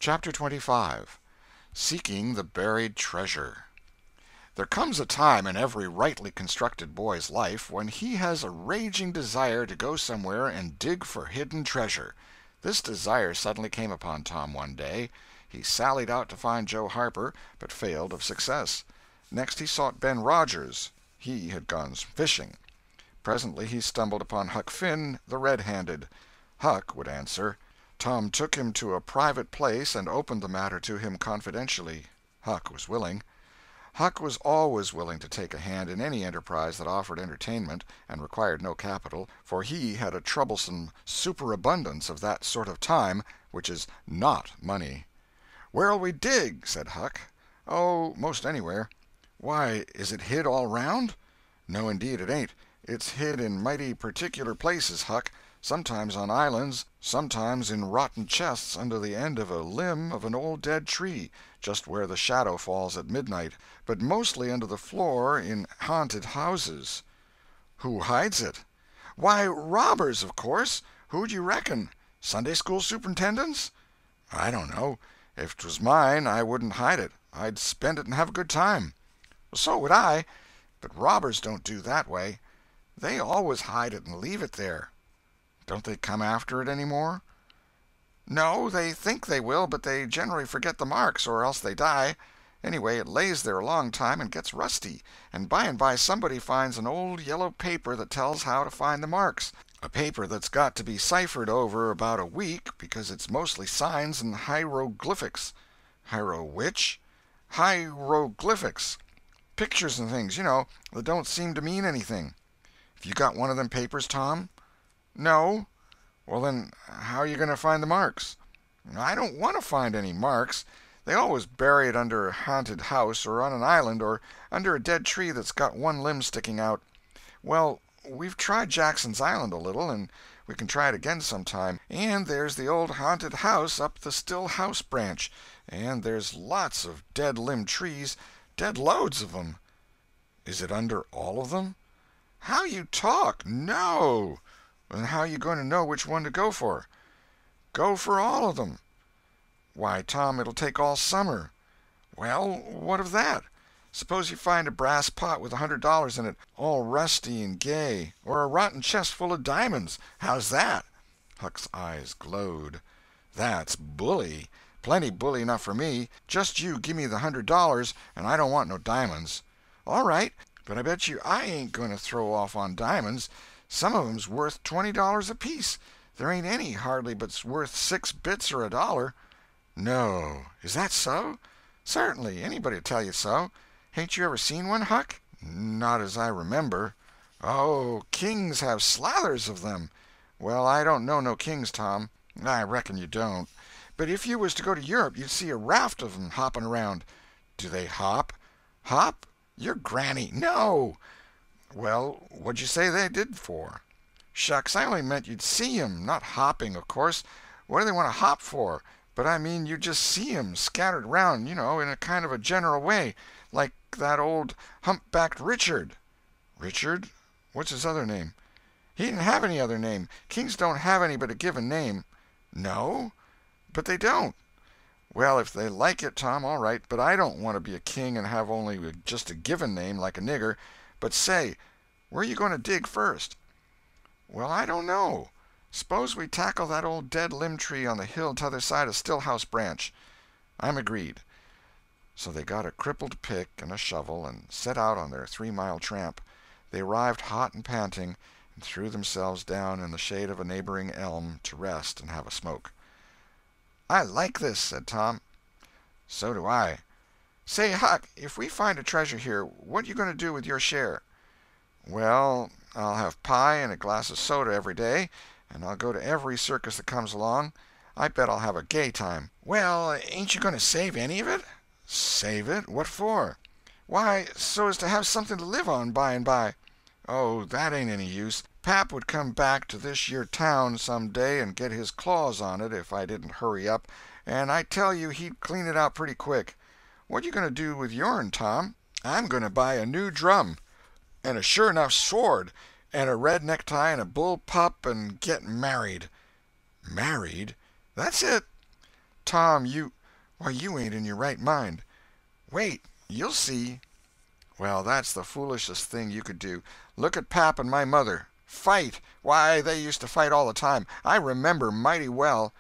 Chapter 25. Seeking the Buried Treasure. There comes a time in every rightly constructed boy's life when he has a raging desire to go somewhere and dig for hidden treasure. This desire suddenly came upon Tom one day. He sallied out to find Joe Harper, but failed of success. Next he sought Ben Rogers. He had gone fishing. Presently he stumbled upon Huck Finn, the red-handed. Huck would answer. Tom took him to a private place and opened the matter to him confidentially. Huck was willing. Huck was always willing to take a hand in any enterprise that offered entertainment and required no capital, for he had a troublesome superabundance of that sort of time which is not money. "Where'll we dig?" said Huck. "Oh, most anywhere." "Why, is it hid all round?" "No, indeed it ain't. It's hid in mighty particular places, Huck. Sometimes on islands, sometimes in rotten chests under the end of a limb of an old dead tree, just where the shadow falls at midnight, but mostly under the floor in haunted houses." "Who hides it?" "Why, robbers, of course. Who'd you reckon? Sunday school superintendents?" "I don't know. If 'twas mine I wouldn't hide it. I'd spend it and have a good time." "So would I. But robbers don't do that way. They always hide it and leave it there." "Don't they come after it any more?" "No, they think they will, but they generally forget the marks, or else they die. Anyway, it lays there a long time and gets rusty, and by somebody finds an old yellow paper that tells how to find the marks, a paper that's got to be ciphered over about a week because it's mostly signs and hieroglyphics." "Hiero which?" "Hieroglyphics. Pictures and things, you know, that don't seem to mean anything." "Have you got one of them papers, Tom?" "No." "Well, then, how you going to find the marks?" "I don't want to find any marks. They always bury it under a haunted house, or on an island, or under a dead tree that's got one limb sticking out. Well, we've tried Jackson's Island a little, and we can try it again sometime. And there's the old haunted house up the Still House branch, and there's lots of dead limb trees, dead loads of 'em." "Is it under all of them?" "How you talk! No." "Then how you going to know which one to go for?" "Go for all of them." "Why, Tom, it'll take all summer." "Well, what of that? Suppose you find a brass pot with $100 in it, all rusty and gay, or a rotten chest full of diamonds. How's that?" Huck's eyes glowed. "That's bully. Plenty bully enough for me. Just you give me the $100, and I don't want no diamonds." "All right, but I bet you I ain't going to throw off on diamonds. Some of 'em's worth $20 apiece. There ain't any, hardly, but's worth 6 bits or $1. "No. Is that so?" "Certainly. Anybody'd tell you so. Hain't you ever seen one, Huck?" "Not as I remember." "Oh, kings have slathers of them." "Well, I don't know no kings, Tom." "I reckon you don't. But if you was to go to Europe you'd see a raft of 'em hopping around." "Do they hop?" "Hop? Your granny! No." "Well, what'd you say they did for?" "Shucks, I only meant you'd see 'em, not hopping, of course. What do they want to hop for? But I mean you'd just see 'em scattered around, you know, in a kind of a general way, like that old humpbacked Richard." "Richard? What's his other name?" "He didn't have any other name. Kings don't have any but a given name." "No? But they don't." "Well, if they like it, Tom, all right, but I don't want to be a king and have only just a given name, like a nigger. But say, where you going to dig first?" "Well, I don't know. S'pose we tackle that old dead limb tree on the hill t'other side of Stillhouse branch." "I'm agreed." So they got a crippled pick and a shovel and set out on their 3-mile tramp. They arrived hot and panting, and threw themselves down in the shade of a neighboring elm to rest and have a smoke. "I like this," said Tom. "So do I. Say, Huck, if we find a treasure here, what you going to do with your share?" "Well, I'll have pie and a glass of soda every day, and I'll go to every circus that comes along. I bet I'll have a gay time." "Well, ain't you going to save any of it?" "Save it? What for?" "Why, so as to have something to live on by and by." "Oh, that ain't any use. Pap would come back to this yer town some day and get his claws on it if I didn't hurry up, and I tell you he'd clean it out pretty quick. What you going to do with yourn, Tom?" "I'm going to buy a new drum, and a sure enough sword, and a red necktie and a bull pup, and get married." "Married?" "That's it." Tom, why, you ain't in your right mind. Wait, you'll see. Well, that's the foolishest thing you could do. Look at pap and my mother. Fight! Why, they used to fight all the time. I remember mighty well.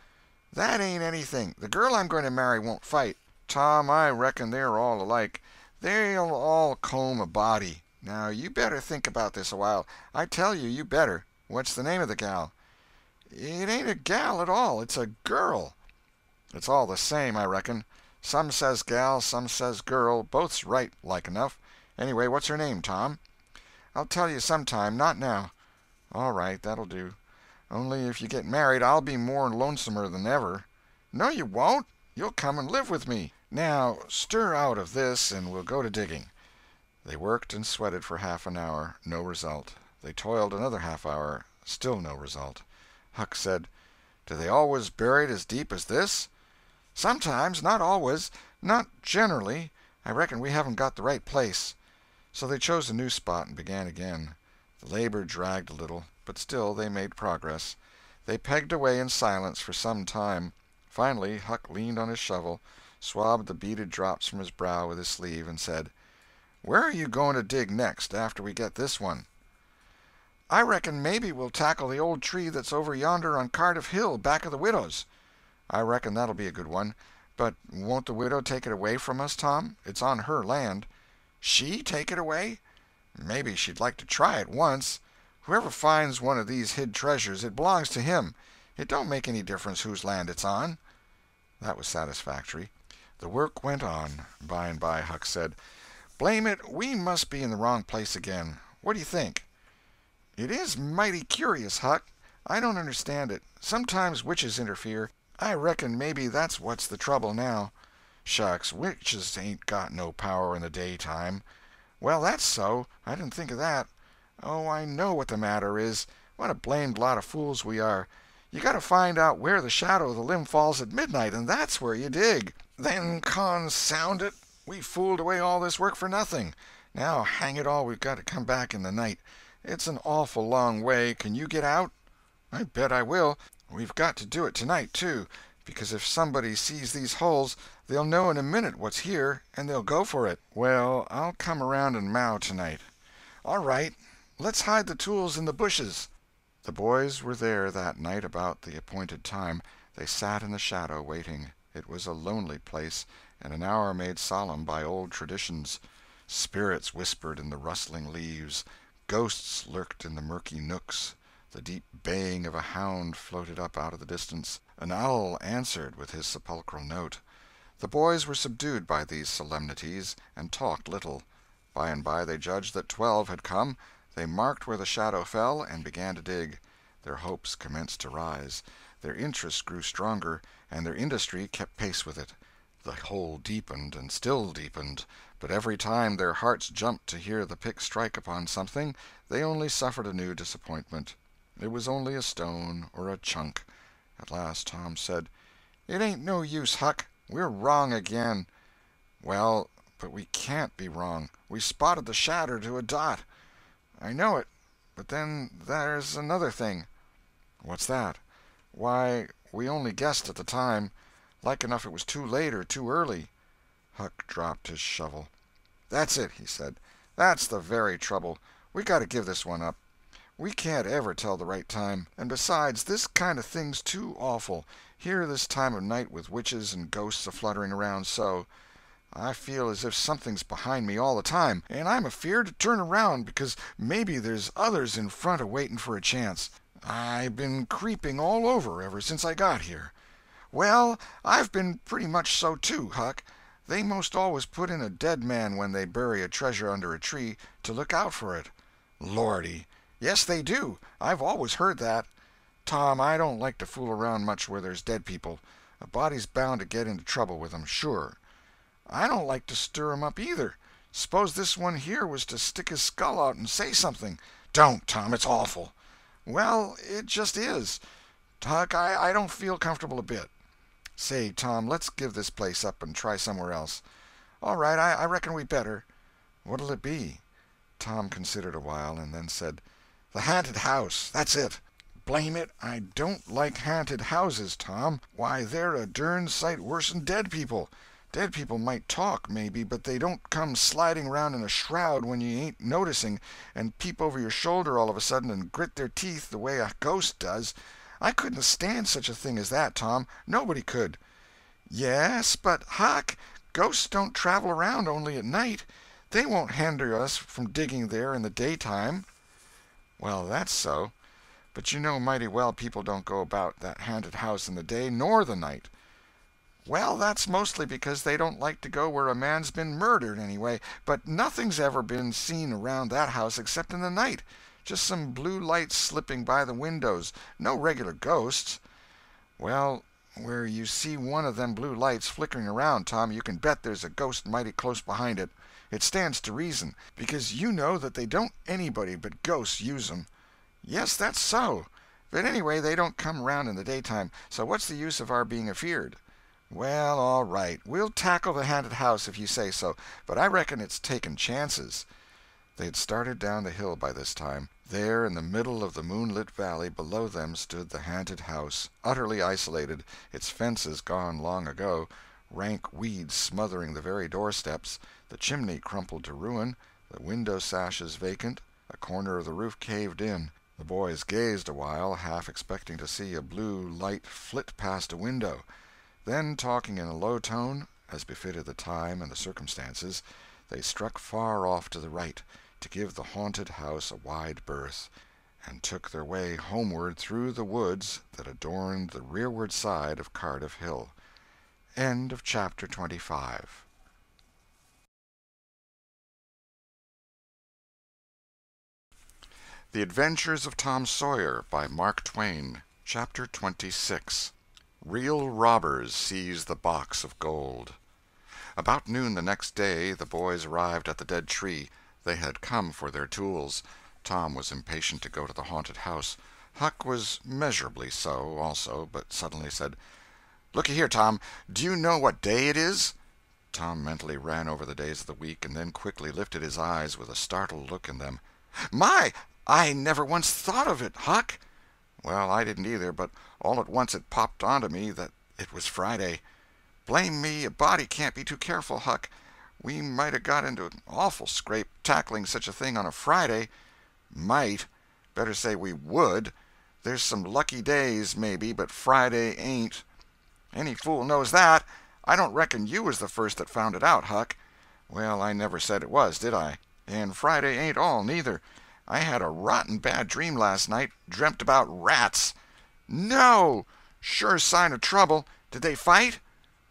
That ain't anything. The girl I'm going to marry won't fight. Tom, I reckon they're all alike. They'll all comb a body. Now, you better think about this a while. I tell you, you better. What's the name of the gal? It ain't a gal at all. It's a girl. It's all the same, I reckon. Some says gal, some says girl. Both's right, like enough. Anyway, what's her name, Tom? I'll tell you sometime, not now. All right, that'll do. Only if you get married, I'll be more lonesomer than ever. No, you won't. You'll come and live with me. Now, stir out of this, and we'll go to digging. They worked and sweated for half an hour. No result. They toiled another half hour. Still no result. Huck said, "Do they always bury it as deep as this?" "Sometimes. Not always. Not generally. I reckon we haven't got the right place." So they chose a new spot and began again. The labor dragged a little, but still they made progress. They pegged away in silence for some time. Finally Huck leaned on his shovel, swabbed the beaded drops from his brow with his sleeve, and said, "Where are you going to dig next, after we get this one?" "I reckon maybe we'll tackle the old tree that's over yonder on Cardiff Hill, back of the widow's." "I reckon that'll be a good one. But won't the widow take it away from us, Tom? It's on her land." "She take it away? Maybe she'd like to try it once. Whoever finds one of these hid treasures, it belongs to him. It don't make any difference whose land it's on." That was satisfactory. The work went on. By and by Huck said, "Blame it, we must be in the wrong place again. What do you think?" "It is mighty curious, Huck. I don't understand it. Sometimes witches interfere. I reckon maybe that's what's the trouble now." "Shucks, witches ain't got no power in the daytime." "Well, that's so. I didn't think of that. Oh, I know what the matter is. What a blamed lot of fools we are. You got to find out where the shadow of the limb falls at midnight, and that's where you dig. Then, consound it, we fooled away all this work for nothing. Now, hang it all, we've got to come back in the night. It's an awful long way. Can you get out?" "I bet I will. We've got to do it tonight, too, because if somebody sees these holes, they'll know in a minute what's here, and they'll go for it." "Well, I'll come around and mow tonight." "All right. Let's hide the tools in the bushes." The boys were there that night about the appointed time. They sat in the shadow, waiting. It was a lonely place, and an hour made solemn by old traditions. Spirits whispered in the rustling leaves. Ghosts lurked in the murky nooks. The deep baying of a hound floated up out of the distance. An owl answered with his sepulchral note. The boys were subdued by these solemnities, and talked little. By and by they judged that 12 had come. They marked where the shadow fell, and began to dig. Their hopes commenced to rise. Their interest grew stronger, and their industry kept pace with it. The hole deepened and still deepened, but every time their hearts jumped to hear the pick strike upon something, they only suffered a new disappointment. It was only a stone or a chunk. At last Tom said, "It ain't no use, Huck. We're wrong again." "Well, but we can't be wrong. We spotted the shadow to a dot." "I know it, but then there's another thing." "What's that?" "Why, we only guessed at the time. Like enough it was too late or too early." Huck dropped his shovel. "That's it," he said. "That's the very trouble. We got to give this one up. We can't ever tell the right time. And besides, this kind of thing's too awful, here this time of night with witches and ghosts a-fluttering around so. I feel as if something's behind me all the time, and I'm afeard to turn around because maybe there's others in front a-waiting for a chance. I've been creeping all over ever since I got here." "Well, I've been pretty much so too, Huck. They most always put in a dead man when they bury a treasure under a tree, to look out for it." "Lordy!" "Yes, they do. I've always heard that. Tom, I don't like to fool around much where there's dead people. A body's bound to get into trouble with 'em, sure." "I don't like to stir 'em up, either. Suppose this one here was to stick his skull out and say something." "Don't, Tom, it's awful." "Well, it just is. Huck, I don't feel comfortable a bit. Say, Tom, let's give this place up and try somewhere else." "All right, I reckon we better." "What'll it be?" Tom considered a while, and then said, "The Haunted House. That's it." Blame it, I don't like haunted houses, Tom. Why, they're a dern sight worse'n dead people. Dead people might talk, maybe, but they don't come sliding round in a shroud when you ain't noticing, and peep over your shoulder all of a sudden and grit their teeth the way a ghost does. I couldn't stand such a thing as that, Tom. Nobody could. Yes, but, Huck, ghosts don't travel around only at night. They won't hinder us from digging there in the daytime. Well, that's so. But you know mighty well people don't go about that haunted house in the day nor the night. Well, that's mostly because they don't like to go where a man's been murdered, anyway. But nothing's ever been seen around that house except in the night. Just some blue lights slipping by the windows. No regular ghosts. Well, where you see one of them blue lights flickering around, Tom, you can bet there's a ghost mighty close behind it. It stands to reason, because you know that they don't anybody but ghosts use 'em. Yes, that's so. But anyway, they don't come around in the daytime, so what's the use of our being afeard? Well, all right, we'll tackle the haunted house if you say so, but I reckon it's taking chances. They had started down the hill by this time. There, in the middle of the moonlit valley, below them stood the haunted house, utterly isolated, its fences gone long ago, rank weeds smothering the very doorsteps, the chimney crumpled to ruin, the window sashes vacant, a corner of the roof caved in. The boys gazed a while, half expecting to see a blue light flit past a window. Then, talking in a low tone, as befitted the time and the circumstances, they struck far off to the right, to give the haunted house a wide berth, and took their way homeward through the woods that adorned the rearward side of Cardiff Hill. End of chapter 25. The Adventures of Tom Sawyer by Mark Twain. Chapter 26. Real robbers seize the box of gold. About noon the next day the boys arrived at the dead tree. They had come for their tools. Tom was impatient to go to the haunted house. Huck was measurably so, also, but suddenly said, "Looky here, Tom, do you know what day it is?" Tom mentally ran over the days of the week, and then quickly lifted his eyes with a startled look in them. "My! I never once thought of it, Huck." Well, I didn't either, but all at once it popped onto me that it was Friday. Blame me, a body can't be too careful, Huck. We might 'a' got into an awful scrape tackling such a thing on a Friday. Might. Better say we would. There's some lucky days, maybe, but Friday ain't. Any fool knows that. I don't reckon you was the first that found it out, Huck. Well, I never said it was, did I? And Friday ain't all, neither. I had a rotten bad dream last night. Dreamt about rats. No! Sure sign of trouble. Did they fight?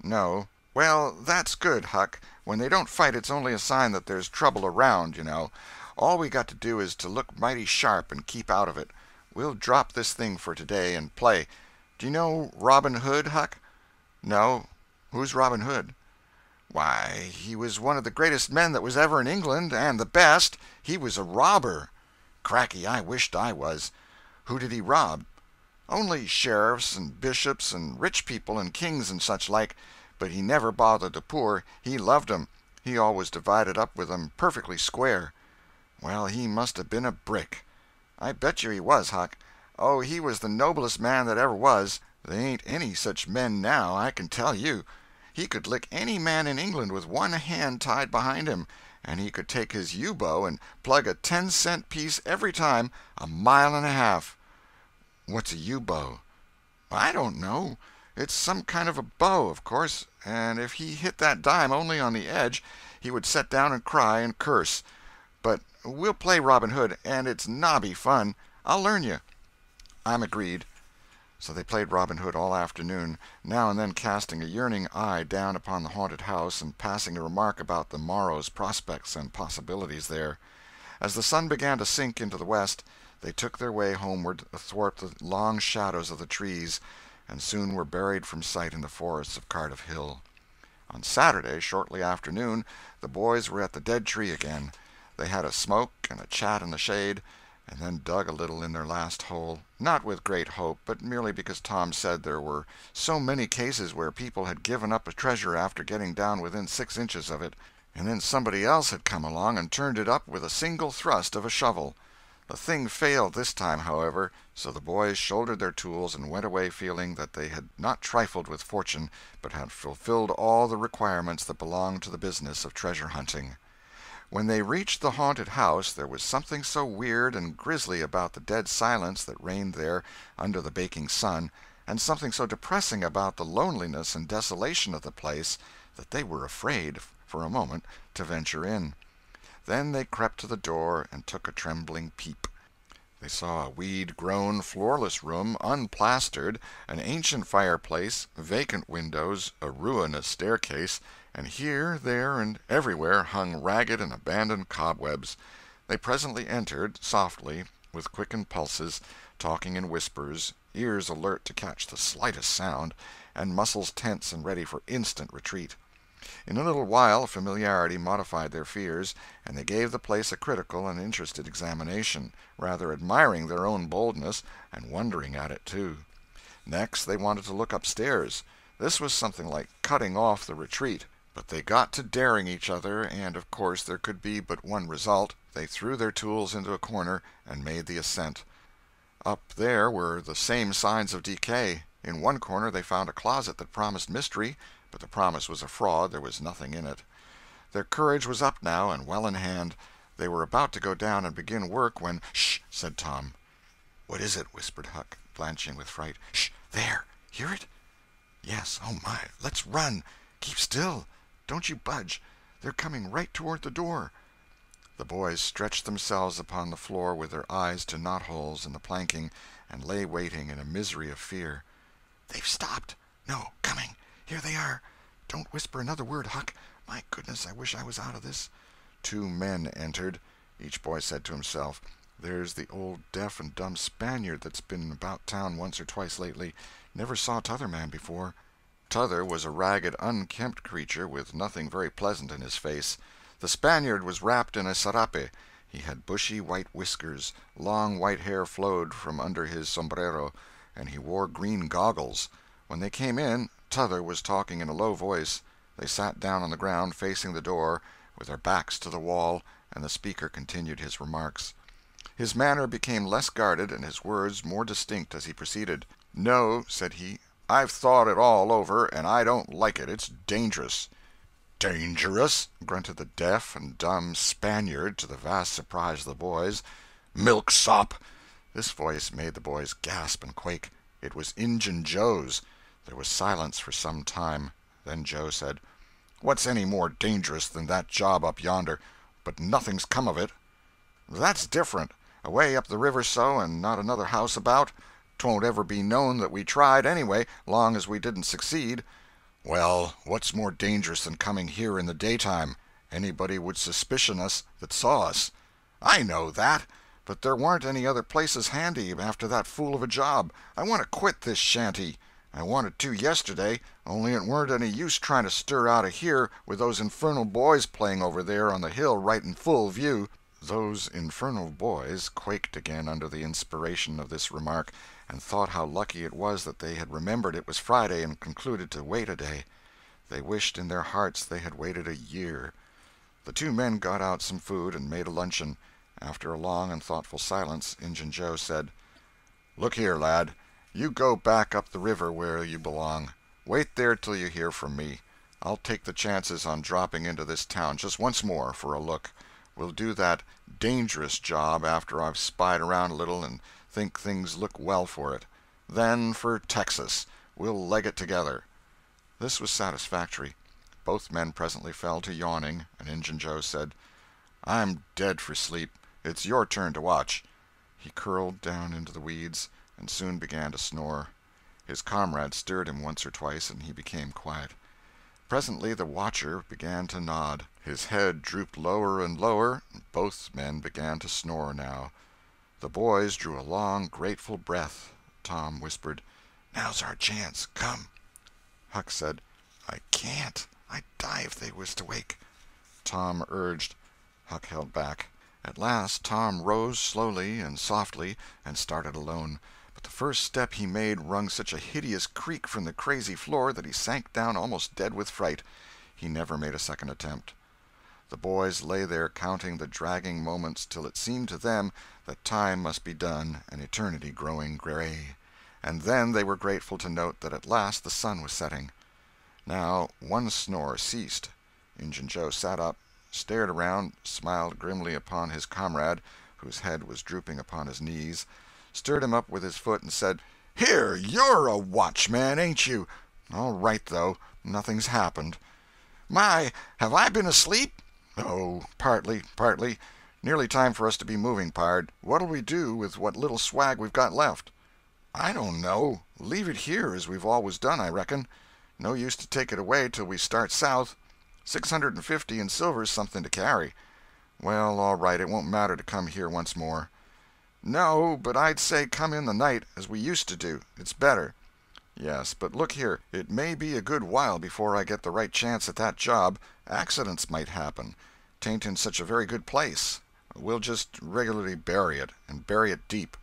No. Well, that's good, Huck. When they don't fight, it's only a sign that there's trouble around, you know. All we got to do is to look mighty sharp and keep out of it. We'll drop this thing for today and play. Do you know Robin Hood, Huck? No. Who's Robin Hood? Why, he was one of the greatest men that was ever in England, and the best. He was a robber. Cracky, I wished I was. Who did he rob? Only sheriffs and bishops and rich people and kings and such like, but he never bothered the poor. He loved 'em. He always divided up with 'em perfectly square. Well, he must have been a brick. I bet you he was, Huck. Oh, he was the noblest man that ever was. They ain't any such men now, I can tell you. He could lick any man in England with one hand tied behind him, and he could take his yew-bow and plug a 10-cent piece every time, a mile and a half. What's a yew-bow? I don't know. It's some kind of a bow, of course, and if he hit that dime only on the edge, he would set down and cry and curse. But we'll play Robin Hood, and it's nobby fun. I'll learn you. I'm agreed. So they played Robin Hood all afternoon, now and then casting a yearning eye down upon the haunted house and passing a remark about the morrow's prospects and possibilities there. As the sun began to sink into the west, they took their way homeward athwart the long shadows of the trees, and soon were buried from sight in the forests of Cardiff Hill. On Saturday, shortly after noon, the boys were at the dead tree again. They had a smoke and a chat in the shade, and then dug a little in their last hole, not with great hope, but merely because Tom said there were so many cases where people had given up a treasure after getting down within 6 inches of it, and then somebody else had come along and turned it up with a single thrust of a shovel. The thing failed this time, however, so the boys shouldered their tools and went away feeling that they had not trifled with fortune, but had fulfilled all the requirements that belonged to the business of treasure hunting. When they reached the haunted house there was something so weird and grisly about the dead silence that reigned there under the baking sun, and something so depressing about the loneliness and desolation of the place, that they were afraid, for a moment, to venture in. Then they crept to the door and took a trembling peep. They saw a weed-grown, floorless room, unplastered, an ancient fireplace, vacant windows, a ruinous staircase, and here, there, and everywhere hung ragged and abandoned cobwebs. They presently entered, softly, with quickened pulses, talking in whispers, ears alert to catch the slightest sound, and muscles tense and ready for instant retreat. In a little while familiarity modified their fears, and they gave the place a critical and interested examination, rather admiring their own boldness, and wondering at it, too. Next they wanted to look upstairs. This was something like cutting off the retreat, but they got to daring each other, and of course there could be but one result. They threw their tools into a corner and made the ascent. Up there were the same signs of decay. In one corner they found a closet that promised mystery, but the promise was a fraud, there was nothing in it. Their courage was up now, and well in hand. They were about to go down and begin work when— "Shh!" said Tom. "What is it?" whispered Huck, blanching with fright. "Shh! There! Hear it?" "Yes. Oh, my! Let's run! Keep still! Don't you budge! They're coming right toward the door." The boys stretched themselves upon the floor with their eyes to knot-holes in the planking, and lay waiting in a misery of fear. "They've stopped! No, coming! Here they are! Don't whisper another word, Huck! My goodness, I wish I was out of this!" 2 men entered. Each boy said to himself, "There's the old deaf and dumb Spaniard that's been about town once or twice lately. Never saw t'other man before." T'other was a ragged, unkempt creature with nothing very pleasant in his face. The Spaniard was wrapped in a serape. He had bushy white whiskers, long white hair flowed from under his sombrero, and he wore green goggles. When they came in, T'other was talking in a low voice. They sat down on the ground, facing the door, with their backs to the wall, and the speaker continued his remarks. His manner became less guarded and his words more distinct as he proceeded. "No," said he, "I've thought it all over, and I don't like it. It's dangerous." "Dangerous?" grunted the deaf and dumb Spaniard, to the vast surprise of the boys. "Milksop!" This voice made the boys gasp and quake. It was Injun Joe's. There was silence for some time. Then Joe said: "What's any more dangerous than that job up yonder? But nothing's come of it." "That's different. Away up the river so, and not another house about. 'Twon't ever be known that we tried, anyway, long as we didn't succeed." "Well, what's more dangerous than coming here in the daytime? Anybody would suspicion us that saw us." "I know that. But there warn't any other places handy after that fool of a job. I want to quit this shanty. I wanted to yesterday, only it weren't any use trying to stir out of here with those infernal boys playing over there on the hill right in full view." Those infernal boys quaked again under the inspiration of this remark, and thought how lucky it was that they had remembered it was Friday and concluded to wait a day. They wished in their hearts they had waited a year. The 2 men got out some food and made a luncheon. After a long and thoughtful silence, Injun Joe said: "Look here, lad, you go back up the river where you belong. Wait there till you hear from me. I'll take the chances on dropping into this town just once more for a look. We'll do that dangerous job after I've spied around a little and think things look well for it. Then for Texas. We'll leg it together." This was satisfactory. Both men presently fell to yawning, and Injun Joe said: "I'm dead for sleep. It's your turn to watch." He curled down into the weeds, and soon began to snore. His comrade stirred him once or twice, and he became quiet. Presently the watcher began to nod. His head drooped lower and lower, and both men began to snore now. The boys drew a long, grateful breath. Tom whispered: "Now's our chance. Come." Huck said: "I can't. I'd die if they was to wake." Tom urged. Huck held back. At last Tom rose slowly and softly and started alone, but the first step he made wrung such a hideous creak from the crazy floor that he sank down almost dead with fright. He never made a second attempt. The boys lay there counting the dragging moments till it seemed to them that time must be done and eternity growing gray. And then they were grateful to note that at last the sun was setting. Now one snore ceased. Injun Joe sat up, stared around, smiled grimly upon his comrade, whose head was drooping upon his knees, stirred him up with his foot, and said, "Here, you're a watchman, ain't you? All right, though, nothing's happened." "My, have I been asleep?" "Oh, partly. Nearly time for us to be moving, pard. What'll we do with what little swag we've got left?" "I don't know. Leave it here as we've always done, I reckon. No use to take it away till we start south. 650 in silver's something to carry." "Well, all right, it won't matter to come here once more." "No, but I'd say come in the night, as we used to do. It's better." "Yes, but look here, it may be a good while before I get the right chance at that job. Accidents might happen. 'Tain't in such a very good place. We'll just regularly bury it, and bury it deep."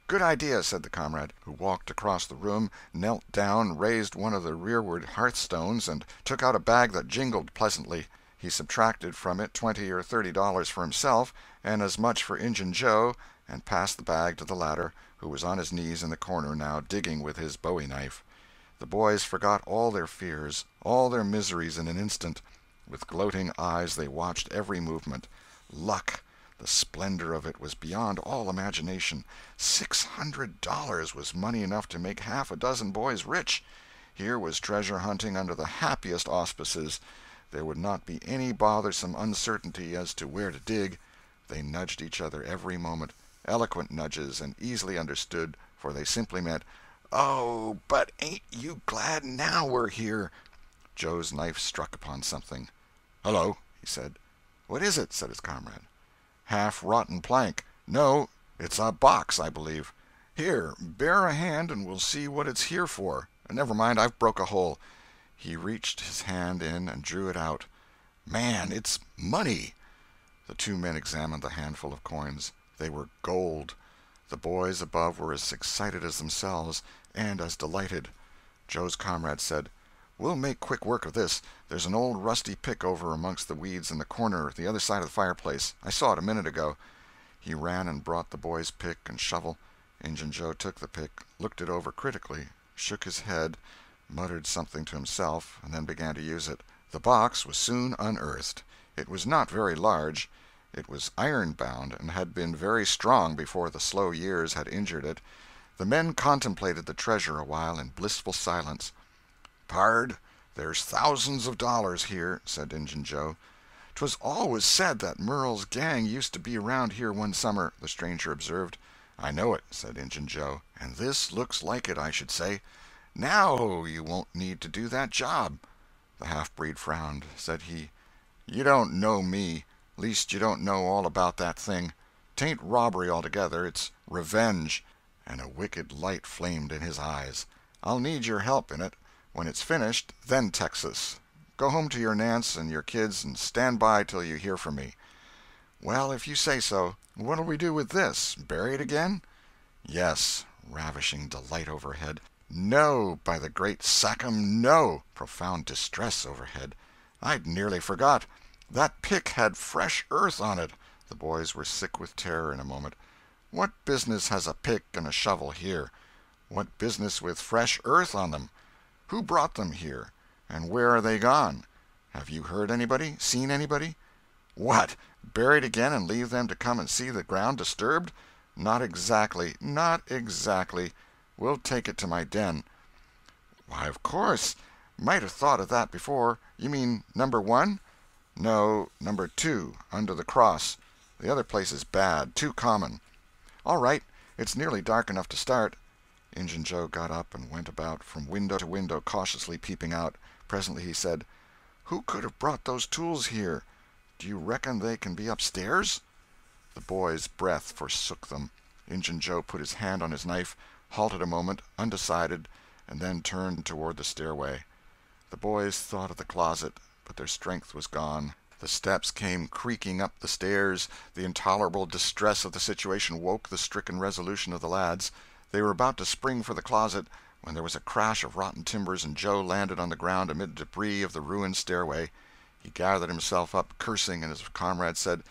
"Good idea," said the comrade, who walked across the room, knelt down, raised one of the rearward hearthstones, and took out a bag that jingled pleasantly. He subtracted from it $20 or $30 for himself, and as much for Injun Joe, and passed the bag to the latter, who was on his knees in the corner now, digging with his bowie knife. The boys forgot all their fears, all their miseries in an instant. With gloating eyes they watched every movement. Luck! The splendor of it was beyond all imagination. $600 was money enough to make half a dozen boys rich. Here was treasure hunting under the happiest auspices. There would not be any bothersome uncertainty as to where to dig. They nudged each other every moment, eloquent nudges and easily understood, for they simply meant, "Oh, but ain't you glad now we're here?" Joe's knife struck upon something. "Hello," he said. "What is it?" said his comrade. "Half-rotten plank. No, it's a box, I believe. Here, bear a hand and we'll see what it's here for. Never mind, I've broke a hole." He reached his hand in and drew it out. "Man, it's money!" The two men examined the handful of coins. They were gold. The boys above were as excited as themselves, and as delighted. Joe's comrade said, "We'll make quick work of this. There's an old rusty pick over amongst the weeds in the corner the other side of the fireplace. I saw it a minute ago." He ran and brought the boys' pick and shovel. Injun Joe took the pick, looked it over critically, shook his head, muttered something to himself, and then began to use it. The box was soon unearthed. It was not very large. It was iron-bound, and had been very strong before the slow years had injured it. The men contemplated the treasure a while in blissful silence. "Pard, there's thousands of dollars here," said Injun Joe. "'Twas always said that Murrell's gang used to be around here one summer," the stranger observed. "I know it," said Injun Joe, "and this looks like it, I should say. Now you won't need to do that job." The half-breed frowned. Said he, "You don't know me. Least you don't know all about that thing. 'Tain't robbery altogether, it's revenge." And a wicked light flamed in his eyes. "I'll need your help in it. When it's finished, then Texas. Go home to your Nance and your kids and stand by till you hear from me." "Well, if you say so. What'll we do with this? Bury it again?" "Yes." Ravishing delight overhead. "No, by the great Sachem, no!" Profound distress overhead. "I'd nearly forgot. That pick had fresh earth on it." The boys were sick with terror in a moment. "What business has a pick and a shovel here? What business with fresh earth on them? Who brought them here? And where are they gone? Have you heard anybody? Seen anybody?" "What, buried again and leave them to come and see the ground disturbed? Not exactly, not exactly. We'll take it to my den." "Why, of course. Might have thought of that before. You mean number 1? "No, number 2, under the cross. The other place is bad, too common." "All right. It's nearly dark enough to start." Injun Joe got up and went about from window to window, cautiously peeping out. Presently he said, "Who could have brought those tools here? Do you reckon they can be upstairs?" The boys' breath forsook them. Injun Joe put his hand on his knife, halted a moment, undecided, and then turned toward the stairway. The boys thought of the closet, but their strength was gone. The steps came creaking up the stairs. The intolerable distress of the situation woke the stricken resolution of the lads. They were about to spring for the closet when there was a crash of rotten timbers and Joe landed on the ground amid debris of the ruined stairway. He gathered himself up, cursing, and his comrade said,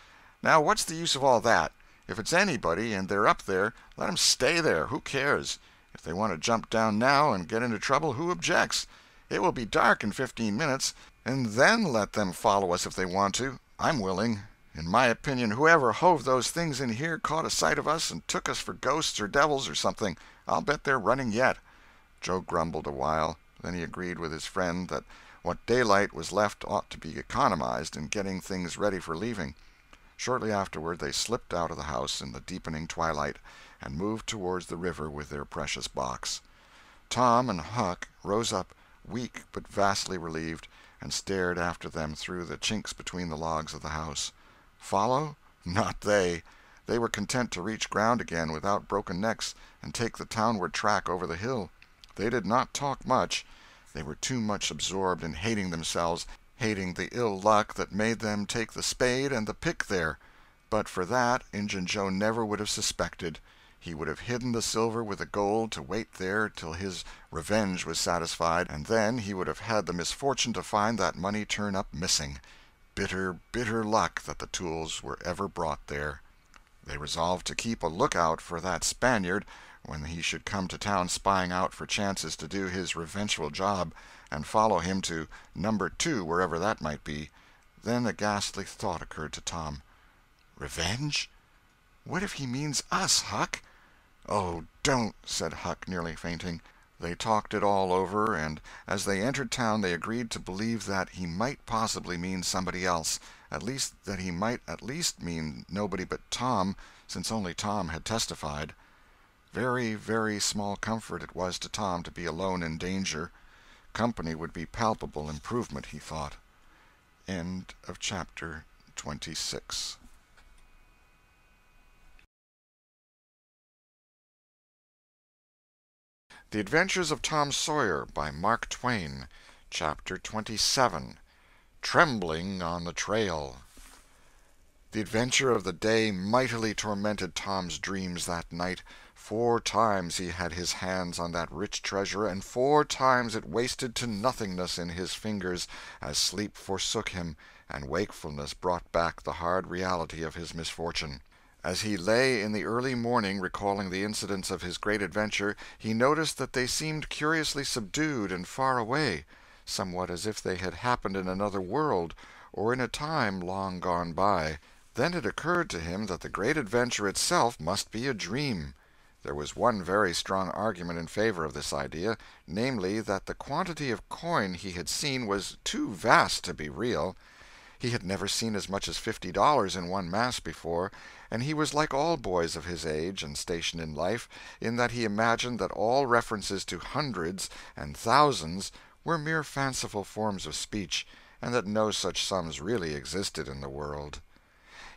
"Now what's the use of all that? If it's anybody, and they're up there, let 'em stay there. Who cares? If they want to jump down now and get into trouble, who objects? It will be dark in 15 minutes, and then let them follow us if they want to. I'm willing. In my opinion, whoever hove those things in here caught a sight of us and took us for ghosts or devils or something. I'll bet they're running yet." Joe grumbled a while. Then he agreed with his friend that what daylight was left ought to be economized in getting things ready for leaving. Shortly afterward they slipped out of the house in the deepening twilight and moved towards the river with their precious box. Tom and Huck rose up, weak but vastly relieved, and stared after them through the chinks between the logs of the house. Follow? Not they. They were content to reach ground again without broken necks and take the townward track over the hill. They did not talk much. They were too much absorbed in hating themselves, hating the ill luck that made them take the spade and the pick there. But for that, Injun Joe never would have suspected. He would have hidden the silver with the gold to wait there till his revenge was satisfied, and then he would have had the misfortune to find that money turn up missing. Bitter, bitter luck that the tools were ever brought there. They resolved to keep a lookout for that Spaniard when he should come to town spying out for chances to do his revengeful job, and follow him to Number 2, wherever that might be. Then a ghastly thought occurred to Tom. Revenge? What if he means us, Huck? "Oh, don't," said Huck, nearly fainting. They talked it all over, and as they entered town they agreed to believe that he might possibly mean somebody else, at least that he might at least mean nobody but Tom, since only Tom had testified. Very, very small comfort it was to Tom to be alone in danger. Company would be palpable improvement, he thought. End of chapter 26. The Adventures of Tom Sawyer by Mark Twain. Chapter 27. Trembling on the Trail. The adventure of the day mightily tormented Tom's dreams that night. 4 times he had his hands on that rich treasure, and 4 times it wasted to nothingness in his fingers, as sleep forsook him, and wakefulness brought back the hard reality of his misfortune. As he lay in the early morning recalling the incidents of his great adventure, he noticed that they seemed curiously subdued and far away, somewhat as if they had happened in another world, or in a time long gone by. Then it occurred to him that the great adventure itself must be a dream. There was one very strong argument in favor of this idea, namely, that the quantity of coin he had seen was too vast to be real. He had never seen as much as $50 in one mass before, and he was like all boys of his age and station in life, in that he imagined that all references to hundreds and thousands were mere fanciful forms of speech, and that no such sums really existed in the world.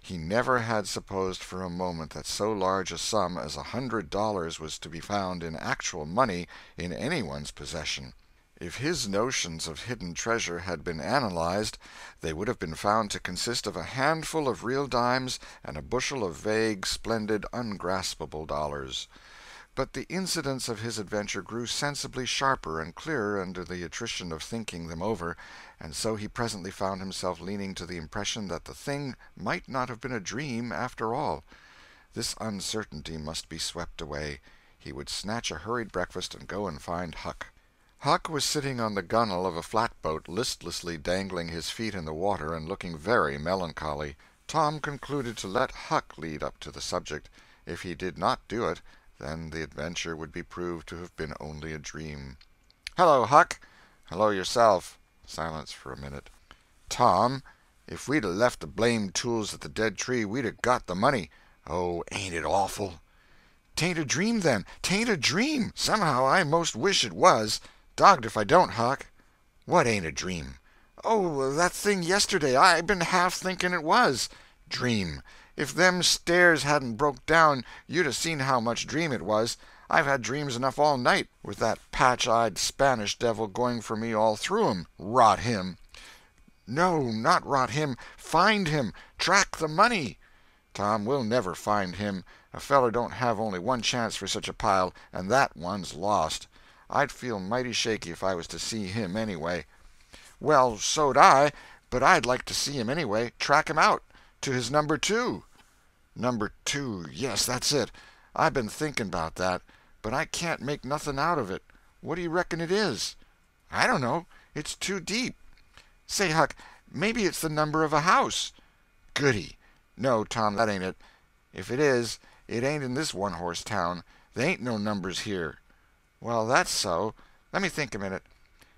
He never had supposed for a moment that so large a sum as $100 was to be found in actual money in anyone's possession. If his notions of hidden treasure had been analyzed, they would have been found to consist of a handful of real dimes and a bushel of vague, splendid, ungraspable dollars. But the incidents of his adventure grew sensibly sharper and clearer under the attrition of thinking them over, and so he presently found himself leaning to the impression that the thing might not have been a dream after all. This uncertainty must be swept away. He would snatch a hurried breakfast and go and find Huck. Huck was sitting on the gunwale of a flatboat, listlessly dangling his feet in the water and looking very melancholy. Tom concluded to let Huck lead up to the subject. If he did not do it, then the adventure would be proved to have been only a dream. "Hello, Huck." "Hello yourself." Silence for a minute. "Tom, if we'd 'a' left the blamed tools at the dead tree, we'd 'a' got the money. Oh, ain't it awful?" "'Tain't a dream, then. 'Tain't a dream. Somehow I most wish it was. Dogged if I don't, Huck." "What ain't a dream?" "Oh, that thing yesterday. I been half thinking it was." "Dream! If them stairs hadn't broke down you'd 'a' seen how much dream it was. I've had dreams enough all night, with that patch-eyed Spanish devil going for me all through 'em. Rot him!" "No, not rot him. Find him. Track the money." "Tom, we'll never find him. A feller don't have only one chance for such a pile, and that one's lost. I'd feel mighty shaky if I was to see him, anyway." "Well, so'd I, But I'd like to see him anyway, track him out, to his number two. Number two, yes, that's it. I been thinking about that, but I can't make nothing out of it. What do you reckon it is?" "I don't know. It's too deep. Say, Huck, maybe it's the number of a house." "Goody! No, Tom, that ain't it. If it is, it ain't in this one-horse town. They ain't no numbers here." "Well, that's so. Let me think a minute.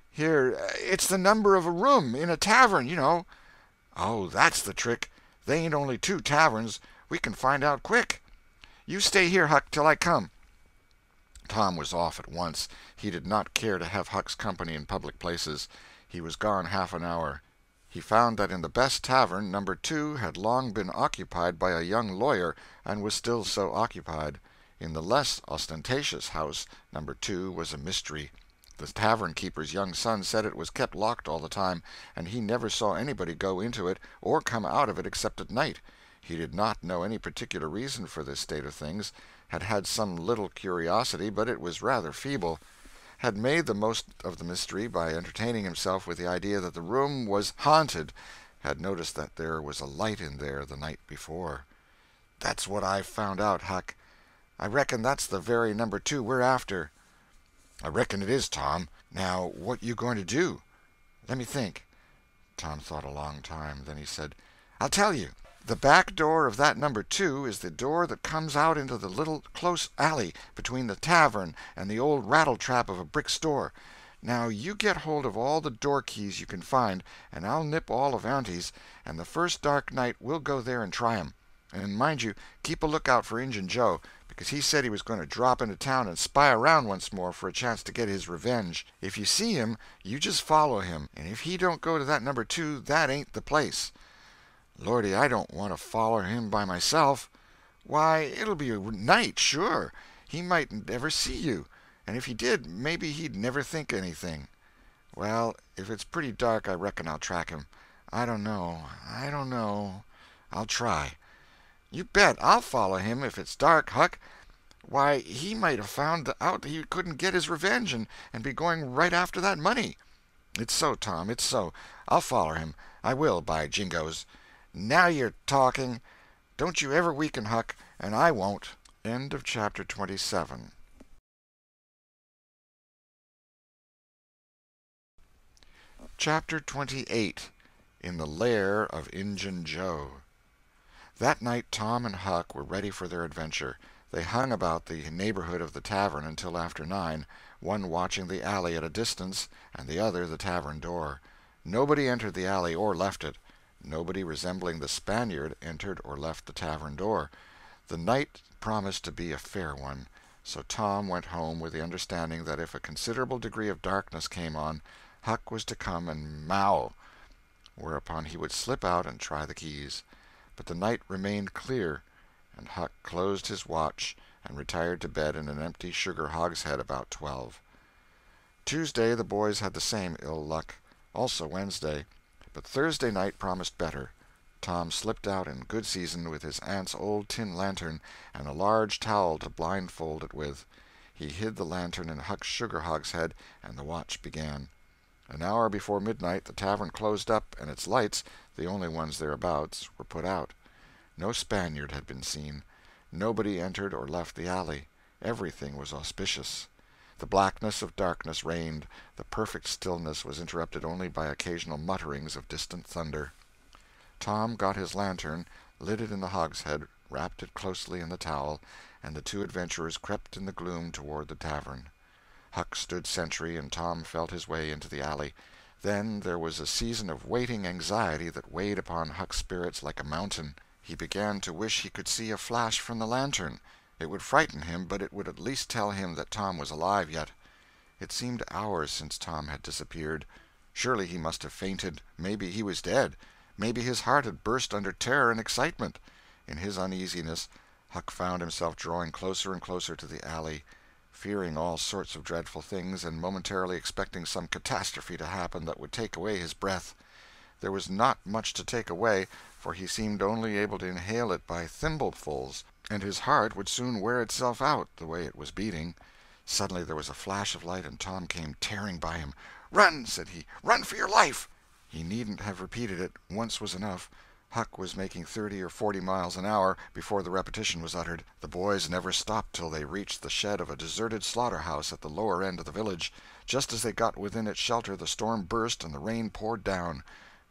Here, it's the number of a room in a tavern, you know." "Oh, that's the trick. They ain't only two taverns. We can find out quick. You stay here, Huck, till I come." Tom was off at once. He did not care to have Huck's company in public places. He was gone half an hour. He found that in the best tavern, number two had long been occupied by a young lawyer, and was still so occupied. In the less ostentatious house, number two was a mystery. The tavern-keeper's young son said it was kept locked all the time, and he never saw anybody go into it or come out of it except at night. He did not know any particular reason for this state of things, had had some little curiosity, but it was rather feeble, had made the most of the mystery by entertaining himself with the idea that the room was haunted, had noticed that there was a light in there the night before. "That's what I've found out, Huck. I reckon that's the very number two we're after." "I reckon it is, Tom. Now, what you going to do?" "Let me think." Tom thought a long time. Then he said, "I'll tell you. The back door of that number two is the door that comes out into the little close alley between the tavern and the old rattle-trap of a brick store. Now you get hold of all the door keys you can find, and I'll nip all of Aunty's, and the first dark night we'll go there and try 'em. And mind you, keep a lookout for Injun Joe, because he said he was going to drop into town and spy around once more for a chance to get his revenge. If you see him, you just follow him, and if he don't go to that number two, that ain't the place." "Lordy, I don't want to foller him by myself." "Why, it'll be night, sure. He mightn't ever see you, and if he did, maybe he'd never think anything." "Well, if it's pretty dark, I reckon I'll track him. I don't know. I'll try." "You bet I'll follow him if it's dark, Huck. Why, he might have found out he couldn't get his revenge, and be going right after that money." "It's so, Tom, it's so. I'll foller him. I will, by jingoes." "Now you're talking. Don't you ever weaken, Huck, and I won't." End of chapter 27. Chapter 28. In the Lair of Injun Joe. That night Tom and Huck were ready for their adventure. They hung about the neighborhood of the tavern until after 9, one watching the alley at a distance, and the other the tavern door. Nobody entered the alley or left it. Nobody resembling the Spaniard entered or left the tavern door. The night promised to be a fair one, so Tom went home with the understanding that if a considerable degree of darkness came on, Huck was to come and "mow," whereupon he would slip out and try the keys. But the night remained clear, and Huck closed his watch and retired to bed in an empty sugar hogshead about 12. Tuesday the boys had the same ill luck, also Wednesday, but Thursday night promised better. Tom slipped out in good season with his aunt's old tin lantern and a large towel to blindfold it with. He hid the lantern in Huck's sugar hogshead, and the watch began. An hour before midnight the tavern closed up, and its lights, the only ones thereabouts, were put out. No Spaniard had been seen. Nobody entered or left the alley. Everything was auspicious. The blackness of darkness reigned. The perfect stillness was interrupted only by occasional mutterings of distant thunder. Tom got his lantern, lit it in the hogshead, wrapped it closely in the towel, and the two adventurers crept in the gloom toward the tavern. Huck stood sentry, and Tom felt his way into the alley. Then there was a season of waiting anxiety that weighed upon Huck's spirits like a mountain. He began to wish he could see a flash from the lantern. It would frighten him, but it would at least tell him that Tom was alive yet. It seemed hours since Tom had disappeared. Surely he must have fainted. Maybe he was dead. Maybe his heart had burst under terror and excitement. In his uneasiness, Huck found himself drawing closer and closer to the alley, fearing all sorts of dreadful things, and momentarily expecting some catastrophe to happen that would take away his breath. There was not much to take away, for he seemed only able to inhale it by thimblefuls, and his heart would soon wear itself out, the way it was beating. Suddenly there was a flash of light, and Tom came tearing by him. "Run!" said he. "Run for your life!" He needn't have repeated it. Once was enough. Huck was making 30 or 40 miles an hour before the repetition was uttered. The boys never stopped till they reached the shed of a deserted slaughter-house at the lower end of the village. Just as they got within its shelter the storm burst and the rain poured down.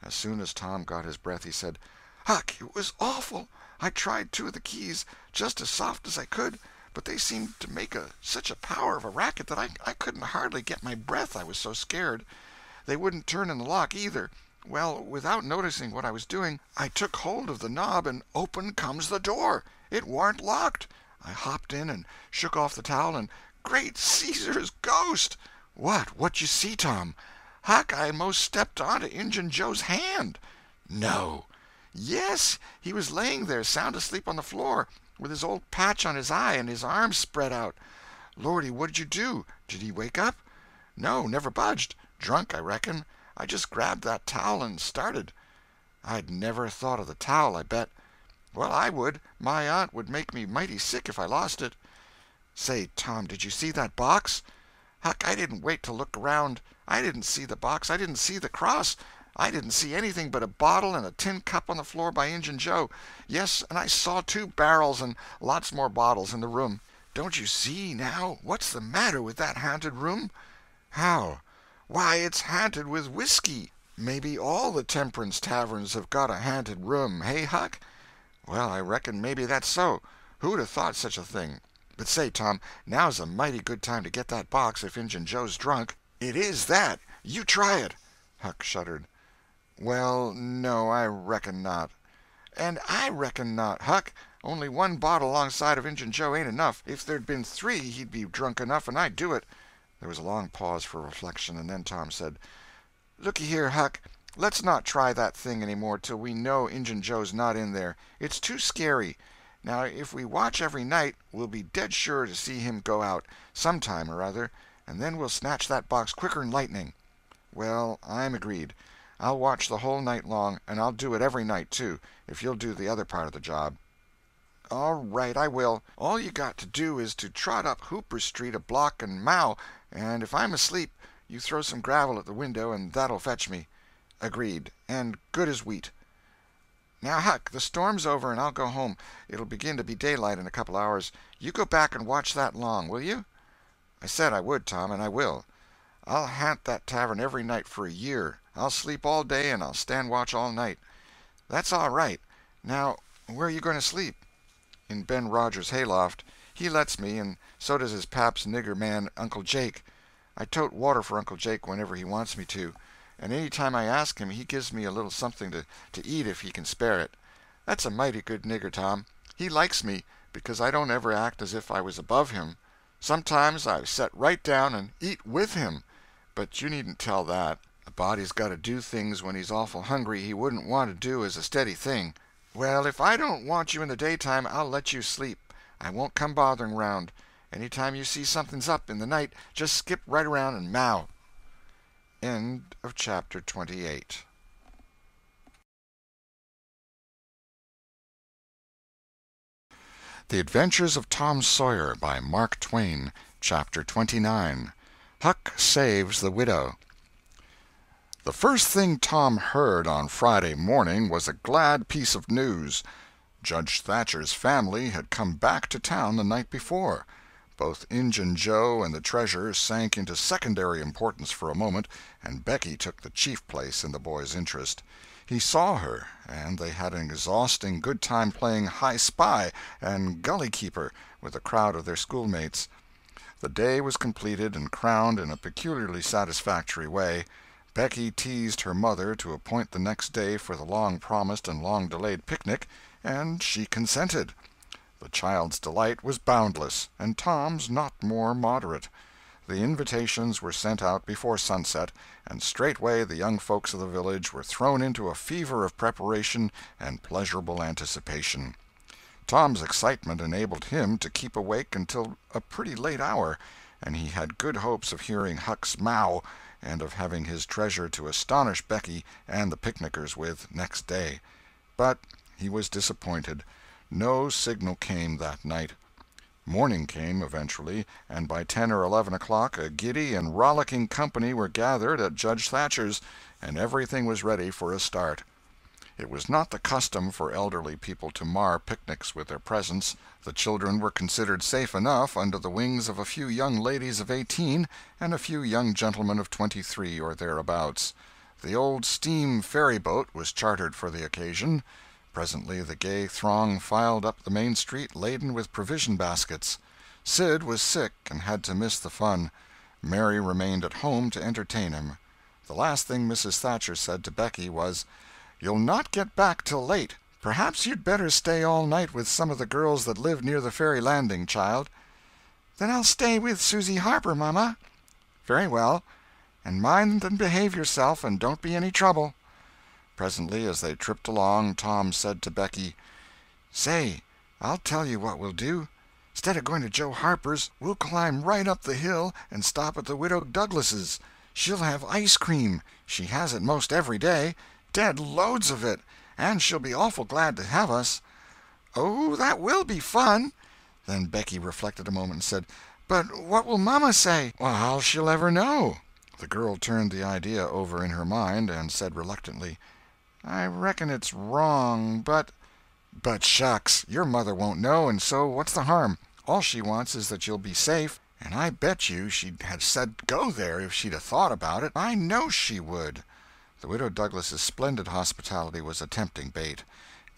As soon as Tom got his breath he said, "Huck, it was awful. I tried two of the keys, just as soft as I could, but they seemed to make such a power of a racket that I couldn't hardly get my breath, I was so scared. They wouldn't turn in the lock, either. Well, without noticing what I was doing, I took hold of the knob, and open comes the door. It warn't locked. I hopped in and shook off the towel, and great Caesar's ghost!" What you see, Tom?" "Huck, I most stepped onto Injun Joe's hand." "No!" "Yes, he was laying there sound asleep on the floor, with his old patch on his eye and his arms spread out." "Lordy, what'd you do? Did he wake up?" "No, never budged. Drunk, I reckon. I just grabbed that towel and started." "I'd never thought of the towel, I bet." "Well, I would. My aunt would make me mighty sick if I lost it." "Say, Tom, did you see that box?" "Huck, I didn't wait to look around. I didn't see the box. I didn't see the cross. I didn't see anything but a bottle and a tin cup on the floor by Injun Joe. Yes, and I saw 2 barrels and lots more bottles in the room. Don't you see, now? What's the matter with that haunted room?" "How?" "Why, it's haunted with whiskey. Maybe all the temperance taverns have got a haunted room, hey, Huck?" "Well, I reckon maybe that's so. Who'd have thought such a thing? But say, Tom, now's a mighty good time to get that box if Injun Joe's drunk." "It is that. You try it." Huck shuddered. "Well, no, I reckon not." "And I reckon not, Huck. Only 1 bottle alongside of Injun Joe ain't enough. If there'd been 3 he'd be drunk enough, and I'd do it." There was a long pause for reflection, and then Tom said, "Looky here, Huck, let's not try that thing any more till we know Injun Joe's not in there. It's too scary. Now, if we watch every night, we'll be dead sure to see him go out, some time or other, and then we'll snatch that box quicker'n lightning." "Well, I'm agreed. I'll watch the whole night long, and I'll do it every night, too, if you'll do the other part of the job." "All right, I will. All you got to do is to trot up Hooper Street a block and mow, and if I'm asleep you throw some gravel at the window and that'll fetch me." "Agreed, and good as wheat." "Now, Huck, the storm's over and I'll go home. It'll begin to be daylight in a couple hours. You go back and watch that long, will you?" "I said I would, Tom, and I will. I'll haunt that tavern every night for a year. I'll sleep all day and I'll stand watch all night." "That's all right. Now, where are you going to sleep?" "In Ben Rogers' hayloft. He lets me, and so does his pap's nigger man, Uncle Jake. I tote water for Uncle Jake whenever he wants me to, and any time I ask him he gives me a little something to eat if he can spare it. That's a mighty good nigger, Tom. He likes me, because I don't ever act as if I was above him. Sometimes I set right down and eat with him. But you needn't tell that. A body's got to do things when he's awful hungry he wouldn't want to do as a steady thing." "Well, if I don't want you in the daytime I'll let you sleep. I won't come bothering round. Any time you see something's up in the night, just skip right around and meow." End of chapter 28. The Adventures of Tom Sawyer by Mark Twain. Chapter 29. Huck Saves the Widow. The first thing Tom heard on Friday morning was a glad piece of news. Judge Thatcher's family had come back to town the night before. Both Injun Joe and the treasure sank into secondary importance for a moment, and Becky took the chief place in the boy's interest. He saw her, and they had an exhausting good time playing high spy and gully keeper with a crowd of their schoolmates. The day was completed and crowned in a peculiarly satisfactory way. Becky teased her mother to appoint the next day for the long-promised and long-delayed picnic, and she consented. The child's delight was boundless, and Tom's not more moderate. The invitations were sent out before sunset, and straightway the young folks of the village were thrown into a fever of preparation and pleasurable anticipation. Tom's excitement enabled him to keep awake until a pretty late hour, and he had good hopes of hearing Huck's mow and of having his treasure to astonish Becky and the picnickers with next day. But he was disappointed. No signal came that night. Morning came, eventually, and by 10 or 11 o'clock a giddy and rollicking company were gathered at Judge Thatcher's, and everything was ready for a start. It was not the custom for elderly people to mar picnics with their presence. The children were considered safe enough under the wings of a few young ladies of 18 and a few young gentlemen of 23 or thereabouts. The old steam ferry-boat was chartered for the occasion. Presently the gay throng filed up the main street laden with provision baskets. Sid was sick and had to miss the fun. Mary remained at home to entertain him. The last thing Mrs. Thatcher said to Becky was, "You'll not get back till late. Perhaps you'd better stay all night with some of the girls that live near the ferry landing, child." "Then I'll stay with Susy Harper, mamma." "Very well. And mind and behave yourself, and don't be any trouble." Presently, as they tripped along, Tom said to Becky, "Say, I'll tell you what we'll do. Instead of going to Joe Harper's, we'll climb right up the hill and stop at the Widow Douglas's. She'll have ice cream. She has it most every day. Dead loads of it. And she'll be awful glad to have us." "Oh, that will be fun." Then Becky reflected a moment and said, "But what will mamma say?" "Well, how she'll ever know?" The girl turned the idea over in her mind, and said reluctantly, "I reckon it's wrong, but—" "But shucks, your mother won't know, and so what's the harm? All she wants is that you'll be safe, and I bet you she'd have said go there if she'd 'a' thought about it. I know she would." The Widow Douglas's splendid hospitality was a tempting bait.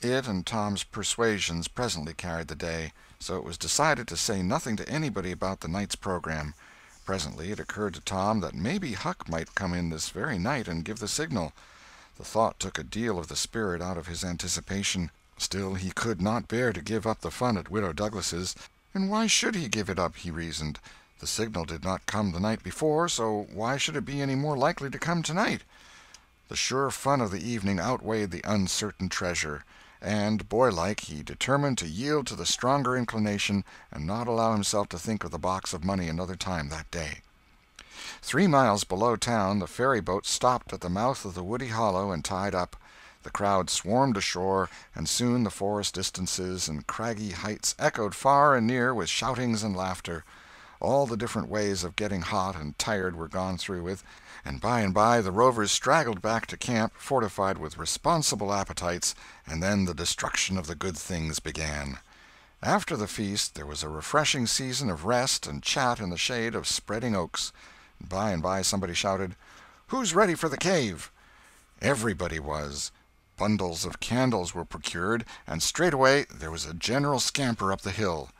It and Tom's persuasions presently carried the day, so it was decided to say nothing to anybody about the night's program. Presently it occurred to Tom that maybe Huck might come in this very night and give the signal. The thought took a deal of the spirit out of his anticipation. Still, he could not bear to give up the fun at Widow Douglas's. And why should he give it up, he reasoned. The signal did not come the night before, so why should it be any more likely to come tonight? The sure fun of the evening outweighed the uncertain treasure, and, boylike, he determined to yield to the stronger inclination and not allow himself to think of the box of money another time that day. 3 miles below town the ferry-boat stopped at the mouth of the woody hollow and tied up. The crowd swarmed ashore, and soon the forest distances and craggy heights echoed far and near with shoutings and laughter. All the different ways of getting hot and tired were gone through with, and by the rovers straggled back to camp, fortified with responsible appetites, and then the destruction of the good things began. After the feast there was a refreshing season of rest and chat in the shade of spreading oaks. By and by somebody shouted, "Who's ready for the cave?" Everybody was. Bundles of candles were procured, and straightway there was a general scamper up the hill.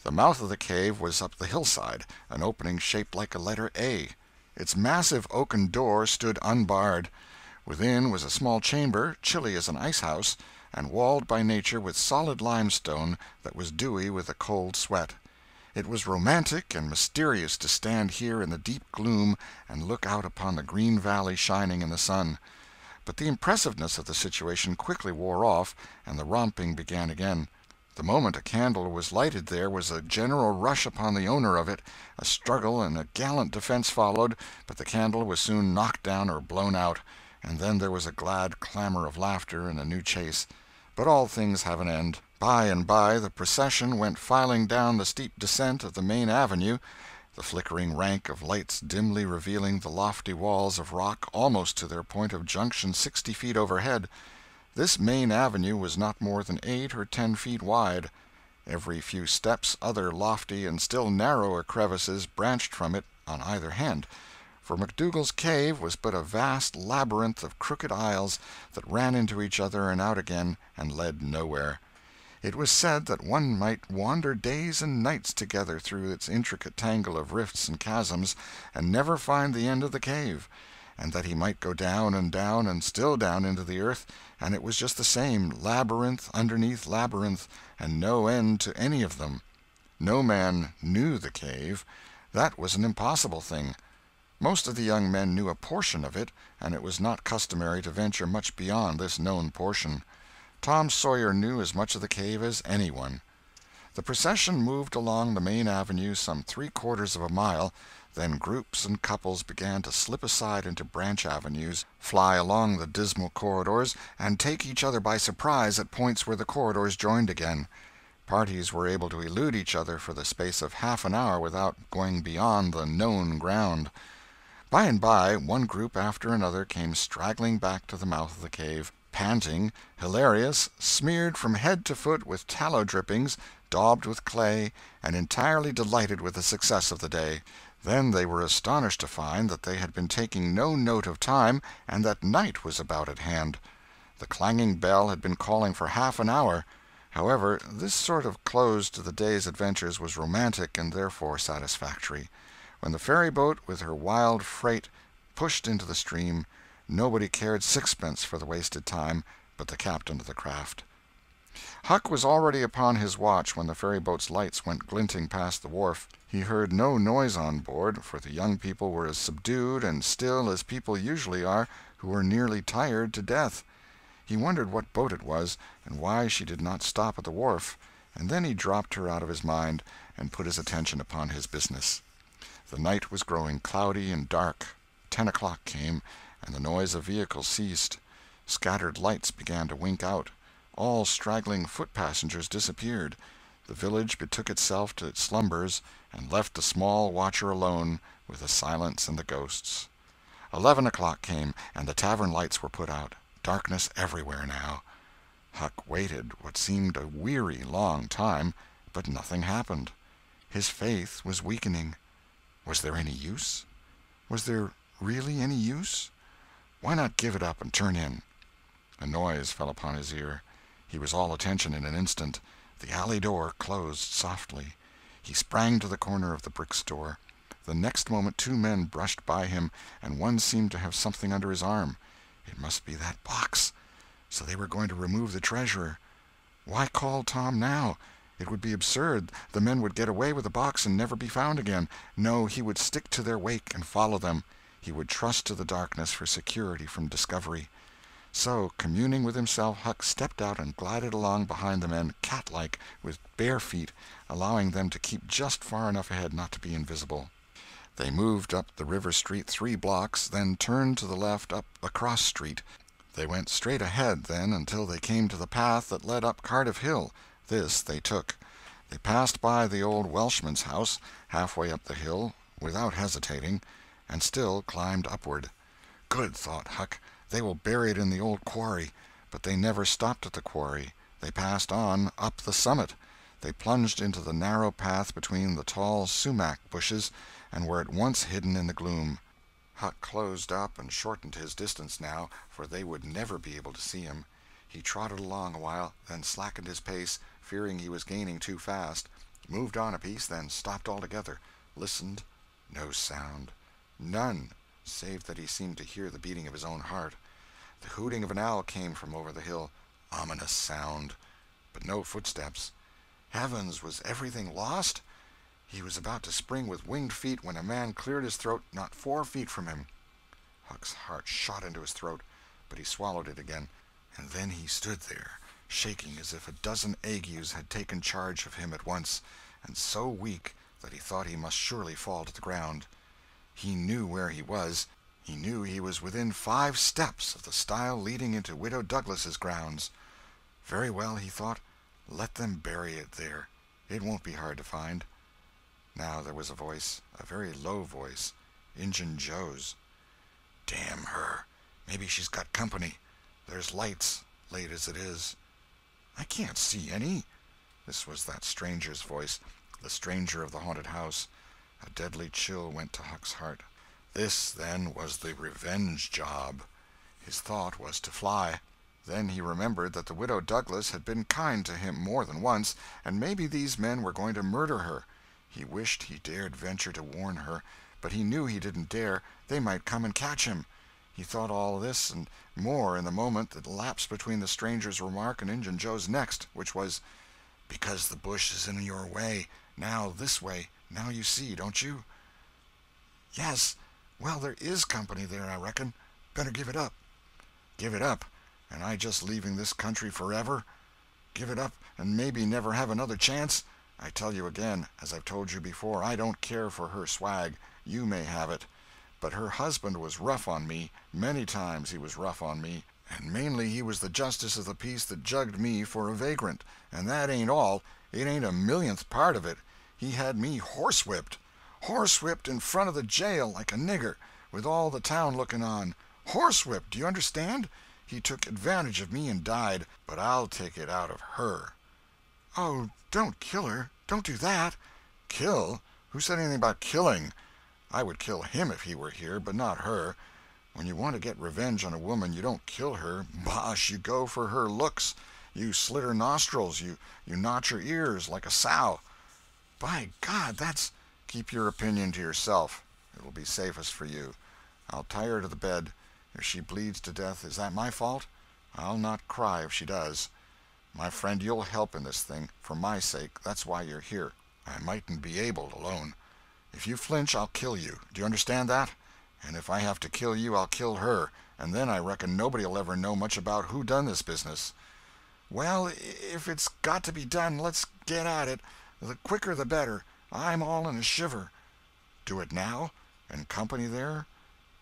The mouth of the cave was up the hillside, an opening shaped like a letter A. Its massive oaken door stood unbarred. Within was a small chamber, chilly as an ice-house, and walled by nature with solid limestone that was dewy with a cold sweat. It was romantic and mysterious to stand here in the deep gloom and look out upon the green valley shining in the sun. But the impressiveness of the situation quickly wore off, and the romping began again. The moment a candle was lighted there was a general rush upon the owner of it. A struggle and a gallant defense followed, but the candle was soon knocked down or blown out, and then there was a glad clamor of laughter and a new chase. But all things have an end. By and by the procession went filing down the steep descent of the main avenue, the flickering rank of lights dimly revealing the lofty walls of rock almost to their point of junction 60 feet overhead. This main avenue was not more than 8 or 10 feet wide. Every few steps other lofty and still narrower crevices branched from it on either hand, for McDougal's cave was but a vast labyrinth of crooked aisles that ran into each other and out again and led nowhere. It was said that one might wander days and nights together through its intricate tangle of rifts and chasms and never find the end of the cave, and that he might go down and still down into the earth, and it was just the same, labyrinth underneath labyrinth, and no end to any of them. No man knew the cave. That was an impossible thing. Most of the young men knew a portion of it, and it was not customary to venture much beyond this known portion. Tom Sawyer knew as much of the cave as anyone. The procession moved along the main avenue some 3/4 of a mile, then groups and couples began to slip aside into branch avenues, fly along the dismal corridors, and take each other by surprise at points where the corridors joined again. Parties were able to elude each other for the space of half an hour without going beyond the known ground. By and by, one group after another came straggling back to the mouth of the cave, panting, hilarious, smeared from head to foot with tallow drippings, daubed with clay, and entirely delighted with the success of the day. Then they were astonished to find that they had been taking no note of time, and that night was about at hand. The clanging bell had been calling for half an hour. However, this sort of close to the day's adventures was romantic and therefore satisfactory. When the ferryboat with her wild freight pushed into the stream, nobody cared sixpence for the wasted time but the captain of the craft. Huck was already upon his watch when the ferryboat's lights went glinting past the wharf. He heard no noise on board, for the young people were as subdued and still as people usually are who are nearly tired to death. He wondered what boat it was, and why she did not stop at the wharf, and then he dropped her out of his mind and put his attention upon his business. The night was growing cloudy and dark. 10 o'clock came, and the noise of vehicles ceased. Scattered lights began to wink out. All straggling foot-passengers disappeared. The village betook itself to its slumbers, and left the small watcher alone with the silence and the ghosts. 11 o'clock came, and the tavern lights were put out. Darkness everywhere now. Huck waited what seemed a weary long time, but nothing happened. His faith was weakening. Was there any use? Was there really any use? Why not give it up and turn in? A noise fell upon his ear. He was all attention in an instant. The alley door closed softly. He sprang to the corner of the brick store. The next moment 2 men brushed by him, and one seemed to have something under his arm. It must be that box. So they were going to remove the treasure. Why call Tom now? It would be absurd. The men would get away with the box and never be found again. No, he would stick to their wake and follow them. He would trust to the darkness for security from discovery. So, communing with himself, Huck stepped out and glided along behind the men, cat-like, with bare feet, allowing them to keep just far enough ahead not to be invisible. They moved up the river street 3 blocks, then turned to the left up a cross street. They went straight ahead, then, until they came to the path that led up Cardiff Hill. This they took. They passed by the old Welshman's house, halfway up the hill, without hesitating, and still climbed upward. Good, thought Huck, they will bury it in the old quarry. But they never stopped at the quarry. They passed on, up the summit. They plunged into the narrow path between the tall sumac bushes, and were at once hidden in the gloom. Huck closed up and shortened his distance now, for they would never be able to see him. He trotted along a while, then slackened his pace, fearing he was gaining too fast, moved on a piece, then stopped altogether, listened. No sound. None, save that he seemed to hear the beating of his own heart. The hooting of an owl came from over the hill. Ominous sound. But no footsteps. Heavens, was everything lost? He was about to spring with winged feet when a man cleared his throat not 4 feet from him. Huck's heart shot into his throat, but he swallowed it again, and then he stood there, shaking as if a dozen agues had taken charge of him at once, and so weak that he thought he must surely fall to the ground. He knew where he was. He knew he was within 5 steps of the stile leading into Widow Douglas's grounds. Very well, he thought, let them bury it there. It won't be hard to find. Now there was a voice, a very low voice, Injun Joe's. Damn her. Maybe she's got company. There's lights, late as it is. I can't see any. This was that stranger's voice, the stranger of the haunted house. A deadly chill went to Huck's heart. This, then, was the revenge job. His thought was to fly. Then he remembered that the Widow Douglas had been kind to him more than once, and maybe these men were going to murder her. He wished he dared venture to warn her, but he knew he didn't dare. They might come and catch him. He thought all this and more in the moment that lapsed between the stranger's remark and Injun Joe's next, which was, "Because the bush is in your way. Now this way. Now you see, don't you?" "Yes. Well, there is company there, I reckon. Better give it up." "Give it up? And I just leaving this country forever? Give it up and maybe never have another chance? I tell you again, as I've told you before, I don't care for her swag. You may have it. But her husband was rough on me. Many times he was rough on me. And mainly he was the justice of the peace that jugged me for a vagrant. And that ain't all. It ain't a millionth part of it. He had me horsewhipped. Horsewhipped in front of the jail like a nigger, with all the town looking on. Horsewhipped, do you understand? He took advantage of me and died, but I'll take it out of her." "Oh, don't kill her. Don't do that." "Kill? Who said anything about killing? I would kill him if he were here, but not her. When you want to get revenge on a woman, you don't kill her. Bosh, you go for her looks. You slit her nostrils, you notch her ears like a sow." "By God, that's—" "Keep your opinion to yourself. It will be safest for you. I'll tie her to the bed. If she bleeds to death, is that my fault? I'll not cry if she does. My friend, you'll help in this thing, for my sake. That's why you're here. I mightn't be able alone. If you flinch, I'll kill you. Do you understand that? And if I have to kill you, I'll kill her, and then I reckon nobody'll ever know much about who done this business." "Well, if it's got to be done, let's get at it. The quicker the better. I'm all in a shiver." "Do it now? And company there?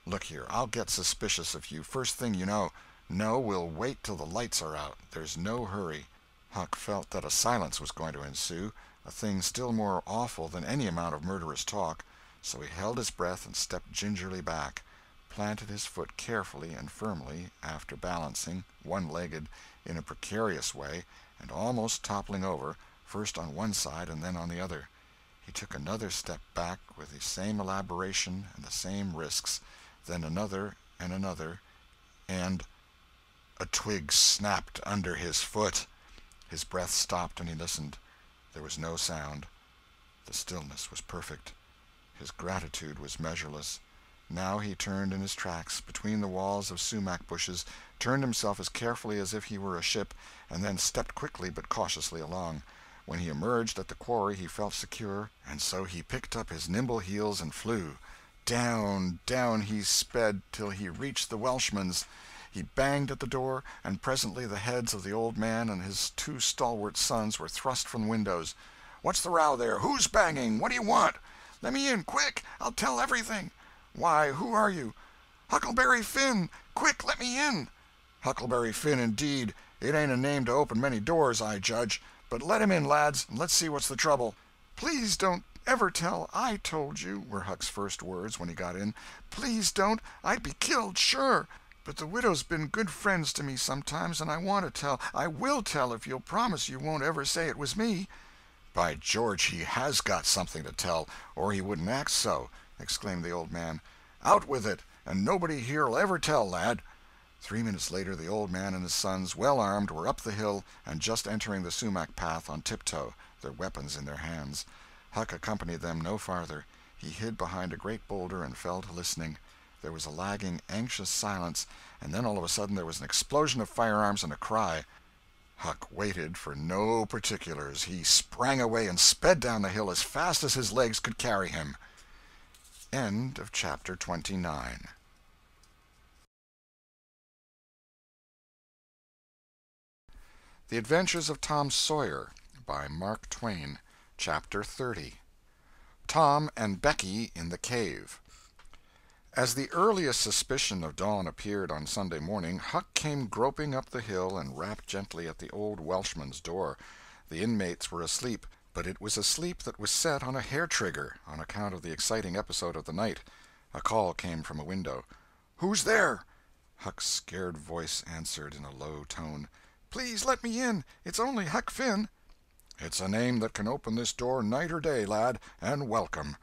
Look here, I'll get suspicious of you first thing you know. No, we'll wait till the lights are out. There's no hurry." Huck felt that a silence was going to ensue, a thing still more awful than any amount of murderous talk, so he held his breath and stepped gingerly back, planted his foot carefully and firmly, after balancing, one-legged, in a precarious way, and almost toppling over, first on one side and then on the other. He took another step back with the same elaboration and the same risks, then another and another, and a twig snapped under his foot. His breath stopped and he listened. There was no sound. The stillness was perfect. His gratitude was measureless. Now he turned in his tracks, between the walls of sumac bushes, turned himself as carefully as if he were a ship, and then stepped quickly but cautiously along. When he emerged at the quarry he felt secure, and so he picked up his nimble heels and flew. Down, down he sped till he reached the Welshman's. He banged at the door, and presently the heads of the old man and his two stalwart sons were thrust from the windows. "What's the row there? Who's banging? What do you want?" "Let me in, quick! I'll tell everything." "Why, who are you?" "Huckleberry Finn! Quick, let me in!" "Huckleberry Finn, indeed! It ain't a name to open many doors, I judge. But let him in, lads, and let's see what's the trouble." "Please don't ever tell I told you," were Huck's first words when he got in. "Please don't. I'd be killed, sure. But the widow's been good friends to me sometimes, and I want to tell. I will tell if you'll promise you won't ever say it was me." "By George, he has got something to tell, or he wouldn't act so!" exclaimed the old man. "Out with it, and nobody here'll ever tell, lad." 3 minutes later the old man and his sons, well armed, were up the hill and just entering the sumac path on tiptoe, their weapons in their hands. Huck accompanied them no farther. He hid behind a great boulder and fell to listening. There was a lagging, anxious silence, and then all of a sudden there was an explosion of firearms and a cry. Huck waited for no particulars. He sprang away and sped down the hill as fast as his legs could carry him. End of chapter 29. The Adventures of Tom Sawyer, by Mark Twain. Chapter 30. Tom and Becky in the Cave. As the earliest suspicion of dawn appeared on Sunday morning, Huck came groping up the hill and rapped gently at the old Welshman's door. The inmates were asleep, but it was a sleep that was set on a hair-trigger, on account of the exciting episode of the night. A call came from a window. "Who's there?" Huck's scared voice answered in a low tone. "Please let me in. It's only Huck Finn." "It's a name that can open this door night or day, lad, and welcome."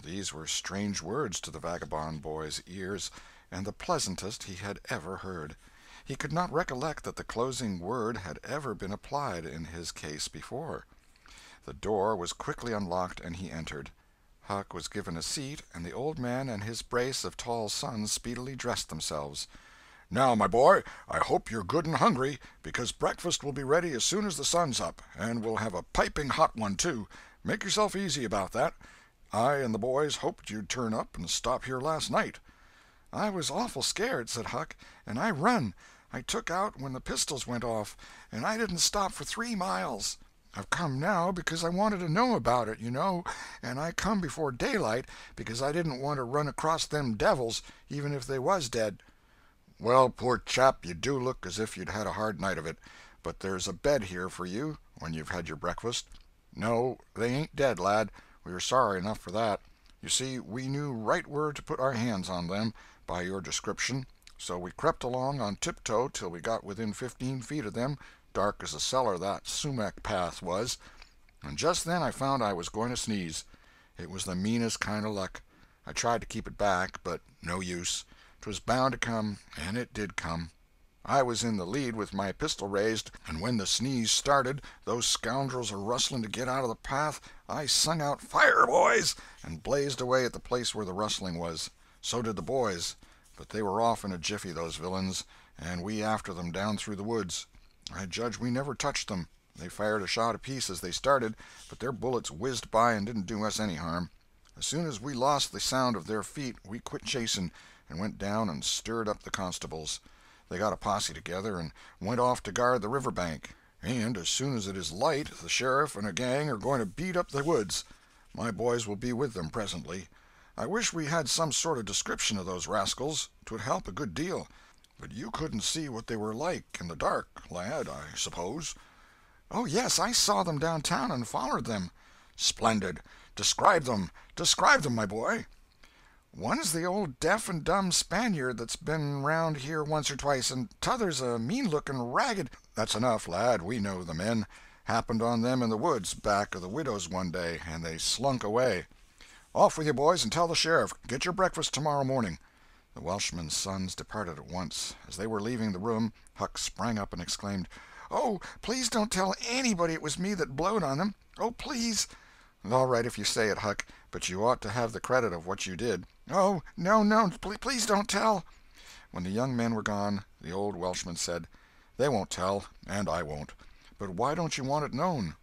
These were strange words to the vagabond boy's ears, and the pleasantest he had ever heard. He could not recollect that the closing word had ever been applied in his case before. The door was quickly unlocked, and he entered. Huck was given a seat, and the old man and his brace of tall sons speedily dressed themselves. "Now, my boy, I hope you're good and hungry, because breakfast will be ready as soon as the sun's up, and we'll have a piping hot one, too. Make yourself easy about that. I and the boys hoped you'd turn up and stop here last night." "I was awful scared," said Huck, "and I run. I took out when the pistols went off, and I didn't stop for 3 miles. I've come now because I wanted to know about it, you know, and I come before daylight because I didn't want to run across them devils, even if they was dead." "Well, poor chap, you do look as if you'd had a hard night of it, but there's a bed here for you when you've had your breakfast." "No, they ain't dead, lad. We are sorry enough for that. You see, we knew right where to put our hands on them, by your description, so we crept along on tiptoe till we got within 15 feet of them, dark as a cellar that sumac path was, and just then I found I was going to sneeze. It was the meanest kind of luck. I tried to keep it back, but no use. 'Twas bound to come, and it did come. I was in the lead with my pistol raised, and when the sneeze started, those scoundrels a rustling to get out of the path, I sung out 'Fire, boys!' and blazed away at the place where the rustling was. So did the boys, but they were off in a jiffy, those villains, and we after them down through the woods. I judge we never touched them. They fired a shot apiece as they started, but their bullets whizzed by and didn't do us any harm. As soon as we lost the sound of their feet, we quit chasing, and went down and stirred up the constables. They got a posse together and went off to guard the river bank, and as soon as it is light the sheriff and a gang are going to beat up the woods. My boys will be with them presently. I wish we had some sort of description of those rascals. 'Twould help a good deal. But you couldn't see what they were like in the dark, lad, I suppose?" "Oh, yes, I saw them downtown and followed them." "Splendid! Describe them. Describe them, my boy." "One's the old deaf and dumb Spaniard that's been round here once or twice, and t'other's a mean-looking, ragged—" "That's enough, lad. We know the men. Happened on them in the woods back of the widow's one day, and they slunk away. Off with you, boys, and tell the sheriff. Get your breakfast tomorrow morning." The Welshman's sons departed at once. As they were leaving the room, Huck sprang up and exclaimed, "Oh, please don't tell anybody it was me that blowed on them. Oh, please!" "All right if you say it, Huck, but you ought to have the credit of what you did." "Oh, no, no, please don't tell." When the young men were gone, the old Welshman said, "They won't tell, and I won't. But why don't you want it known?"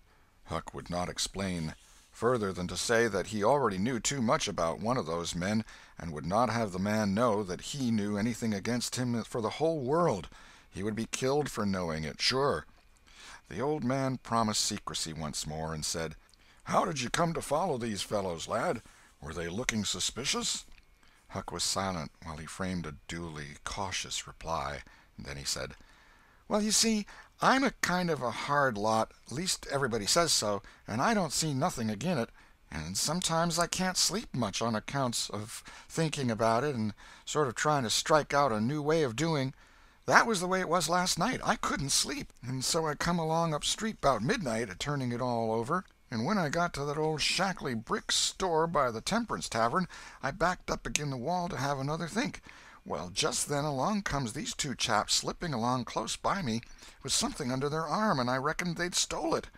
Huck would not explain, further than to say that he already knew too much about one of those men, and would not have the man know that he knew anything against him for the whole world. He would be killed for knowing it, sure. The old man promised secrecy once more, and said, "How did you come to follow these fellows, lad? Were they looking suspicious?" Huck was silent while he framed a duly cautious reply. Then he said, "Well, you see, I'm a kind of a hard lot, least everybody says so, and I don't see nothing agin it, and sometimes I can't sleep much on accounts of thinking about it and sort of trying to strike out a new way of doing. That was the way it was last night. I couldn't sleep, and so I come along up street 'bout midnight, a-turning it all over, and when I got to that old Shackley brick store by the Temperance Tavern, I backed up agin the wall to have another think. Well, just then along comes these two chaps slipping along close by me, with something under their arm, and I reckoned they'd stole it.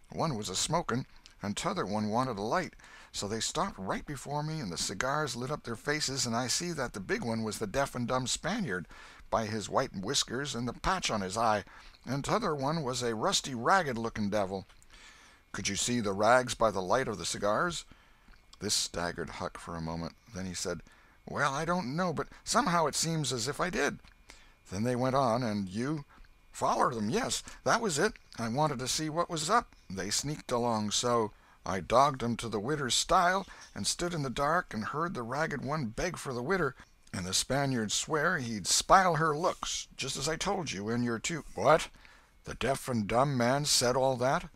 One was a-smoking, and t'other one wanted a light, so they stopped right before me, and the cigars lit up their faces, and I see that the big one was the deaf and dumb Spaniard, by his white whiskers and the patch on his eye, and t'other one was a rusty, ragged-looking devil." "Could you see the rags by the light of the cigars?" This staggered Huck for a moment. Then he said, "Well, I don't know, but somehow it seems as if I did." Then they went on. "And you—" "Follered them, yes. That was it. I wanted to see what was up. They sneaked along so. I dogged 'em to the widder's stile, and stood in the dark and heard the ragged one beg for the widder, and the Spaniard swear he'd spile her looks, just as I told you, and your two—" "What? The deaf and dumb man said all that?"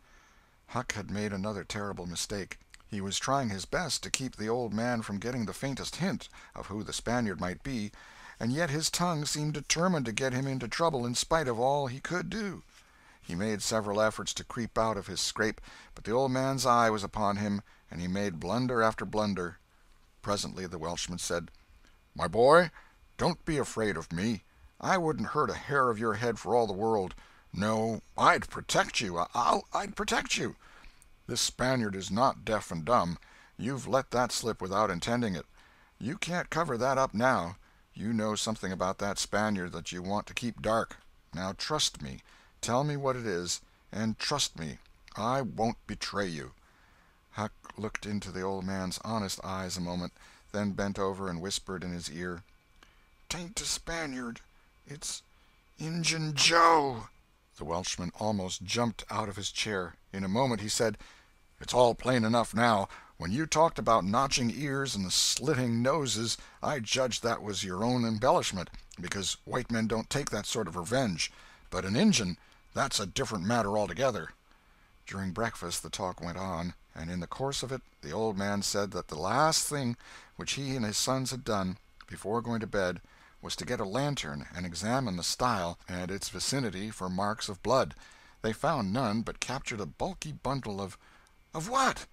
Huck had made another terrible mistake. He was trying his best to keep the old man from getting the faintest hint of who the Spaniard might be, and yet his tongue seemed determined to get him into trouble in spite of all he could do. He made several efforts to creep out of his scrape, but the old man's eye was upon him, and he made blunder after blunder. Presently the Welshman said, "My boy, don't be afraid of me. I wouldn't hurt a hair of your head for all the world. No, I'd protect you. I'd protect you. This Spaniard is not deaf and dumb. You've let that slip without intending it. You can't cover that up now. You know something about that Spaniard that you want to keep dark. Now trust me. Tell me what it is, and trust me. I won't betray you." Huck looked into the old man's honest eyes a moment, then bent over and whispered in his ear, "'Tain't a Spaniard. It's Injun Joe." The Welshman almost jumped out of his chair. In a moment he said, "It's all plain enough now. When you talked about notching ears and slitting noses, I judged that was your own embellishment, because white men don't take that sort of revenge. But an Injun, that's a different matter altogether." During breakfast the talk went on, and in the course of it the old man said that the last thing which he and his sons had done, before going to bed, was to get a lantern and examine the stile and its vicinity for marks of blood. They found none, but captured a bulky bundle of what?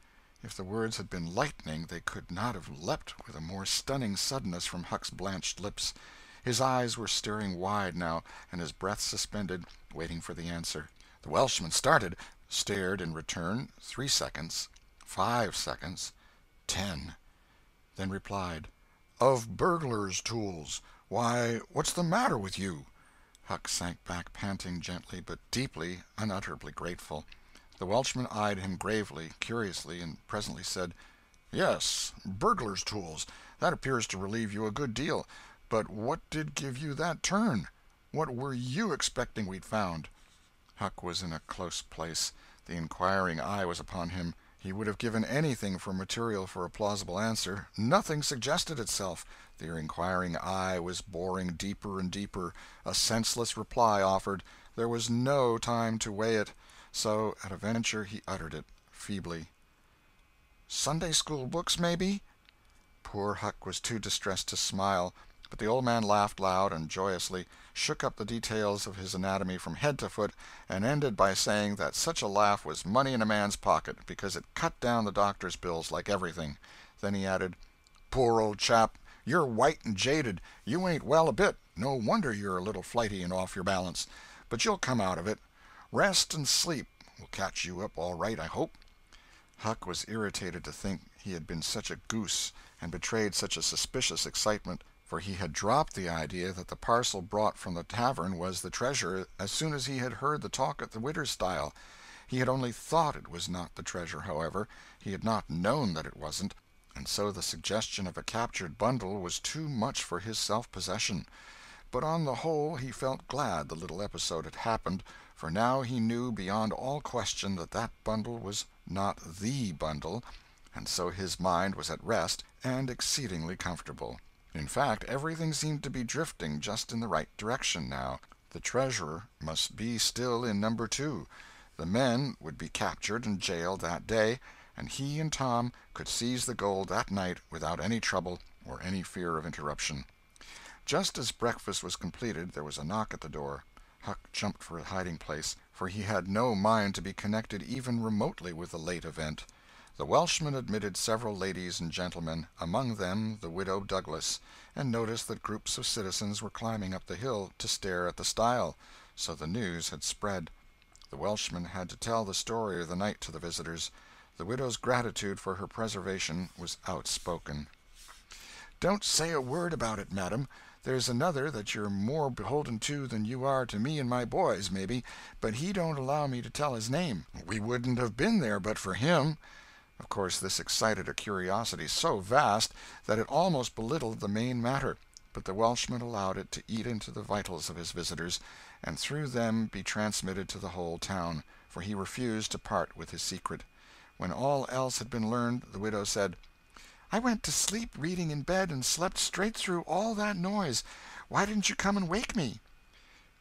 If the words had been lightning they could not have leapt with a more stunning suddenness from Huck's blanched lips. His eyes were staring wide now, and his breath suspended, waiting for the answer. The Welshman started, stared in return 3 seconds, 5 seconds, 10, then replied, "Of burglars' tools. Why, what's the matter with you?" Huck sank back, panting gently, but deeply, unutterably grateful. The Welshman eyed him gravely, curiously, and presently said, "Yes, burglars' tools. That appears to relieve you a good deal. But what did give you that turn? What were you expecting we'd found?" Huck was in a close place. The inquiring eye was upon him. He would have given anything for material for a plausible answer. Nothing suggested itself. The inquiring eye was boring deeper and deeper. A senseless reply offered. There was no time to weigh it. So, at a venture, he uttered it, feebly. "Sunday-school books, maybe?" Poor Huck was too distressed to smile, but the old man laughed loud and joyously, shook up the details of his anatomy from head to foot, and ended by saying that such a laugh was money in a man's pocket, because it cut down the doctor's bills like everything. Then he added, "Poor old chap, you're white and jaded. You ain't well a bit. No wonder you're a little flighty and off your balance. But you'll come out of it. Rest and sleep will catch you up all right, I hope." Huck was irritated to think he had been such a goose and betrayed such a suspicious excitement, for he had dropped the idea that the parcel brought from the tavern was the treasure as soon as he had heard the talk at the widow's stile. He had only thought it was not the treasure, however; he had not known that it wasn't, and so the suggestion of a captured bundle was too much for his self-possession. But on the whole he felt glad the little episode had happened, for now he knew beyond all question that that bundle was not the bundle, and so his mind was at rest and exceedingly comfortable. In fact, everything seemed to be drifting just in the right direction now. The treasure must be still in Number 2. The men would be captured and jailed that day, and he and Tom could seize the gold that night without any trouble or any fear of interruption. Just as breakfast was completed there was a knock at the door. Huck jumped for a hiding-place, for he had no mind to be connected even remotely with the late event. The Welshman admitted several ladies and gentlemen, among them the Widow Douglas, and noticed that groups of citizens were climbing up the hill to stare at the stile. So the news had spread. The Welshman had to tell the story of the night to the visitors. The widow's gratitude for her preservation was outspoken. "Don't say a word about it, madam. There's another that you're more beholden to than you are to me and my boys, maybe, but he don't allow me to tell his name. We wouldn't have been there but for him." Of course this excited a curiosity so vast that it almost belittled the main matter, but the Welshman allowed it to eat into the vitals of his visitors, and through them be transmitted to the whole town, for he refused to part with his secret. When all else had been learned, the widow said, "I went to sleep reading in bed and slept straight through all that noise. Why didn't you come and wake me?"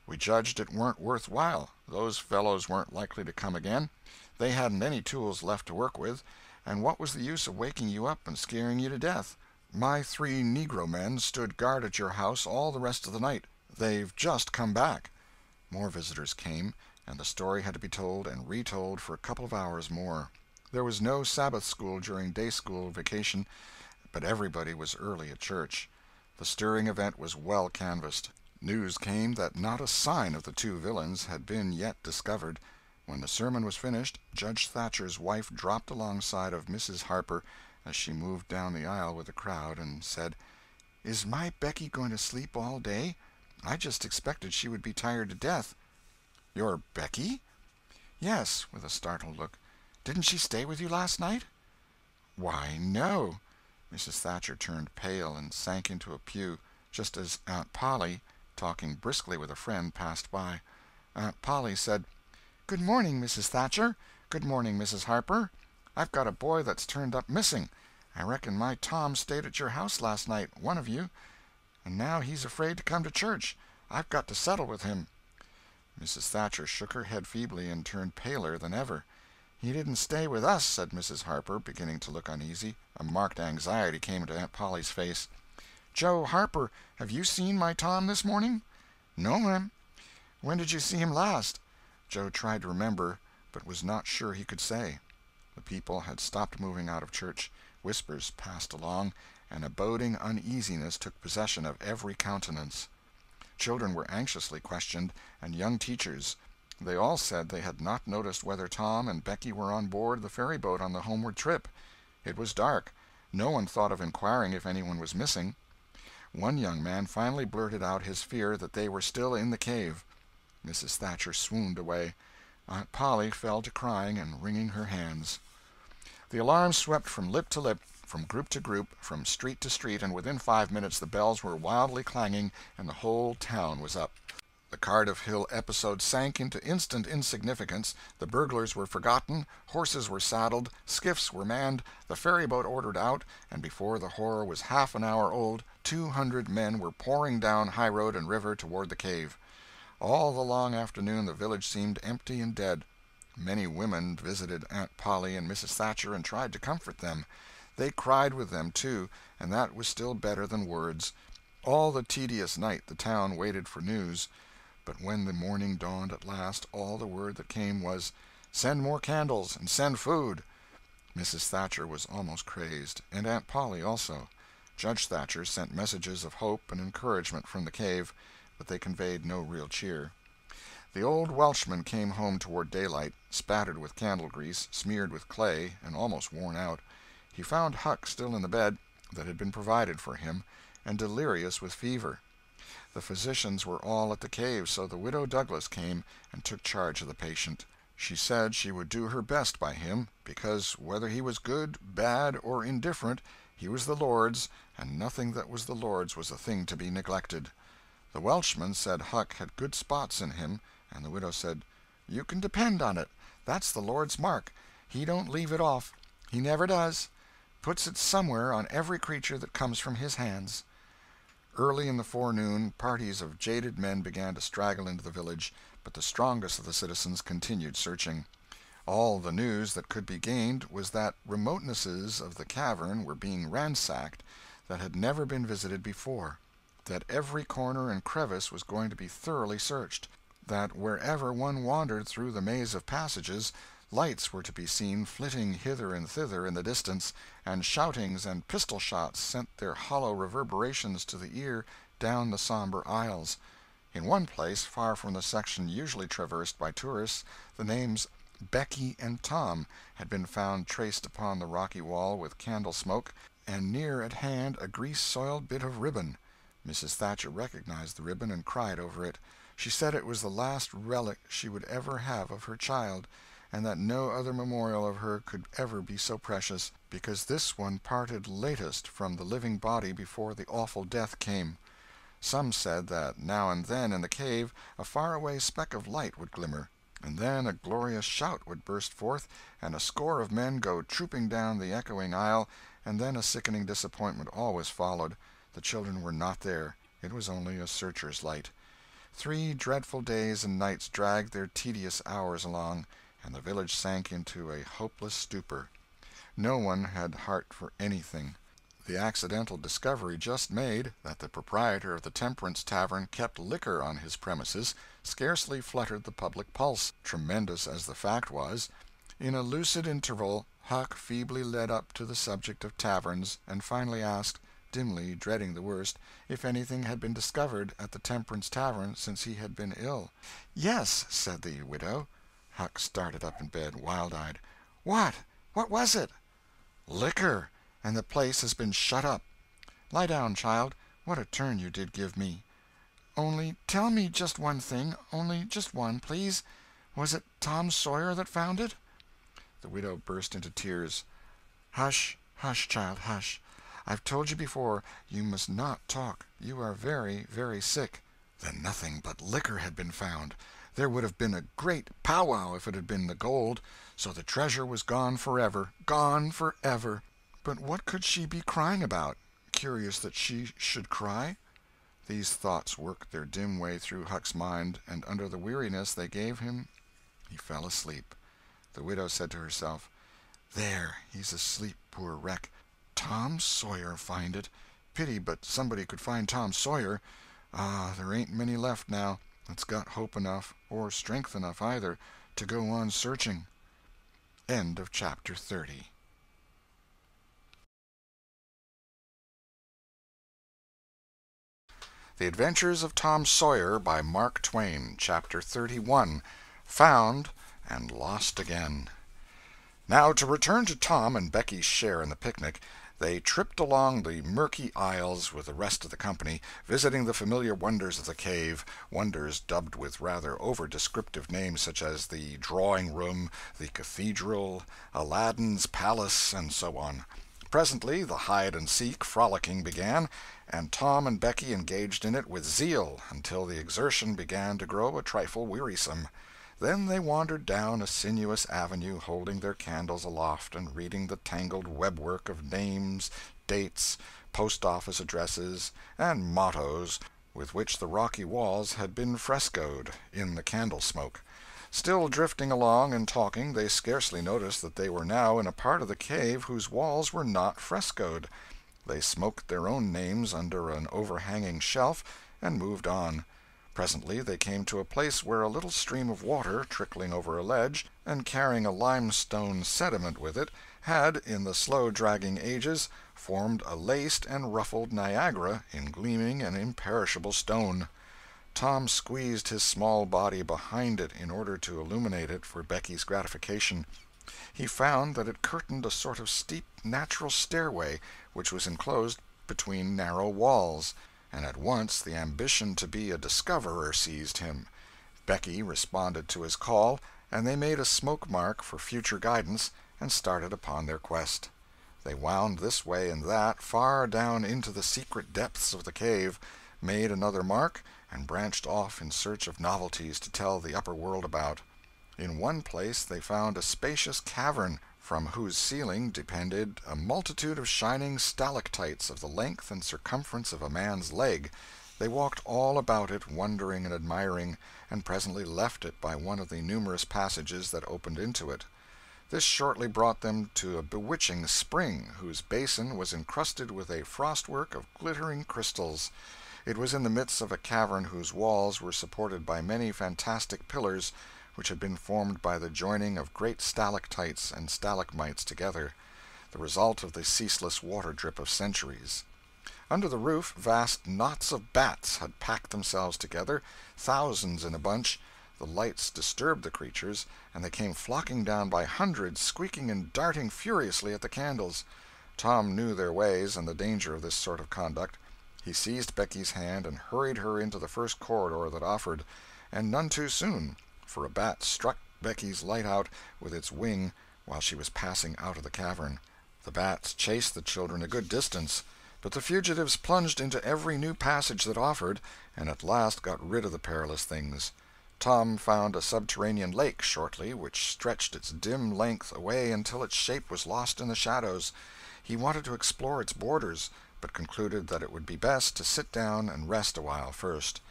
"We judged it weren't worth while. Those fellows weren't likely to come again. They hadn't any tools left to work with, and what was the use of waking you up and scaring you to death? My 3 negro men stood guard at your house all the rest of the night. They've just come back." More visitors came, and the story had to be told and retold for a couple of hours more. There was no Sabbath school during day-school vacation, but everybody was early at church. The stirring event was well canvassed. News came that not a sign of the 2 villains had been yet discovered. When the sermon was finished, Judge Thatcher's wife dropped alongside of Mrs. Harper as she moved down the aisle with the crowd, and said, "Is my Becky going to sleep all day? I just expected she would be tired to death." "Your Becky?" "Yes," with a startled look. "Didn't she stay with you last night?" "Why, no." Mrs. Thatcher turned pale and sank into a pew, just as Aunt Polly, talking briskly with a friend, passed by. Aunt Polly said, "Good morning, Mrs. Thatcher. Good morning, Mrs. Harper. I've got a boy that's turned up missing. I reckon my Tom stayed at your house last night, one of you, and now he's afraid to come to church. I've got to settle with him." Mrs. Thatcher shook her head feebly and turned paler than ever. "He didn't stay with us," said Mrs. Harper, beginning to look uneasy. A marked anxiety came into Aunt Polly's face. "Joe Harper, have you seen my Tom this morning?" "No, ma'am." "When did you see him last?" Joe tried to remember, but was not sure he could say. The people had stopped moving out of church. Whispers passed along, and a boding uneasiness took possession of every countenance. Children were anxiously questioned, and young teachers. They all said they had not noticed whether Tom and Becky were on board the ferryboat on the homeward trip. It was dark. No one thought of inquiring if anyone was missing. One young man finally blurted out his fear that they were still in the cave. Mrs. Thatcher swooned away. Aunt Polly fell to crying and wringing her hands. The alarm swept from lip to lip, from group to group, from street to street, and within 5 minutes the bells were wildly clanging and the whole town was up. The Cardiff Hill episode sank into instant insignificance, the burglars were forgotten, horses were saddled, skiffs were manned, the ferryboat ordered out, and before the horror was half an hour old 200 men were pouring down highroad and river toward the cave. All the long afternoon the village seemed empty and dead. Many women visited Aunt Polly and Mrs. Thatcher and tried to comfort them. They cried with them, too, and that was still better than words. All the tedious night the town waited for news. But when the morning dawned at last, all the word that came was, "Send more candles, and send food." Mrs. Thatcher was almost crazed, and Aunt Polly also. Judge Thatcher sent messages of hope and encouragement from the cave, but they conveyed no real cheer. The old Welshman came home toward daylight, spattered with candle grease, smeared with clay, and almost worn out. He found Huck still in the bed that had been provided for him, and delirious with fever. The physicians were all at the cave, so the Widow Douglas came and took charge of the patient. She said she would do her best by him, because whether he was good, bad, or indifferent, he was the Lord's, and nothing that was the Lord's was a thing to be neglected. The Welshman said Huck had good spots in him, and the widow said, "You can depend on it. That's the Lord's mark. He don't leave it off. He never does. Puts it somewhere on every creature that comes from his hands." Early in the forenoon, parties of jaded men began to straggle into the village, but the strongest of the citizens continued searching. All the news that could be gained was that remotenesses of the cavern were being ransacked that had never been visited before, that every corner and crevice was going to be thoroughly searched, that wherever one wandered through the maze of passages, lights were to be seen flitting hither and thither in the distance, and shoutings and pistol-shots sent their hollow reverberations to the ear down the somber aisles. In one place, far from the section usually traversed by tourists, the names Becky and Tom had been found traced upon the rocky wall with candle smoke, and near at hand a grease-soiled bit of ribbon. Mrs. Thatcher recognized the ribbon and cried over it. She said it was the last relic she would ever have of her child, and that no other memorial of her could ever be so precious, because this one parted latest from the living body before the awful death came. Some said that now and then in the cave a far-away speck of light would glimmer, and then a glorious shout would burst forth, and a score of men go trooping down the echoing aisle, and then a sickening disappointment always followed. The children were not there. It was only a searcher's light. 3 dreadful days and nights dragged their tedious hours along, and the village sank into a hopeless stupor. No one had heart for anything. The accidental discovery just made, that the proprietor of the Temperance Tavern kept liquor on his premises, scarcely fluttered the public pulse, tremendous as the fact was. In a lucid interval Huck feebly led up to the subject of taverns, and finally asked, dimly dreading the worst, if anything had been discovered at the Temperance Tavern since he had been ill. "Yes," said the widow. Huck started up in bed, wild-eyed. "What? What was it?" "Liquor, and the place has been shut up." "Lie down, child. What a turn you did give me." "Only tell me just one thing, only just one, please. Was it Tom Sawyer that found it?" The widow burst into tears. "Hush, hush, child, hush. I've told you before, you must not talk. You are very, very sick." Then nothing but liquor had been found. There would have been a great powwow if it had been the gold. So the treasure was gone forever, gone forever. But what could she be crying about? Curious that she should cry. These thoughts worked their dim way through Huck's mind, and under the weariness they gave him he fell asleep. The widow said to herself, "There, he's asleep, poor wreck. Tom Sawyer find it. Pity but somebody could find Tom Sawyer. Ah, there ain't many left now that's got hope enough, or strength enough either, to go on searching." End of chapter 30. The Adventures of Tom Sawyer by Mark Twain. Chapter 31. Found and Lost Again. Now to return to Tom and Becky's share in the picnic. They tripped along the murky aisles with the rest of the company, visiting the familiar wonders of the cave, wonders dubbed with rather over-descriptive names such as the drawing-room, the cathedral, Aladdin's palace, and so on. Presently the hide-and-seek frolicking began, and Tom and Becky engaged in it with zeal until the exertion began to grow a trifle wearisome. Then they wandered down a sinuous avenue, holding their candles aloft and reading the tangled webwork of names, dates, post-office addresses, and mottos with which the rocky walls had been frescoed in the candle-smoke. Still drifting along and talking, they scarcely noticed that they were now in a part of the cave whose walls were not frescoed. They smoked their own names under an overhanging shelf and moved on. Presently they came to a place where a little stream of water, trickling over a ledge, and carrying a limestone sediment with it, had, in the slow-dragging ages, formed a laced and ruffled Niagara in gleaming and imperishable stone. Tom squeezed his small body behind it in order to illuminate it for Becky's gratification. He found that it curtained a sort of steep natural stairway which was enclosed between narrow walls, and at once the ambition to be a discoverer seized him. Becky responded to his call, and they made a smoke-mark for future guidance and started upon their quest. They wound this way and that far down into the secret depths of the cave, made another mark, and branched off in search of novelties to tell the upper world about. In one place they found a spacious cavern, from whose ceiling depended a multitude of shining stalactites of the length and circumference of a man's leg. They walked all about it, wondering and admiring, and presently left it by one of the numerous passages that opened into it. This shortly brought them to a bewitching spring, whose basin was encrusted with a frostwork of glittering crystals. It was in the midst of a cavern whose walls were supported by many fantastic pillars, which had been formed by the joining of great stalactites and stalagmites together, the result of the ceaseless water-drip of centuries. Under the roof vast knots of bats had packed themselves together, thousands in a bunch. The lights disturbed the creatures, and they came flocking down by hundreds, squeaking and darting furiously at the candles. Tom knew their ways and the danger of this sort of conduct. He seized Becky's hand and hurried her into the first corridor that offered, and none too soon, for a bat struck Becky's light out with its wing while she was passing out of the cavern. The bats chased the children a good distance, but the fugitives plunged into every new passage that offered, and at last got rid of the perilous things. Tom found a subterranean lake shortly, which stretched its dim length away until its shape was lost in the shadows. He wanted to explore its borders, but concluded that it would be best to sit down and rest a while first.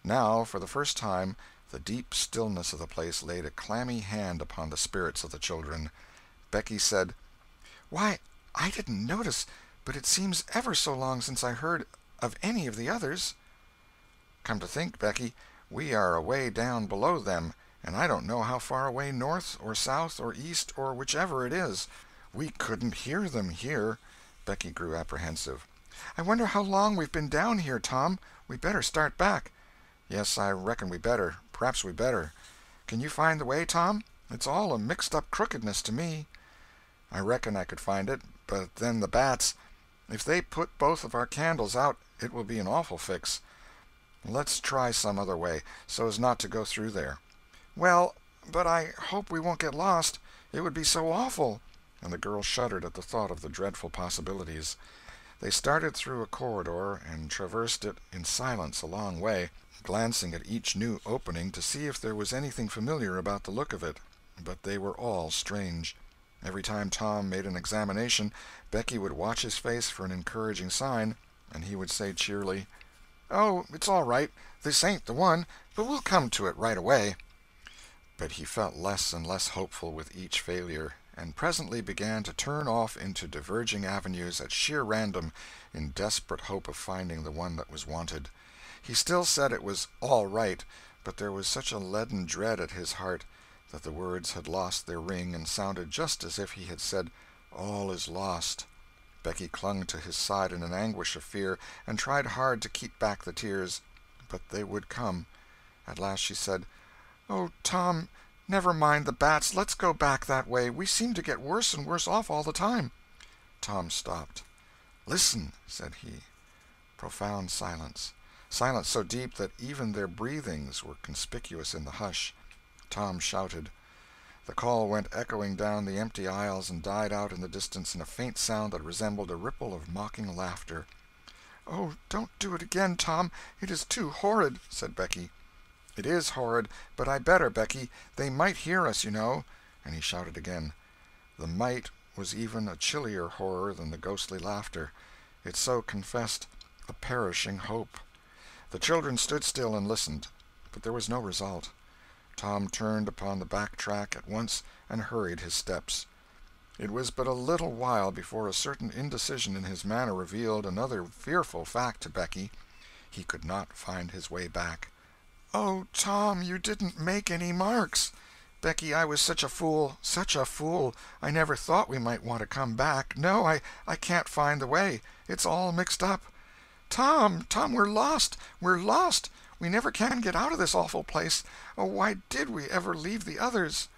Now, for the first time, the deep stillness of the place laid a clammy hand upon the spirits of the children. Becky said, "Why, I didn't notice, but it seems ever so long since I heard of any of the others." "Come to think, Becky, we are away down below them, and I don't know how far away north or south or east or whichever it is. We couldn't hear them here." Becky grew apprehensive. "I wonder how long we've been down here, Tom. We better start back." "Yes, I reckon we better. Perhaps we better. Can you find the way, Tom? It's all a mixed-up crookedness to me." "I reckon I could find it, but then the bats. If they put both of our candles out it will be an awful fix. Let's try some other way, so as not to go through there." "Well, but I hope we won't get lost. It would be so awful." And the girl shuddered at the thought of the dreadful possibilities. They started through a corridor and traversed it in silence a long way, glancing at each new opening to see if there was anything familiar about the look of it, but they were all strange. Every time Tom made an examination, Becky would watch his face for an encouraging sign, and he would say cheerily, "Oh, it's all right. This ain't the one, but we'll come to it right away." But he felt less and less hopeful with each failure, and presently began to turn off into diverging avenues at sheer random in desperate hope of finding the one that was wanted. He still said it was "all right," but there was such a leaden dread at his heart that the words had lost their ring and sounded just as if he had said, "All is lost." Becky clung to his side in an anguish of fear, and tried hard to keep back the tears, but they would come. At last she said, "Oh, Tom, never mind the bats. Let's go back that way. We seem to get worse and worse off all the time." Tom stopped. "Listen," said he. Profound silence. Silence so deep that even their breathings were conspicuous in the hush. Tom shouted. The call went echoing down the empty aisles and died out in the distance in a faint sound that resembled a ripple of mocking laughter. "Oh, don't do it again, Tom. It is too horrid," said Becky. "It is horrid, but I better, Becky. They might hear us, you know." And he shouted again. The might was even a chillier horror than the ghostly laughter. It so confessed a perishing hope. The children stood still and listened, but there was no result. Tom turned upon the back track at once and hurried his steps. It was but a little while before a certain indecision in his manner revealed another fearful fact to Becky. He could not find his way back. "Oh, Tom, you didn't make any marks." "Becky, I was such a fool, such a fool. I never thought we might want to come back. No, I can't find the way. It's all mixed up." "Tom, Tom, we're lost, we're lost. We never can get out of this awful place. Oh, why did we ever leave the others?"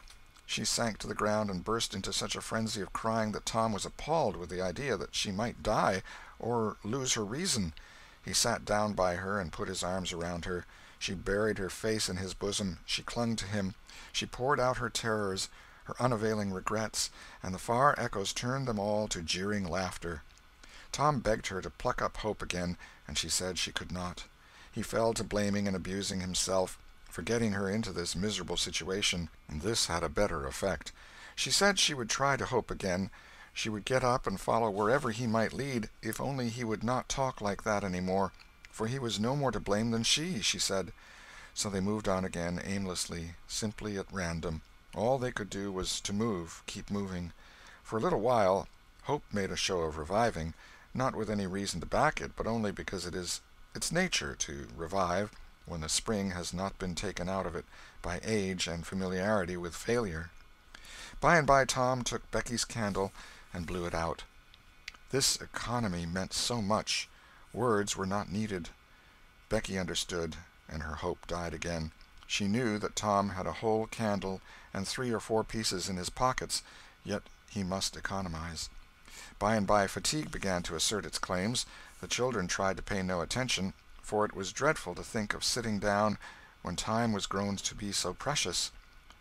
She sank to the ground and burst into such a frenzy of crying that Tom was appalled with the idea that she might die, or lose her reason. He sat down by her and put his arms around her. She buried her face in his bosom. She clung to him. She poured out her terrors, her unavailing regrets, and the far echoes turned them all to jeering laughter. Tom begged her to pluck up hope again, and she said she could not. He fell to blaming and abusing himself for getting her into this miserable situation, and this had a better effect. She said she would try to hope again. She would get up and follow wherever he might lead, if only he would not talk like that any more, for he was no more to blame than she said. So they moved on again, aimlessly, simply at random. All they could do was to move, keep moving. For a little while, hope made a show of reviving, not with any reason to back it, but only because it is its nature to revive when the spring has not been taken out of it by age and familiarity with failure. By and by Tom took Becky's candle and blew it out. This economy meant so much. Words were not needed. Becky understood, and her hope died again. She knew that Tom had a whole candle and 3 or 4 pieces in his pockets, yet he must economize. By and by fatigue began to assert its claims. The children tried to pay no attention, for it was dreadful to think of sitting down when time was grown to be so precious.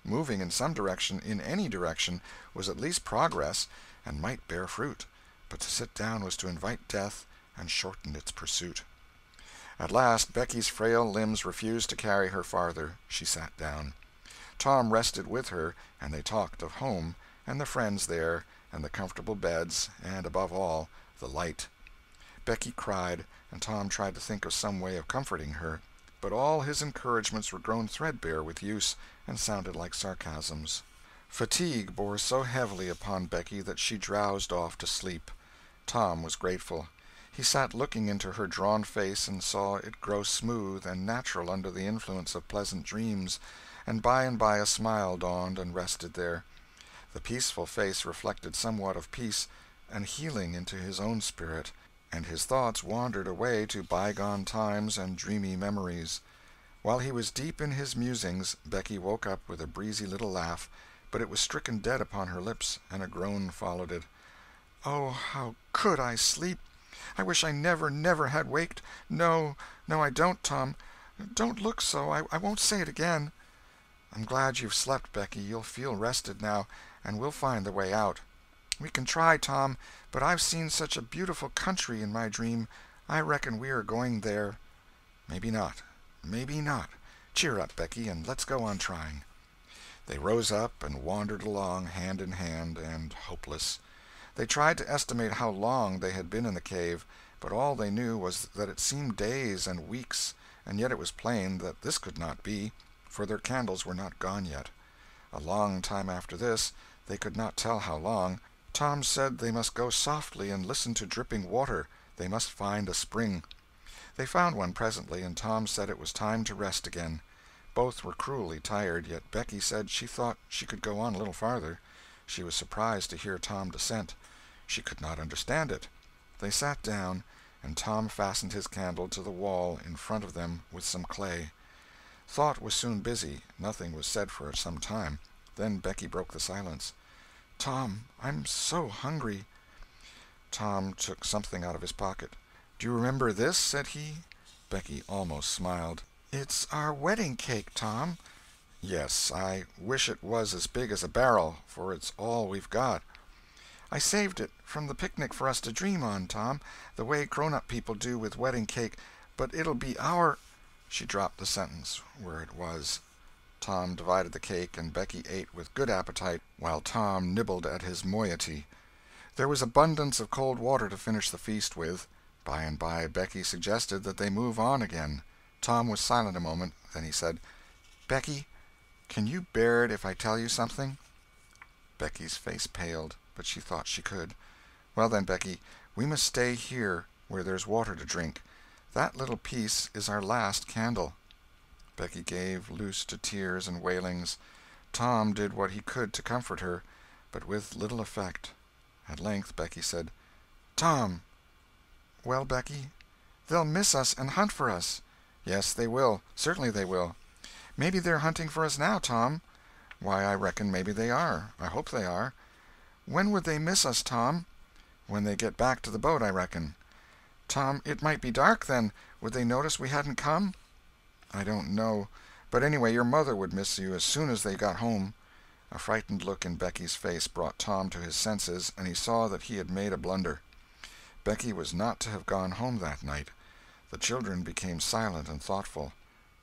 Moving in some direction, in any direction, was at least progress, and might bear fruit, but to sit down was to invite death and shorten its pursuit. At last Becky's frail limbs refused to carry her farther. She sat down. Tom rested with her, and they talked of home, and the friends there, and the comfortable beds, and, above all, the light. Becky cried, and Tom tried to think of some way of comforting her, but all his encouragements were grown threadbare with use, and sounded like sarcasms. Fatigue bore so heavily upon Becky that she drowsed off to sleep. Tom was grateful. He sat looking into her drawn face and saw it grow smooth and natural under the influence of pleasant dreams, and by a smile dawned and rested there. The peaceful face reflected somewhat of peace and healing into his own spirit, and his thoughts wandered away to bygone times and dreamy memories. While he was deep in his musings, Becky woke up with a breezy little laugh, but it was stricken dead upon her lips, and a groan followed it. "Oh, how could I sleep! I wish I never had waked. No, I don't, Tom. Don't look so. I won't say it again." "I'm glad you've slept, Becky. You'll feel rested now, and we'll find the way out." "We can try, Tom, but I've seen such a beautiful country in my dream. I reckon we are going there." "Maybe not. Maybe not. Cheer up, Becky, and let's go on trying." They rose up and wandered along, hand in hand, and hopeless. They tried to estimate how long they had been in the cave, but all they knew was that it seemed days and weeks, and yet it was plain that this could not be, for their candles were not gone yet. A long time after this, they could not tell how long, Tom said they must go softly and listen to dripping water. They must find a spring. They found one presently, and Tom said it was time to rest again. Both were cruelly tired, yet Becky said she thought she could go on a little farther. She was surprised to hear Tom dissent. She could not understand it. They sat down, and Tom fastened his candle to the wall in front of them with some clay. Thought was soon busy. Nothing was said for some time. Then Becky broke the silence. "Tom, I'm so hungry." Tom took something out of his pocket. "Do you remember this?" said he. Becky almost smiled. "It's our wedding cake, Tom." "Yes, I wish it was as big as a barrel, for it's all we've got." "I saved it from the picnic for us to dream on, Tom, the way grown-up people do with wedding cake, but it'll be our—" She dropped the sentence where it was. Tom divided the cake, and Becky ate with good appetite, while Tom nibbled at his moiety. There was abundance of cold water to finish the feast with. By and by Becky suggested that they move on again. Tom was silent a moment, then he said, "Becky, can you bear it if I tell you something?" Becky's face paled, but she thought she could. "Well then, Becky, we must stay here where there's water to drink. That little piece is our last candle." Becky gave loose to tears and wailings. Tom did what he could to comfort her, but with little effect. At length Becky said, "Tom." "Well, Becky?" "They'll miss us and hunt for us." "Yes, they will. Certainly they will." "Maybe they're hunting for us now, Tom." "Why, I reckon maybe they are. I hope they are." "When would they miss us, Tom?" "When they get back to the boat, I reckon." "Tom, it might be dark then. Would they notice we hadn't come?" "I don't know. But anyway, your mother would miss you as soon as they got home." A frightened look in Becky's face brought Tom to his senses, and he saw that he had made a blunder. Becky was not to have gone home that night. The children became silent and thoughtful.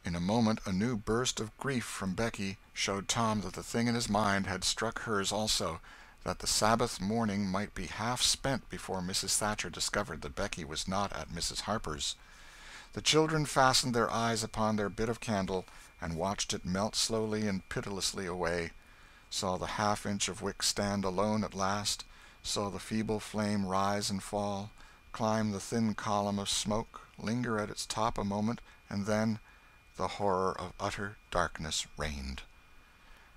In a moment a new burst of grief from Becky showed Tom that the thing in his mind had struck hers also, that the Sabbath morning might be half spent before Mrs. Thatcher discovered that Becky was not at Mrs. Harper's. The children fastened their eyes upon their bit of candle and watched it melt slowly and pitilessly away, saw the half-inch of wick stand alone at last, saw the feeble flame rise and fall, climb the thin column of smoke, linger at its top a moment, and then the horror of utter darkness reigned.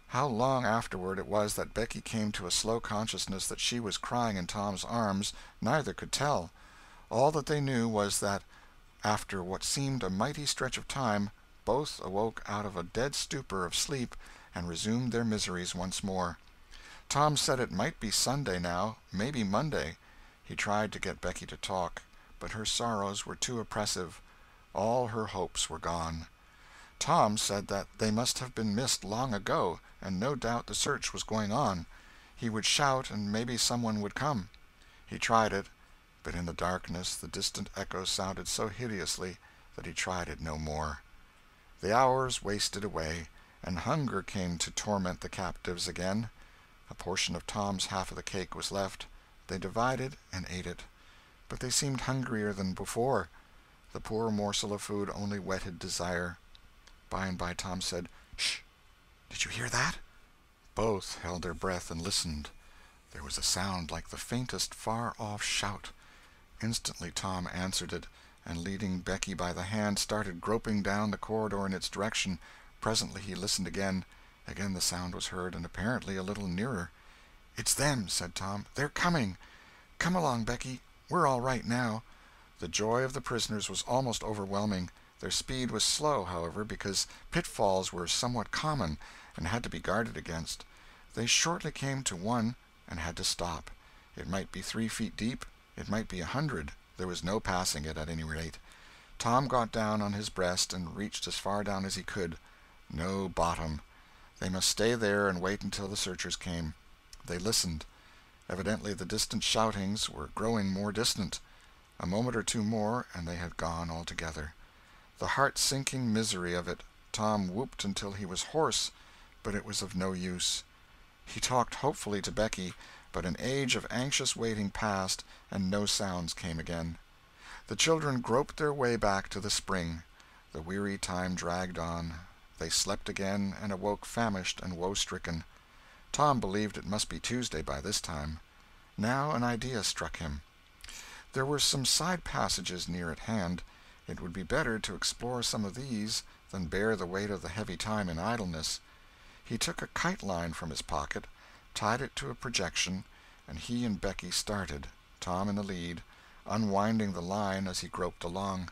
How long afterward it was that Becky came to a slow consciousness that she was crying in Tom's arms, neither could tell. All that they knew was that, after what seemed a mighty stretch of time, both awoke out of a dead stupor of sleep and resumed their miseries once more. Tom said it might be Sunday now, maybe Monday. He tried to get Becky to talk, but her sorrows were too oppressive. All her hopes were gone. Tom said that they must have been missed long ago, and no doubt the search was going on. He would shout, and maybe someone would come. He tried it, but in the darkness the distant echo sounded so hideously that he tried it no more. The hours wasted away, and hunger came to torment the captives again. A portion of Tom's half of the cake was left. They divided and ate it, but they seemed hungrier than before. The poor morsel of food only whetted desire. By and by Tom said, "Shh! Did you hear that?" Both held their breath and listened. There was a sound like the faintest far-off shout. Instantly Tom answered it, and leading Becky by the hand, started groping down the corridor in its direction. Presently he listened again. Again the sound was heard, and apparently a little nearer. "It's them," said Tom. "They're coming. Come along, Becky. We're all right now." The joy of the prisoners was almost overwhelming. Their speed was slow, however, because pitfalls were somewhat common and had to be guarded against. They shortly came to one and had to stop. It might be 3 feet deep, it might be 100. There was no passing it, at any rate. Tom got down on his breast and reached as far down as he could. No bottom. They must stay there and wait until the searchers came. They listened. Evidently the distant shoutings were growing more distant. A moment or two more, and they had gone altogether. The heart-sinking misery of it. Tom whooped until he was hoarse, but it was of no use. He talked hopefully to Becky, but an age of anxious waiting passed, and no sounds came again. The children groped their way back to the spring. The weary time dragged on. they slept again and awoke famished and woe-stricken. Tom believed it must be Tuesday by this time. Now an idea struck him. There were some side passages near at hand. It would be better to explore some of these than bear the weight of the heavy time in idleness. He took a kite-line from his pocket, tied it to a projection, and he and Becky started, Tom in the lead, unwinding the line as he groped along.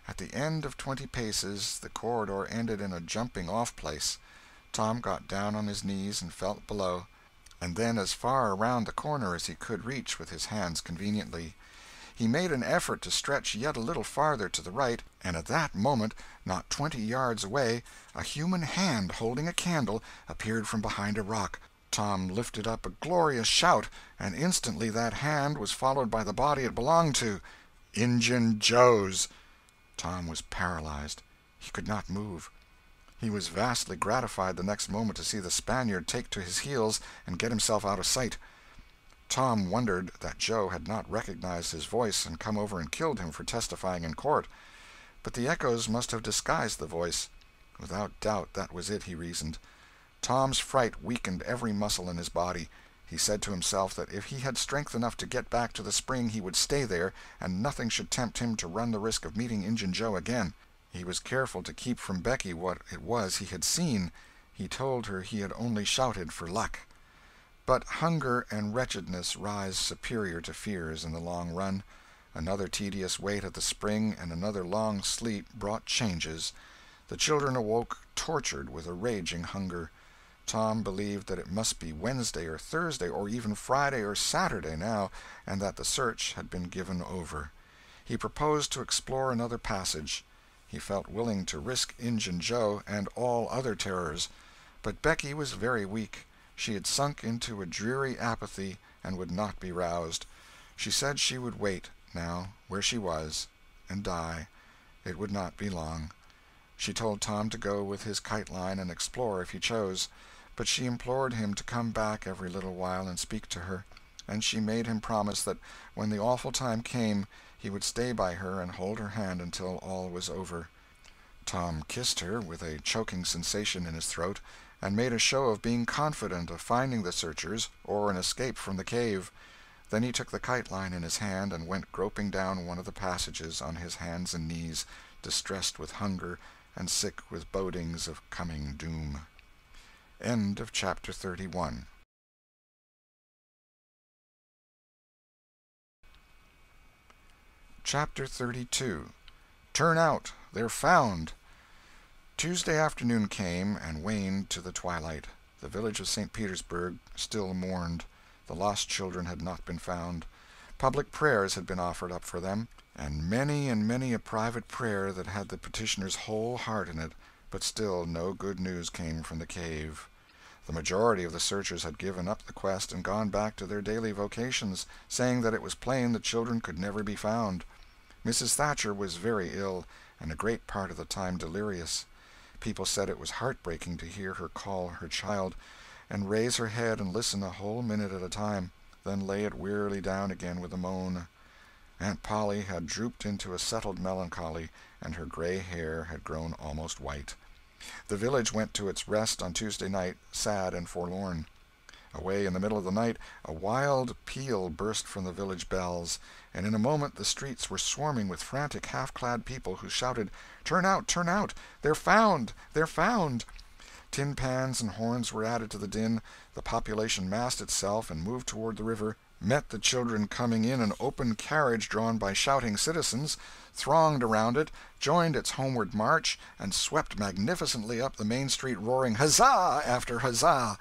At the end of 20 paces the corridor ended in a jumping-off place. Tom got down on his knees and felt below, and then as far around the corner as he could reach with his hands conveniently. He made an effort to stretch yet a little farther to the right, and at that moment, not 20 yards away, a human hand holding a candle appeared from behind a rock. Tom lifted up a glorious shout, and instantly that hand was followed by the body it belonged to. Injun Joe's! Tom was paralyzed. He could not move. He was vastly gratified the next moment to see the Spaniard take to his heels and get himself out of sight. Tom wondered that Joe had not recognized his voice and come over and killed him for testifying in court. But the echoes must have disguised the voice. Without doubt that was it, he reasoned. Tom's fright weakened every muscle in his body. He said to himself that if he had strength enough to get back to the spring he would stay there, and nothing should tempt him to run the risk of meeting Injun Joe again. He was careful to keep from Becky what it was he had seen. He told her he had only shouted for luck. But hunger and wretchedness rise superior to fears in the long run. Another tedious wait at the spring and another long sleep brought changes. The children awoke tortured with a raging hunger. Tom believed that it must be Wednesday or Thursday or even Friday or Saturday now, and that the search had been given over. He proposed to explore another passage. He felt willing to risk Injun Joe and all other terrors. But Becky was very weak. She had sunk into a dreary apathy and would not be roused. She said she would wait, now, where she was, and die. It would not be long. She told Tom to go with his kite-line and explore if he chose, but she implored him to come back every little while and speak to her, and she made him promise that when the awful time came he would stay by her and hold her hand until all was over. Tom kissed her, with a choking sensation in his throat, and made a show of being confident of finding the searchers or an escape from the cave. Then he took the kite-line in his hand and went groping down one of the passages on his hands and knees, distressed with hunger and sick with bodings of coming doom. End of chapter 31. Chapter 32. Turn out! They're found! Tuesday afternoon came and waned to the twilight. The village of St. Petersburg still mourned. The lost children had not been found. Public prayers had been offered up for them, and many a private prayer that had the petitioner's whole heart in it, but still no good news came from the cave. The majority of the searchers had given up the quest and gone back to their daily vocations, saying that it was plain the children could never be found. Mrs. Thatcher was very ill, and a great part of the time delirious. People said it was heartbreaking to hear her call her child, and raise her head and listen a whole minute at a time, then lay it wearily down again with a moan. Aunt Polly had drooped into a settled melancholy, and her gray hair had grown almost white. The village went to its rest on Tuesday night, sad and forlorn. Away in the middle of the night, a wild peal burst from the village bells, and in a moment the streets were swarming with frantic half-clad people who shouted, "Turn out! Turn out! They're found! They're found!" Tin pans and horns were added to the din. The population massed itself and moved toward the river, met the children coming in an open carriage drawn by shouting citizens, thronged around it, joined its homeward march, and swept magnificently up the main street roaring huzzah after huzzah.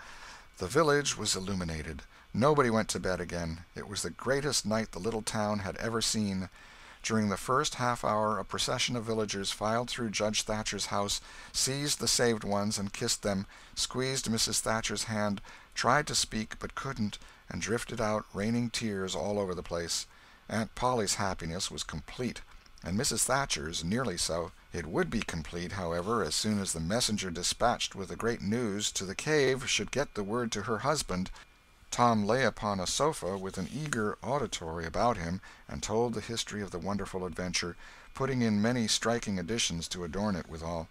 The village was illuminated. Nobody went to bed again. It was the greatest night the little town had ever seen. During the first half-hour a procession of villagers filed through Judge Thatcher's house, seized the saved ones and kissed them, squeezed Mrs. Thatcher's hand, tried to speak but couldn't, and drifted out, raining tears all over the place. Aunt Polly's happiness was complete, and Mrs. Thatcher's nearly so. It would be complete, however, as soon as the messenger dispatched with the great news to the cave should get the word to her husband. Tom lay upon a sofa with an eager auditory about him, and told the history of the wonderful adventure, putting in many striking additions to adorn it withal.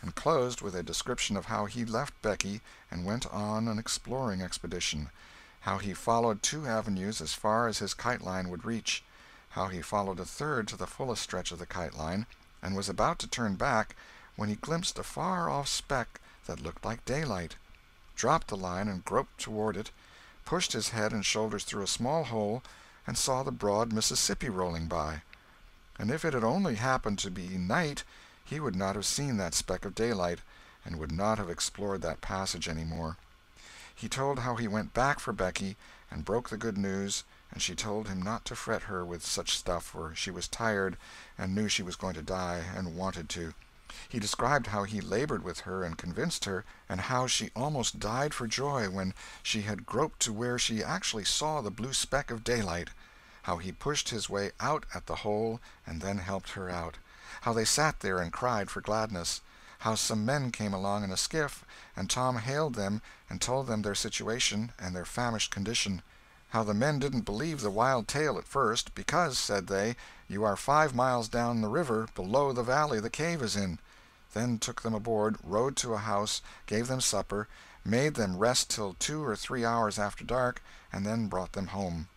and closed with a description of how he left Becky and went on an exploring expedition; how he followed 2 avenues as far as his kite-line would reach; how he followed a third to the fullest stretch of the kite-line, and was about to turn back, when he glimpsed a far-off speck that looked like daylight, dropped the line and groped toward it, pushed his head and shoulders through a small hole, and saw the broad Mississippi rolling by. And if it had only happened to be night, he would not have seen that speck of daylight, and would not have explored that passage any more. He told how he went back for Becky, and broke the good news, and she told him not to fret her with such stuff, for she was tired, and knew she was going to die, and wanted to. He described how he labored with her and convinced her, and how she almost died for joy when she had groped to where she actually saw the blue speck of daylight; how he pushed his way out at the hole and then helped her out; how they sat there and cried for gladness; how some men came along in a skiff, and Tom hailed them and told them their situation and their famished condition; how the men didn't believe the wild tale at first, because, said they, you are 5 miles down the river, below the valley the cave is in; then took them aboard, rowed to a house, gave them supper, made them rest till 2 or 3 hours after dark, and then brought them home.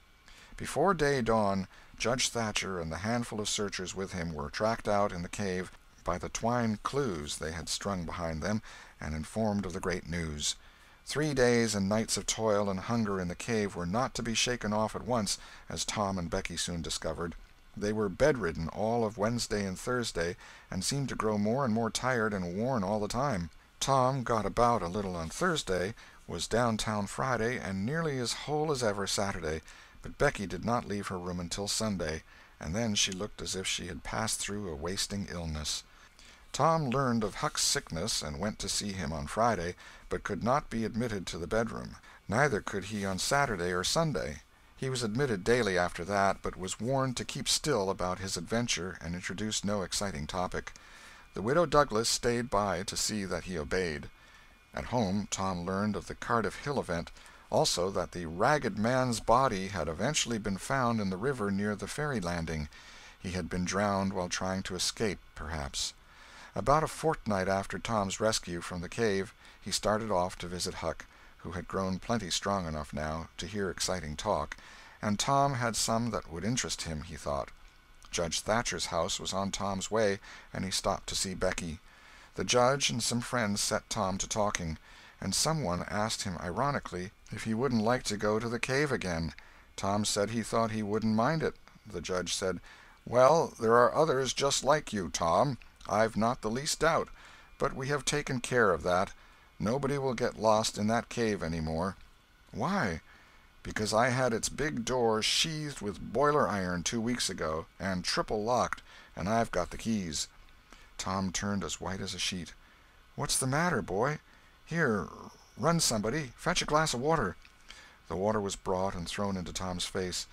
Before day dawn, Judge Thatcher and the handful of searchers with him were tracked out in the cave by the twine clues they had strung behind them, and informed of the great news. 3 days and nights of toil and hunger in the cave were not to be shaken off at once, as Tom and Becky soon discovered. They were bedridden all of Wednesday and Thursday, and seemed to grow more and more tired and worn all the time. Tom got about a little on Thursday, was downtown Friday, and nearly as whole as ever Saturday, but Becky did not leave her room until Sunday, and then she looked as if she had passed through a wasting illness. Tom learned of Huck's sickness and went to see him on Friday, but could not be admitted to the bedroom. Neither could he on Saturday or Sunday. He was admitted daily after that, but was warned to keep still about his adventure and introduce no exciting topic. The Widow Douglas stayed by to see that he obeyed. At home Tom learned of the Cardiff Hill event, also that the ragged man's body had eventually been found in the river near the ferry landing. He had been drowned while trying to escape, perhaps. About a fortnight after Tom's rescue from the cave, he started off to visit Huck, who had grown plenty strong enough now to hear exciting talk, and Tom had some that would interest him, he thought. Judge Thatcher's house was on Tom's way, and he stopped to see Becky. The judge and some friends set Tom to talking, and someone asked him ironically if he wouldn't like to go to the cave again. Tom said he thought he wouldn't mind it. The judge said, "Well, there are others just like you, Tom. I've not the least doubt. But we have taken care of that. Nobody will get lost in that cave any more." "Why?" "Because I had its big door sheathed with boiler iron 2 weeks ago, and triple locked, and I've got the keys." Tom turned as white as a sheet. "What's the matter, boy? Here, run somebody. Fetch a glass of water." The water was brought and thrown into Tom's face.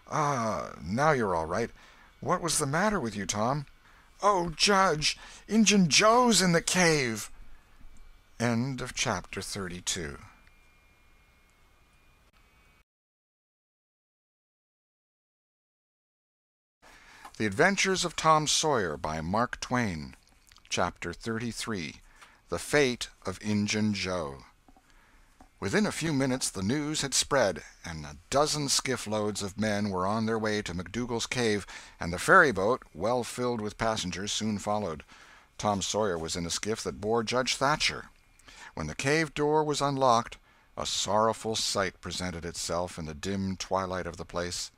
"Ah, now you're all right. What was the matter with you, Tom?" "Oh, Judge, Injun Joe's in the cave." End of chapter 32. The Adventures of Tom Sawyer by Mark Twain. Chapter 33. The Fate of Injun Joe. Within a few minutes the news had spread, and a dozen skiff-loads of men were on their way to McDougal's cave, and the ferry-boat, well filled with passengers, soon followed. Tom Sawyer was in a skiff that bore Judge Thatcher. When the cave door was unlocked, a sorrowful sight presented itself in the dim twilight of the place.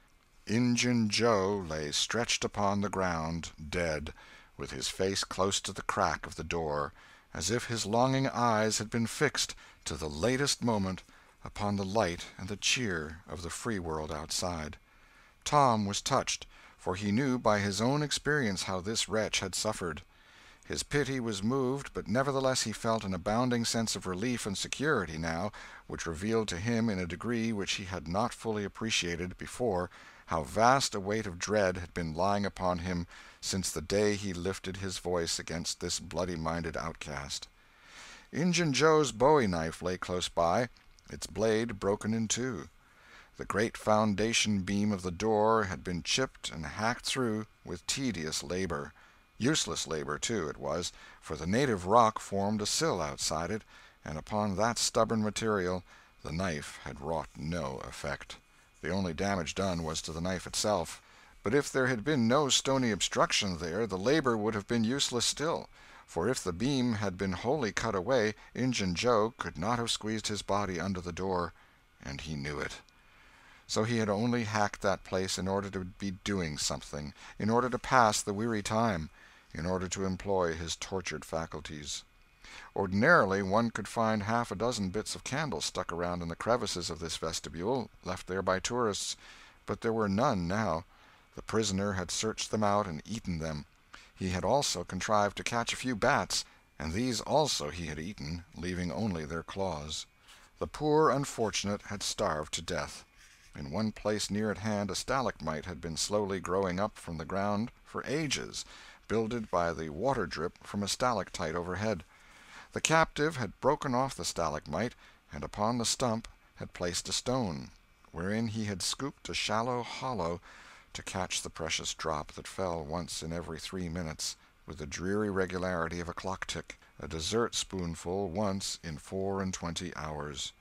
Injun Joe lay stretched upon the ground, dead, with his face close to the crack of the door, as if his longing eyes had been fixed, to the latest moment, upon the light and the cheer of the free world outside. Tom was touched, for he knew by his own experience how this wretch had suffered. His pity was moved, but nevertheless he felt an abounding sense of relief and security now, which revealed to him in a degree which he had not fully appreciated before how vast a weight of dread had been lying upon him since the day he lifted his voice against this bloody-minded outcast. Injun Joe's bowie knife lay close by, its blade broken in two. The great foundation beam of the door had been chipped and hacked through with tedious labor. Useless labor, too, it was, for the native rock formed a sill outside it, and upon that stubborn material the knife had wrought no effect. The only damage done was to the knife itself. But if there had been no stony obstruction there, the labor would have been useless still, for if the beam had been wholly cut away, Injun Joe could not have squeezed his body under the door, and he knew it. So he had only hacked that place in order to be doing something, in order to pass the weary time, in order to employ his tortured faculties. Ordinarily one could find half a dozen bits of candle stuck around in the crevices of this vestibule, left there by tourists, but there were none now. The prisoner had searched them out and eaten them. He had also contrived to catch a few bats, and these also he had eaten, leaving only their claws. The poor unfortunate had starved to death. In one place near at hand a stalagmite had been slowly growing up from the ground for ages, builded by the water drip from a stalactite overhead. The captive had broken off the stalagmite, and upon the stump had placed a stone, wherein he had scooped a shallow hollow to catch the precious drop that fell once in every 3 minutes, with the dreary regularity of a clock-tick, a dessert-spoonful once in 24 hours.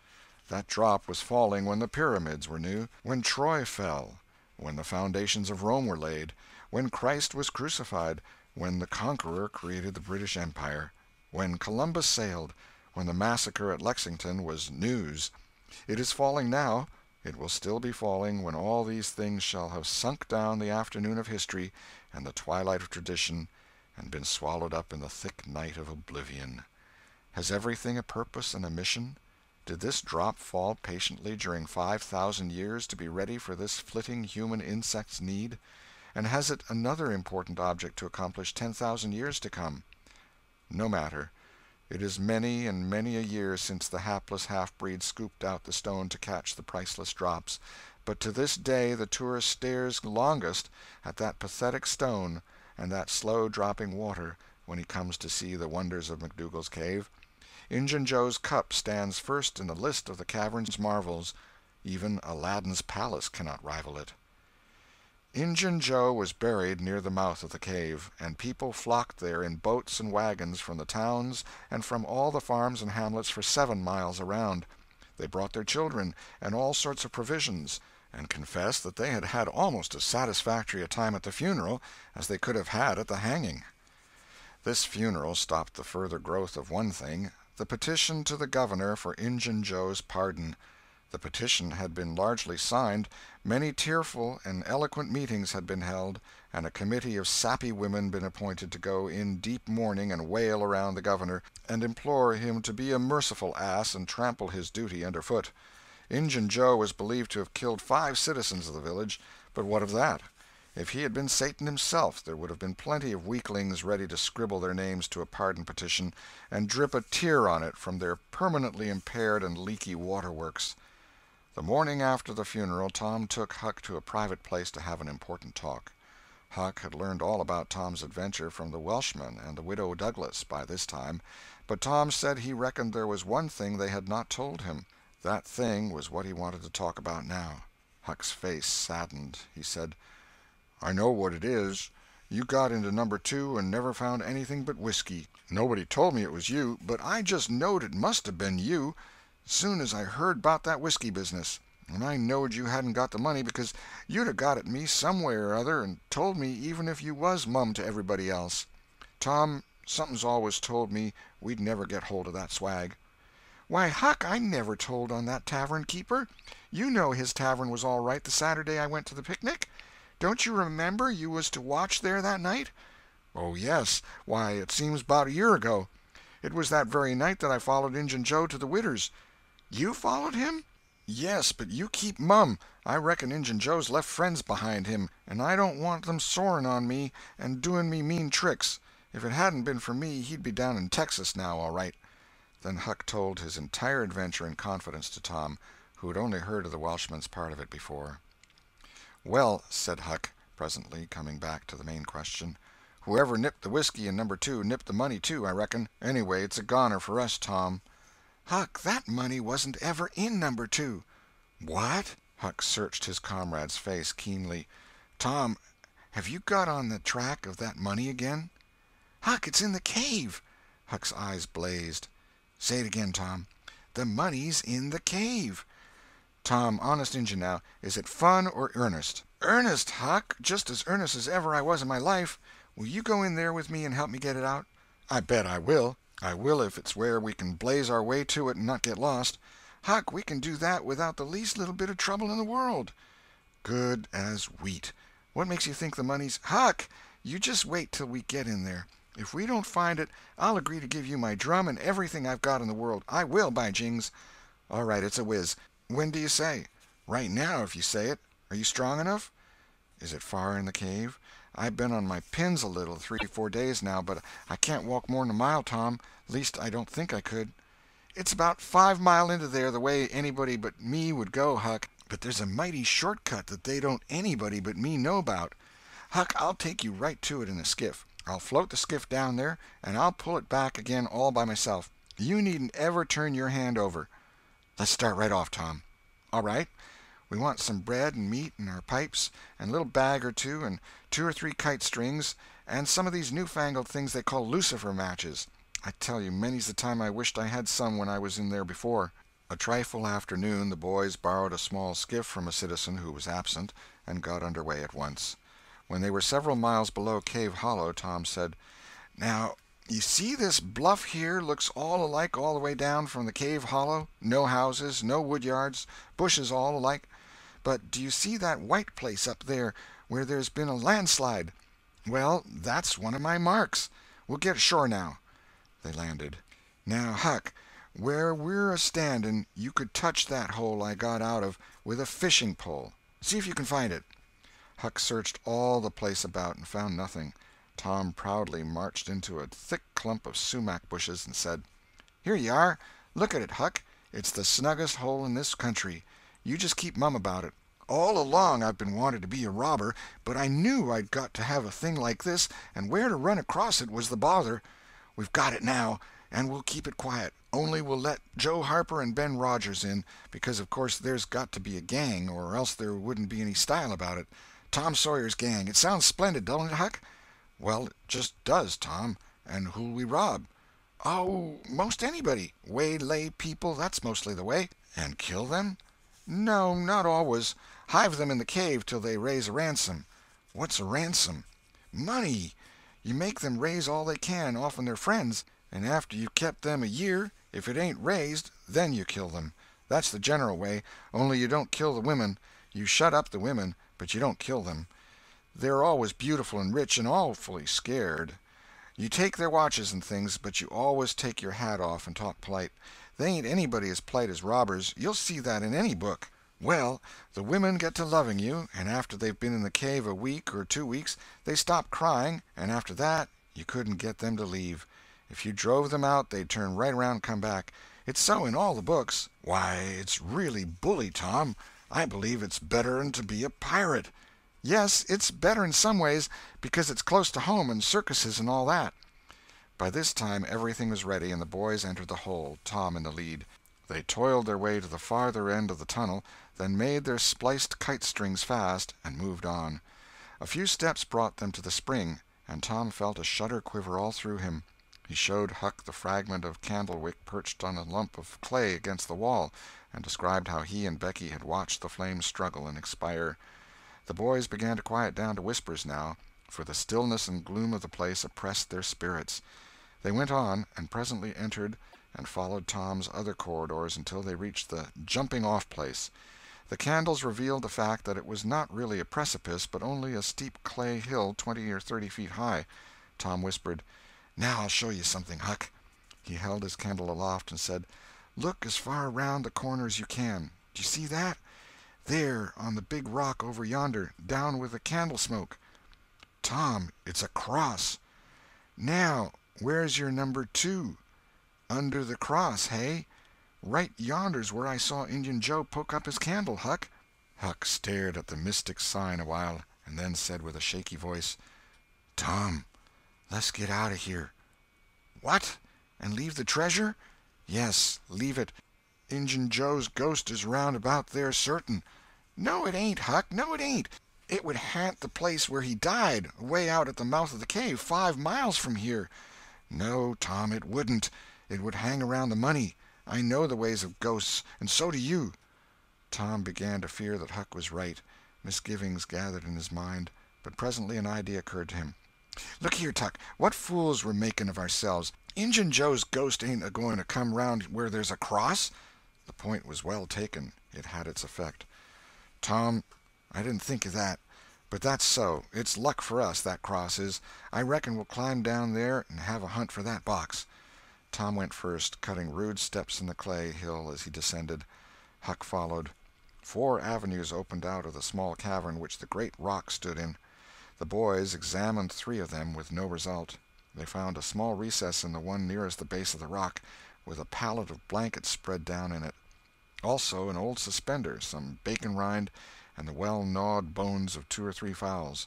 That drop was falling when the pyramids were new, when Troy fell, when the foundations of Rome were laid, when Christ was crucified, when the Conqueror created the British Empire, when Columbus sailed, when the massacre at Lexington was news. It is falling now. It will still be falling when all these things shall have sunk down the afternoon of history and the twilight of tradition, and been swallowed up in the thick night of oblivion. Has everything a purpose and a mission? Did this drop fall patiently during 5,000 years to be ready for this flitting human insect's need? And has it another important object to accomplish 10,000 years to come? No matter. It is many and many a year since the hapless half-breed scooped out the stone to catch the priceless drops, but to this day the tourist stares longest at that pathetic stone and that slow-dropping water when he comes to see the wonders of McDougal's Cave. Injun Joe's cup stands first in the list of the cavern's marvels. Even Aladdin's palace cannot rival it. Injun Joe was buried near the mouth of the cave, and people flocked there in boats and wagons from the towns and from all the farms and hamlets for 7 miles around. They brought their children and all sorts of provisions, and confessed that they had had almost as satisfactory a time at the funeral as they could have had at the hanging. This funeral stopped the further growth of one thing, the petition to the governor for Injun Joe's pardon. The petition had been largely signed, many tearful and eloquent meetings had been held, and a committee of sappy women been appointed to go in deep mourning and wail around the governor, and implore him to be a merciful ass and trample his duty under foot. Injun Joe was believed to have killed 5 citizens of the village, but what of that? If he had been Satan himself, there would have been plenty of weaklings ready to scribble their names to a pardon petition and drip a tear on it from their permanently impaired and leaky waterworks. The morning after the funeral Tom took Huck to a private place to have an important talk. Huck had learned all about Tom's adventure from the Welshman and the Widow Douglas by this time, but Tom said he reckoned there was one thing they had not told him. That thing was what he wanted to talk about now. Huck's face saddened. He said, "I know what it is. You got into number 2 and never found anything but whiskey. Nobody told me it was you, but I just knowed it must have been you soon as I heard about that whiskey business. And I knowed you hadn't got the money because you'd 'a' got at me some way or other and told me even if you was mum to everybody else. Tom, something's always told me we'd never get hold of that swag." "Why, Huck, I never told on that tavern keeper. You know his tavern was all right the Saturday I went to the picnic. Don't you remember you was to watch there that night?" "Oh, yes. Why, it seems 'bout a year ago. It was that very night that I followed Injun Joe to the Widder's." "You followed him?" "Yes, but you keep mum. I reckon Injun Joe's left friends behind him, and I don't want them soring on me and doing me mean tricks. If it hadn't been for me he'd be down in Texas now all right." Then Huck told his entire adventure in confidence to Tom, who had only heard of the Welshman's part of it before. "Well," said Huck, presently, coming back to the main question, "whoever nipped the whiskey in number 2 nipped the money too, I reckon. Anyway, it's a goner for us, Tom." "Huck, that money wasn't ever in number 2. "What?" Huck searched his comrade's face keenly. "Tom, have you got on the track of that money again?" Huck, it's in the cave!" Huck's eyes blazed. "Say it again, Tom." "The money's in the cave." "Tom, honest Injun now, is it fun or earnest?" "Earnest, Huck, just as earnest as ever I was in my life. Will you go in there with me and help me get it out?" "I bet I will. I will if it's where we can blaze our way to it and not get lost." "Huck, we can do that without the least little bit of trouble in the world." "Good as wheat. What makes you think the money's—" "Huck, you just wait till we get in there. If we don't find it, I'll agree to give you my drum and everything I've got in the world. I will, by jings." "All right, it's a whiz. When do you say?" "Right now, if you say it. Are you strong enough?" "Is it far in the cave? I've been on my pins a little 3 or 4 days now, but I can't walk more'n a mile, Tom. Least I don't think I could." "It's about 5 mile into there the way anybody but me would go, Huck. But there's a mighty short cut that they don't anybody but me know about. Huck, I'll take you right to it in a skiff. I'll float the skiff down there, and I'll pull it back again all by myself. You needn't ever turn your hand over." "Let's start right off, Tom." "All right. We want some bread and meat and our pipes, and a little bag or two, and 2 or 3 kite strings, and some of these newfangled things they call lucifer matches. I tell you, many's the time I wished I had some when I was in there before." A trifle after noon the boys borrowed a small skiff from a citizen who was absent, and got under way at once. When they were several miles below Cave Hollow, Tom said: "Now, you see this bluff here looks all alike all the way down from the cave hollow? No houses, no wood yards, bushes all alike. But do you see that white place up there where there's been a landslide? Well, that's one of my marks. We'll get ashore now." They landed. "Now, Huck, where we're a-standing you could touch that hole I got out of with a fishing pole. See if you can find it." Huck searched all the place about and found nothing. Tom proudly marched into a thick clump of sumac bushes and said: "Here you are. Look at it, Huck. It's the snuggest hole in this country. You just keep mum about it. All along I've been wanting to be a robber, but I knew I'd got to have a thing like this, and where to run across it was the bother. We've got it now, and we'll keep it quiet. Only we'll let Joe Harper and Ben Rogers in, because of course there's got to be a gang, or else there wouldn't be any style about it. Tom Sawyer's Gang. It sounds splendid, don't it, Huck?" "Well, it just does, Tom. And who'll we rob?" "Oh, most anybody. Waylay people, that's mostly the way." "And kill them?" "No, not always. Hive them in the cave till they raise a ransom." "What's a ransom?" "Money. You make them raise all they can off'n their friends, and after you've kept them a year, if it ain't raised, then you kill them. That's the general way, only you don't kill the women. You shut up the women, but you don't kill them. They're always beautiful and rich and awfully scared. You take their watches and things, but you always take your hat off and talk polite. They ain't anybody as polite as robbers. You'll see that in any book. Well, the women get to loving you, and after they've been in the cave a week or 2 weeks, they stop crying, and after that you couldn't get them to leave. If you drove them out they'd turn right around and come back. It's so in all the books." "Why, it's really bully, Tom. I believe it's better'n to be a pirate." "Yes, it's better in some ways, because it's close to home and circuses and all that." By this time everything was ready, and the boys entered the hole, Tom in the lead. They toiled their way to the farther end of the tunnel, then made their spliced kite strings fast, and moved on. A few steps brought them to the spring, and Tom felt a shudder quiver all through him. He showed Huck the fragment of candle-wick perched on a lump of clay against the wall, and described how he and Becky had watched the flames struggle and expire. The boys began to quiet down to whispers now, for the stillness and gloom of the place oppressed their spirits. They went on, and presently entered and followed Tom's other corridors until they reached the jumping-off place. The candles revealed the fact that it was not really a precipice, but only a steep clay hill 20 or 30 feet high. Tom whispered: "Now I'll show you something, Huck." He held his candle aloft and said: "Look as far around the corner as you can. Do you see that? There, on the big rock over yonder, down with the candle smoke." "Tom, it's a cross." "Now, where's your number 2? Under the cross, hey? Right yonder's where I saw Injun Joe poke up his candle, Huck." Huck stared at the mystic sign a while, and then said with a shaky voice: "Tom, let's get out of here." "What? And leave the treasure?" "Yes, leave it. Injun Joe's ghost is round about there certain." "No, it ain't, Huck, no, it ain't. It would ha'nt the place where he died, away out at the mouth of the cave, 5 miles from here." "No, Tom, it wouldn't. It would hang around the money. I know the ways of ghosts, and so do you." Tom began to fear that Huck was right. Misgivings gathered in his mind, but presently an idea occurred to him. "Look here, Tuck, what fools we're making of ourselves. Injun Joe's ghost ain't a-going to come round where there's a cross." The point was well taken. It had its effect. "Tom, I didn't think of that. But that's so. It's luck for us, that cross is. I reckon we'll climb down there and have a hunt for that box." Tom went first, cutting rude steps in the clay hill as he descended. Huck followed. 4 avenues opened out of the small cavern which the great rock stood in. The boys examined 3 of them, with no result. They found a small recess in the one nearest the base of the rock, with a pallet of blankets spread down in it. Also an old suspender, some bacon rind, and the well-gnawed bones of 2 or 3 fowls.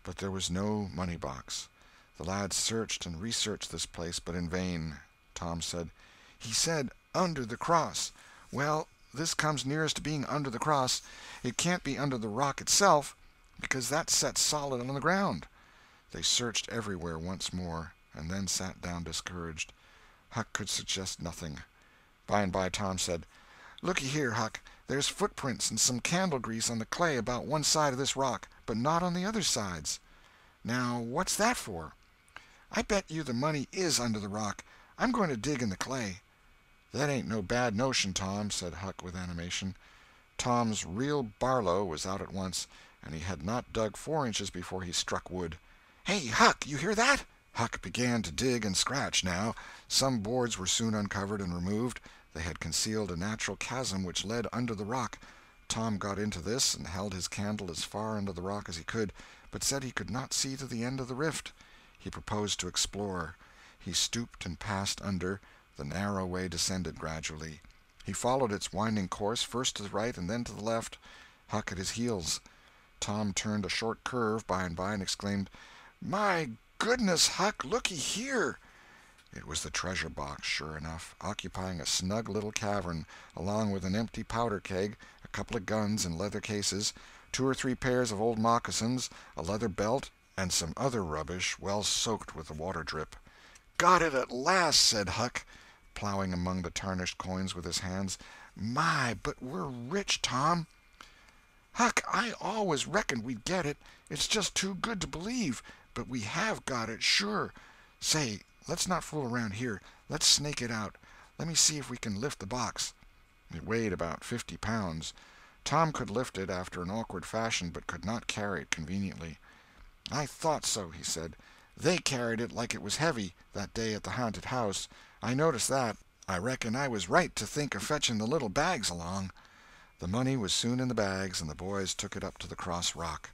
But there was no money box. The lads searched and researched this place, but in vain. Tom said, "He said under the cross. Well, this comes nearest to being under the cross. It can't be under the rock itself, because that's set solid on the ground." They searched everywhere once more, and then sat down discouraged. Huck could suggest nothing. By and by Tom said, "Looky here, Huck, there's footprints and some candle grease on the clay about one side of this rock, but not on the other sides. Now what's that for?" "I bet you the money is under the rock. I'm going to dig in the clay." "That ain't no bad notion, Tom," said Huck with animation. Tom's real Barlow was out at once, and he had not dug 4 inches before he struck wood. "Hey, Huck, you hear that?" Huck began to dig and scratch now. Some boards were soon uncovered and removed. They had concealed a natural chasm which led under the rock. Tom got into this and held his candle as far under the rock as he could, but said he could not see to the end of the rift. He proposed to explore. He stooped and passed under. The narrow way descended gradually. He followed its winding course, first to the right and then to the left, Huck at his heels. Tom turned a short curve by and by and exclaimed, "My goodness, Huck, looky here!" It was the treasure box, sure enough, occupying a snug little cavern, along with an empty powder keg, a couple of guns in leather cases, 2 or 3 pairs of old moccasins, a leather belt, and some other rubbish well soaked with the water drip. "Got it at last," said Huck, plowing among the tarnished coins with his hands. "My, but we're rich, Tom." "Huck, I always reckoned we'd get it. It's just too good to believe, but we have got it, sure. Say, let's not fool around here. Let's snake it out. Let me see if we can lift the box." It weighed about 50 pounds. Tom could lift it after an awkward fashion, but could not carry it conveniently. "I thought so," he said. "They carried it like it was heavy, that day at the haunted house. I noticed that. I reckon I was right to think of fetching the little bags along." The money was soon in the bags, and the boys took it up to the cross rock.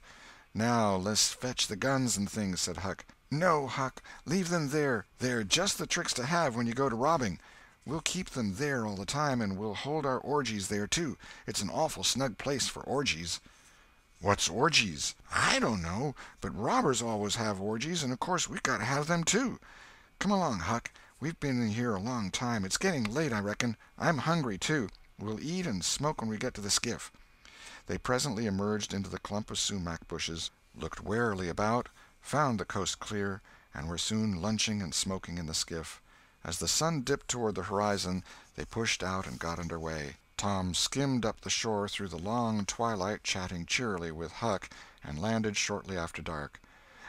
"Now let's fetch the guns and things," said Huck. "No, Huck, leave them there. They're just the tricks to have when you go to robbing. We'll keep them there all the time, and we'll hold our orgies there, too. It's an awful snug place for orgies." "What's orgies?" "I don't know, but robbers always have orgies, and of course we got to have them, too. Come along, Huck. We've been in here a long time. It's getting late, I reckon. I'm hungry, too. We'll eat and smoke when we get to the skiff." They presently emerged into the clump of sumac bushes, looked warily about, found the coast clear, and were soon lunching and smoking in the skiff. As the sun dipped toward the horizon, they pushed out and got under way. Tom skimmed up the shore through the long twilight, chatting cheerily with Huck, and landed shortly after dark.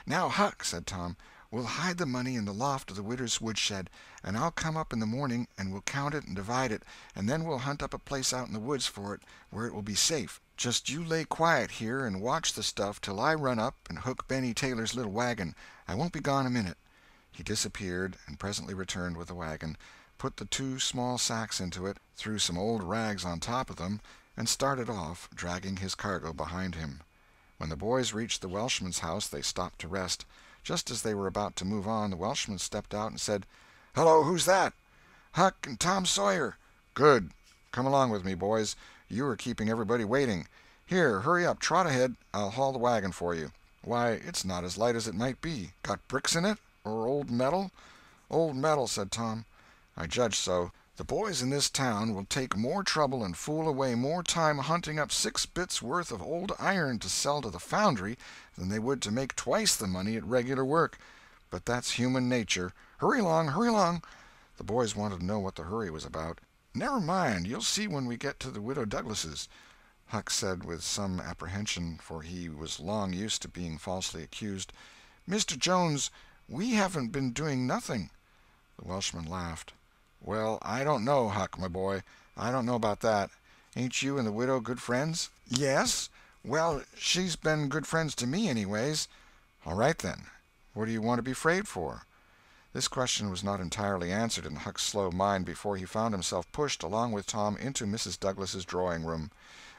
"Now, Huck," said Tom, "we'll hide the money in the loft of the widow's woodshed, and I'll come up in the morning and we'll count it and divide it, and then we'll hunt up a place out in the woods for it where it will be safe. Just you lay quiet here and watch the stuff till I run up and hook Benny Taylor's little wagon. I won't be gone a minute." He disappeared, and presently returned with the wagon, put the 2 small sacks into it, threw some old rags on top of them, and started off, dragging his cargo behind him. When the boys reached the Welshman's house they stopped to rest. Just as they were about to move on, the Welshman stepped out and said, "Hello, who's that?" "Huck and Tom Sawyer." "Good. Come along with me, boys. You are keeping everybody waiting. Here, hurry up, trot ahead. I'll haul the wagon for you. Why, it's not as light as it might be. Got bricks in it? Or old metal?" "Old metal," said Tom. "I judged so. The boys in this town will take more trouble and fool away more time hunting up 6 bits worth of old iron to sell to the foundry than they would to make twice the money at regular work. But that's human nature. Hurry along, hurry along." The boys wanted to know what the hurry was about. "Never mind, you'll see when we get to the Widow Douglas's," Huck said with some apprehension, for he was long used to being falsely accused. "Mr. Jones, we haven't been doing nothing." The Welshman laughed. "Well, I don't know, Huck, my boy. I don't know about that. Ain't you and the widow good friends?" "Yes. Well, she's been good friends to me, anyways." "All right, then. What do you want to be afraid for?" This question was not entirely answered in Huck's slow mind before he found himself pushed, along with Tom, into Mrs. Douglas's drawing-room.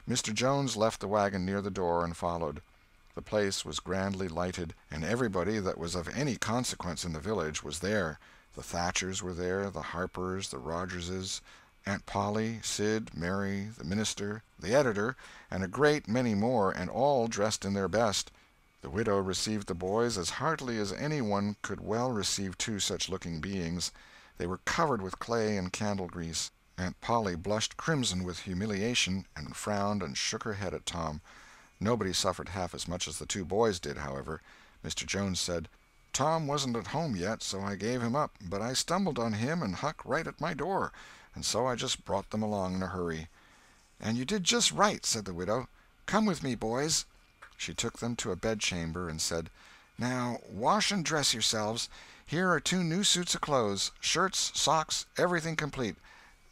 Mr. Jones left the wagon near the door and followed. The place was grandly lighted, and everybody that was of any consequence in the village was there. The Thatchers were there, the Harpers, the Rogerses, Aunt Polly, Sid, Mary, the minister, the editor, and a great many more, and all dressed in their best. The widow received the boys as heartily as any one could well receive two such-looking beings. They were covered with clay and candle-grease. Aunt Polly blushed crimson with humiliation, and frowned and shook her head at Tom. Nobody suffered half as much as the two boys did, however. Mr. Jones said, "Tom wasn't at home yet, so I gave him up, but I stumbled on him and Huck right at my door, and so I just brought them along in a hurry." "And you did just right," said the widow. "Come with me, boys." She took them to a bedchamber and said, "Now wash and dress yourselves. Here are 2 new suits of clothes, shirts, socks, everything complete.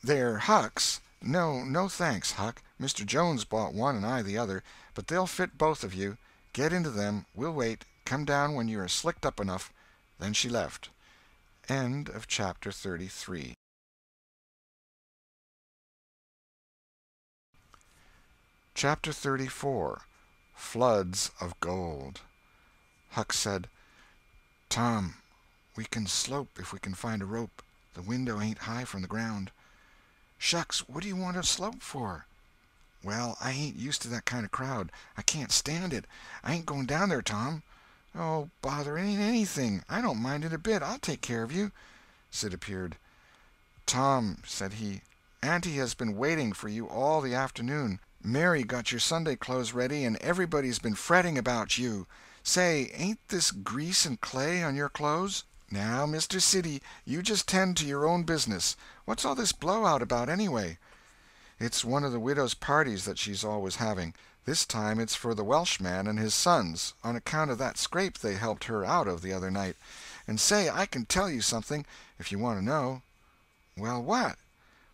They're Huck's. No, no thanks, Huck. Mr. Jones bought one and I the other, but they'll fit both of you. Get into them. We'll wait. Come down when you are slicked up enough." Then she left. End of chapter 33. Chapter 34. Floods of Gold. Huck said, "Tom, we can slope if we can find a rope. The window ain't high from the ground." "Shucks, what do you want to slope for?" "Well, I ain't used to that kind of crowd. I can't stand it. I ain't going down there, Tom." "Oh, bother, it ain't anything. I don't mind it a bit. I'll take care of you." Sid appeared. "Tom," said he, "Auntie has been waiting for you all the afternoon. Mary got your Sunday clothes ready, and everybody's been fretting about you. Say, ain't this grease and clay on your clothes?" "Now, Mr. Siddy, you just tend to your own business. What's all this blowout about, anyway?" "It's one of the widow's parties that she's always having. This time it's for the Welshman and his sons, on account of that scrape they helped her out of the other night. And say, I can tell you something, if you want to know." "Well, what?"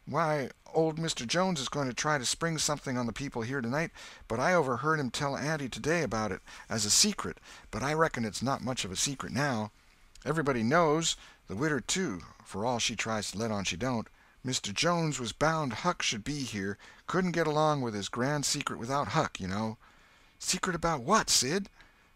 "Why, old Mr. Jones is going to try to spring something on the people here tonight, but I overheard him tell Auntie today about it, as a secret, but I reckon it's not much of a secret now. Everybody knows, the widder too, for all she tries to let on she don't. Mr. Jones was bound Huck should be here. Couldn't get along with his grand secret without Huck, you know." "Secret about what, Sid?"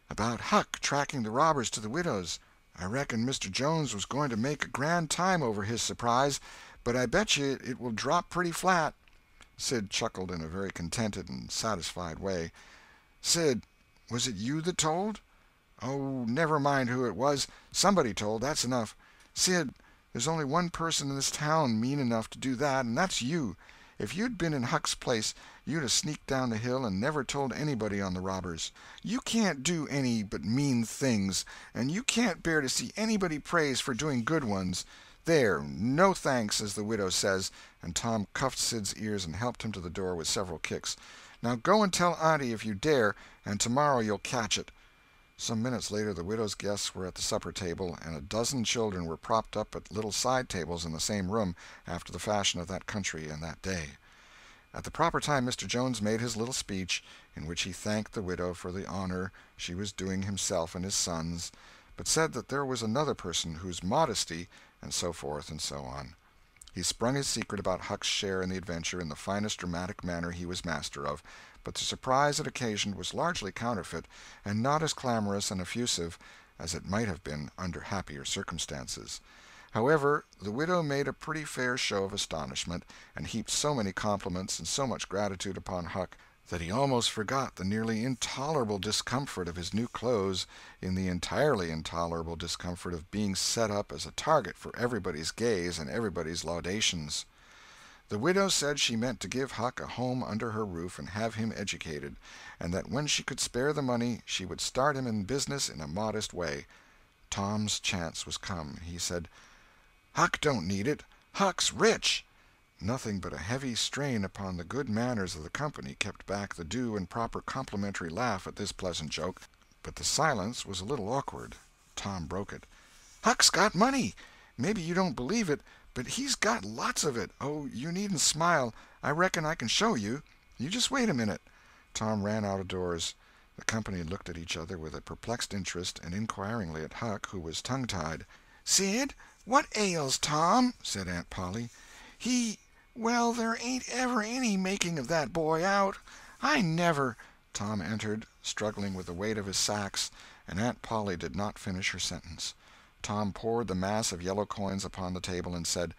"About Huck tracking the robbers to the widow's. I reckon Mr. Jones was going to make a grand time over his surprise, but I bet you it will drop pretty flat." Sid chuckled in a very contented and satisfied way. "Sid, was it you that told?" "Oh, never mind who it was. Somebody told, that's enough. Sid, there's only one person in this town mean enough to do that, and that's you. If you'd been in Huck's place, you'd have sneaked down the hill and never told anybody on the robbers. You can't do any but mean things, and you can't bear to see anybody praised for doing good ones. There, no thanks, as the widow says," and Tom cuffed Sid's ears and helped him to the door with several kicks. "Now go and tell Auntie if you dare, and tomorrow you'll catch it." Some minutes later the widow's guests were at the supper table, and a dozen children were propped up at little side tables in the same room, after the fashion of that country and that day. At the proper time Mr. Jones made his little speech, in which he thanked the widow for the honor she was doing himself and his sons, but said that there was another person whose modesty, and so forth and so on. He sprung his secret about Huck's share in the adventure in the finest dramatic manner he was master of, but the surprise it occasioned was largely counterfeit, and not as clamorous and effusive as it might have been under happier circumstances. However, the widow made a pretty fair show of astonishment, and heaped so many compliments and so much gratitude upon Huck that he almost forgot the nearly intolerable discomfort of his new clothes in the entirely intolerable discomfort of being set up as a target for everybody's gaze and everybody's laudations. The widow said she meant to give Huck a home under her roof and have him educated, and that when she could spare the money she would start him in business in a modest way. Tom's chance was come. He said, "Huck don't need it. Huck's rich." Nothing but a heavy strain upon the good manners of the company kept back the due and proper complimentary laugh at this pleasant joke, but the silence was a little awkward. Tom broke it. "Huck's got money. Maybe you don't believe it, but he's got lots of it. Oh, you needn't smile. I reckon I can show you. You just wait a minute." Tom ran out of doors. The company looked at each other with a perplexed interest, and inquiringly at Huck, who was tongue-tied. "Sid, what ails Tom?" said Aunt Polly. "Well, there ain't ever any making of that boy out. I never—" Tom entered, struggling with the weight of his sacks, and Aunt Polly did not finish her sentence. Tom poured the mass of yellow coins upon the table and said,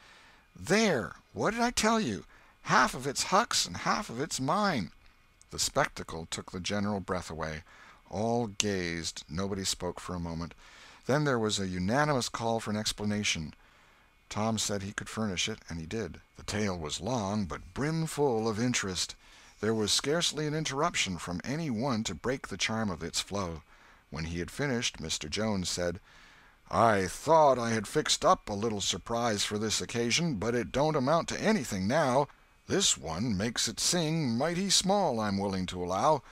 "There! What did I tell you? Half of it's Huck's and half of it's mine." The spectacle took the general breath away. All gazed. Nobody spoke for a moment. Then there was a unanimous call for an explanation. Tom said he could furnish it, and he did. The tale was long, but brimful of interest. There was scarcely an interruption from any one to break the charm of its flow. When he had finished, Mr. Jones said, "I thought I had fixed up a little surprise for this occasion, but it don't amount to anything now. This one makes it sing mighty small, I'm willing to allow."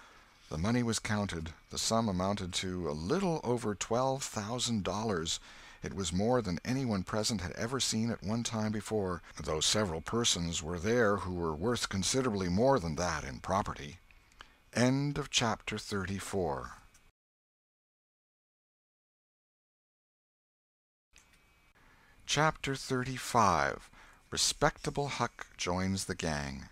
The money was counted. The sum amounted to a little over $12,000. It was more than anyone present had ever seen at one time before, though several persons were there who were worth considerably more than that in property. End of chapter 34. Chapter 35. Respectable Huck Joins the Gang.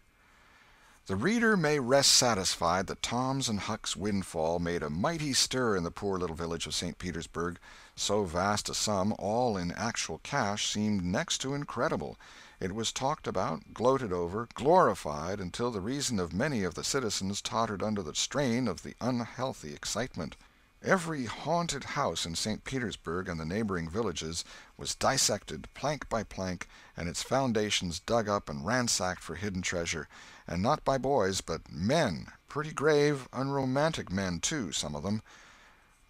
The reader may rest satisfied that Tom's and Huck's windfall made a mighty stir in the poor little village of St. Petersburg. So vast a sum, all in actual cash, seemed next to incredible. It was talked about, gloated over, glorified, until the reason of many of the citizens tottered under the strain of the unhealthy excitement. Every haunted house in St. Petersburg and the neighboring villages was dissected, plank by plank, and its foundations dug up and ransacked for hidden treasure, and not by boys, but men, pretty grave, unromantic men, too, some of them.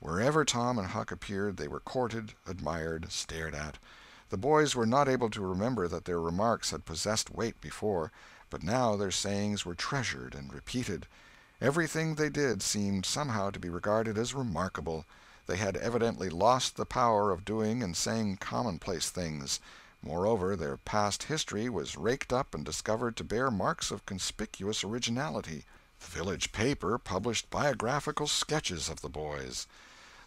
Wherever Tom and Huck appeared they were courted, admired, stared at. The boys were not able to remember that their remarks had possessed weight before, but now their sayings were treasured and repeated. Everything they did seemed somehow to be regarded as remarkable. They had evidently lost the power of doing and saying commonplace things. Moreover, their past history was raked up and discovered to bear marks of conspicuous originality. The village paper published biographical sketches of the boys.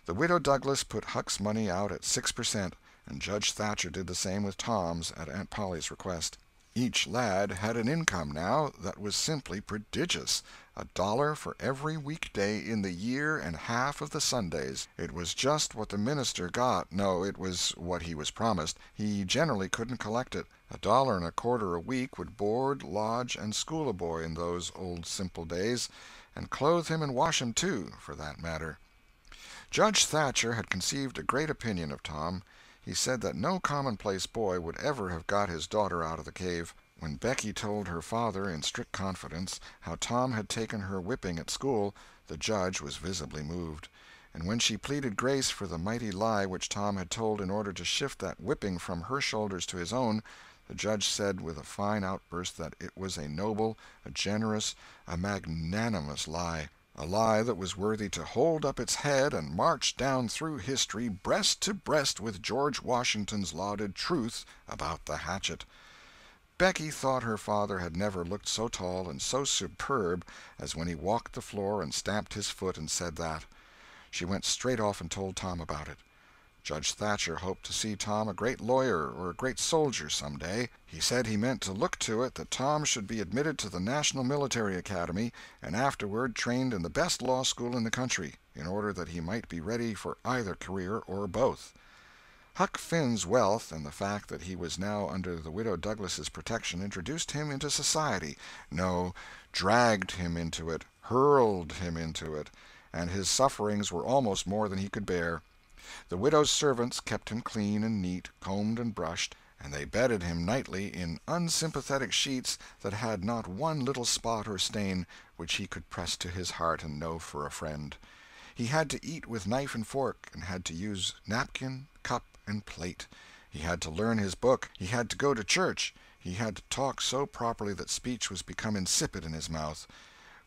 The Widow Douglas put Huck's money out at 6%, and Judge Thatcher did the same with Tom's at Aunt Polly's request. Each lad had an income now that was simply prodigious. $1 for every weekday in the year and half of the Sundays. It was just what the minister got. No, it was what he was promised. He generally couldn't collect it. $1.25 a week would board, lodge, and school a boy in those old simple days, and clothe him and wash him, too, for that matter. Judge Thatcher had conceived a great opinion of Tom. He said that no commonplace boy would ever have got his daughter out of the cave. When Becky told her father, in strict confidence, how Tom had taken her whipping at school, the judge was visibly moved. And when she pleaded grace for the mighty lie which Tom had told in order to shift that whipping from her shoulders to his own, the judge said with a fine outburst that it was a noble, a generous, a magnanimous lie. A lie that was worthy to hold up its head and march down through history breast to breast with George Washington's lauded truth about the hatchet. Becky thought her father had never looked so tall and so superb as when he walked the floor and stamped his foot and said that. She went straight off and told Tom about it. Judge Thatcher hoped to see Tom a great lawyer or a great soldier some day. He said he meant to look to it that Tom should be admitted to the National Military Academy and afterward trained in the best law school in the country, in order that he might be ready for either career or both. Huck Finn's wealth and the fact that he was now under the Widow Douglas's protection introduced him into society. No, dragged him into it, hurled him into it, and his sufferings were almost more than he could bear. The widow's servants kept him clean and neat, combed and brushed, and they bedded him nightly in unsympathetic sheets that had not one little spot or stain which he could press to his heart and know for a friend. He had to eat with knife and fork, and had to use napkin, cup, and plate. He had to learn his book. He had to go to church. He had to talk so properly that speech was become insipid in his mouth.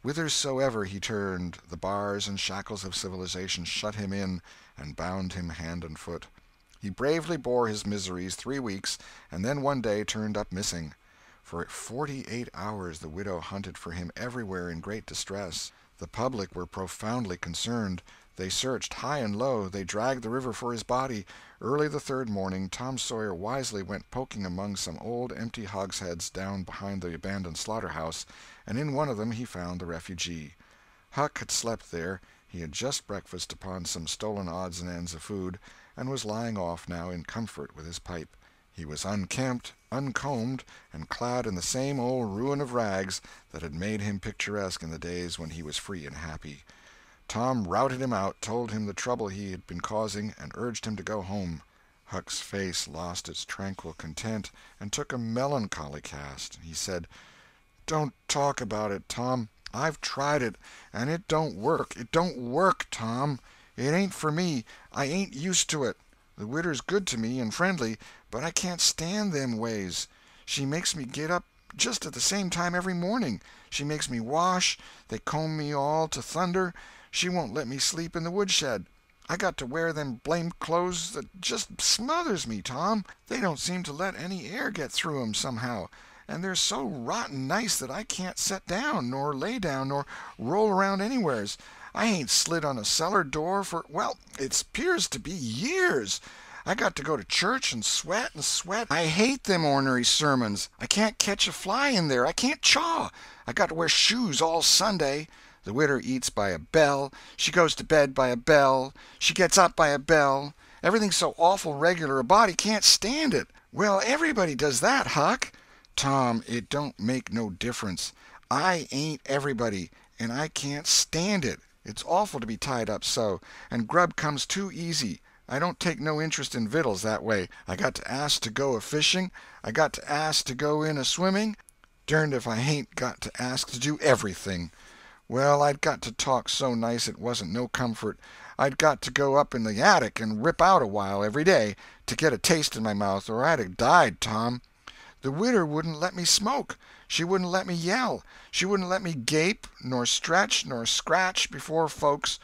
Whithersoever he turned, the bars and shackles of civilization shut him in and bound him hand and foot. He bravely bore his miseries 3 weeks, and then one day turned up missing. For 48 hours the widow hunted for him everywhere in great distress. The public were profoundly concerned. They searched high and low. They dragged the river for his body. Early the third morning Tom Sawyer wisely went poking among some old empty hogsheads down behind the abandoned slaughterhouse, and in one of them he found the refugee. Huck had slept there. He had just breakfasted upon some stolen odds and ends of food, and was lying off now in comfort with his pipe. He was unkempt, uncombed, and clad in the same old ruin of rags that had made him picturesque in the days when he was free and happy. Tom routed him out, told him the trouble he had been causing, and urged him to go home. Huck's face lost its tranquil content and took a melancholy cast. He said, "Don't talk about it, Tom. I've tried it, and it don't work. It don't work, Tom. It ain't for me. I ain't used to it. The widder's good to me and friendly, but I can't stand them ways. She makes me get up just at the same time every morning. She makes me wash. They comb me all to thunder. She won't let me sleep in the woodshed. I got to wear them blamed clothes that just smothers me, Tom. They don't seem to let any air get through 'em somehow, and they're so rotten nice that I can't set down, nor lay down, nor roll around anywheres. I ain't slid on a cellar door for, well, it 'pears to be years. I got to go to church and sweat and sweat. I hate them ornery sermons. I can't catch a fly in there. I can't chaw. I got to wear shoes all Sunday. The widder eats by a bell. She goes to bed by a bell. She gets up by a bell. Everything's so awful regular a body can't stand it. Well, everybody does that, Huck." "Tom, it don't make no difference. I ain't everybody, and I can't stand it. It's awful to be tied up so, and grub comes too easy. I don't take no interest in vittles that way. I got to ask to go a-fishing. I got to ask to go in a-swimming. Derned if I hain't got to ask to do everything. Well, I'd got to talk so nice it wasn't no comfort. I'd got to go up in the attic and rip out a while every day to get a taste in my mouth, or I'd have died, Tom. The widder wouldn't let me smoke. She wouldn't let me yell. She wouldn't let me gape, nor stretch, nor scratch before folks."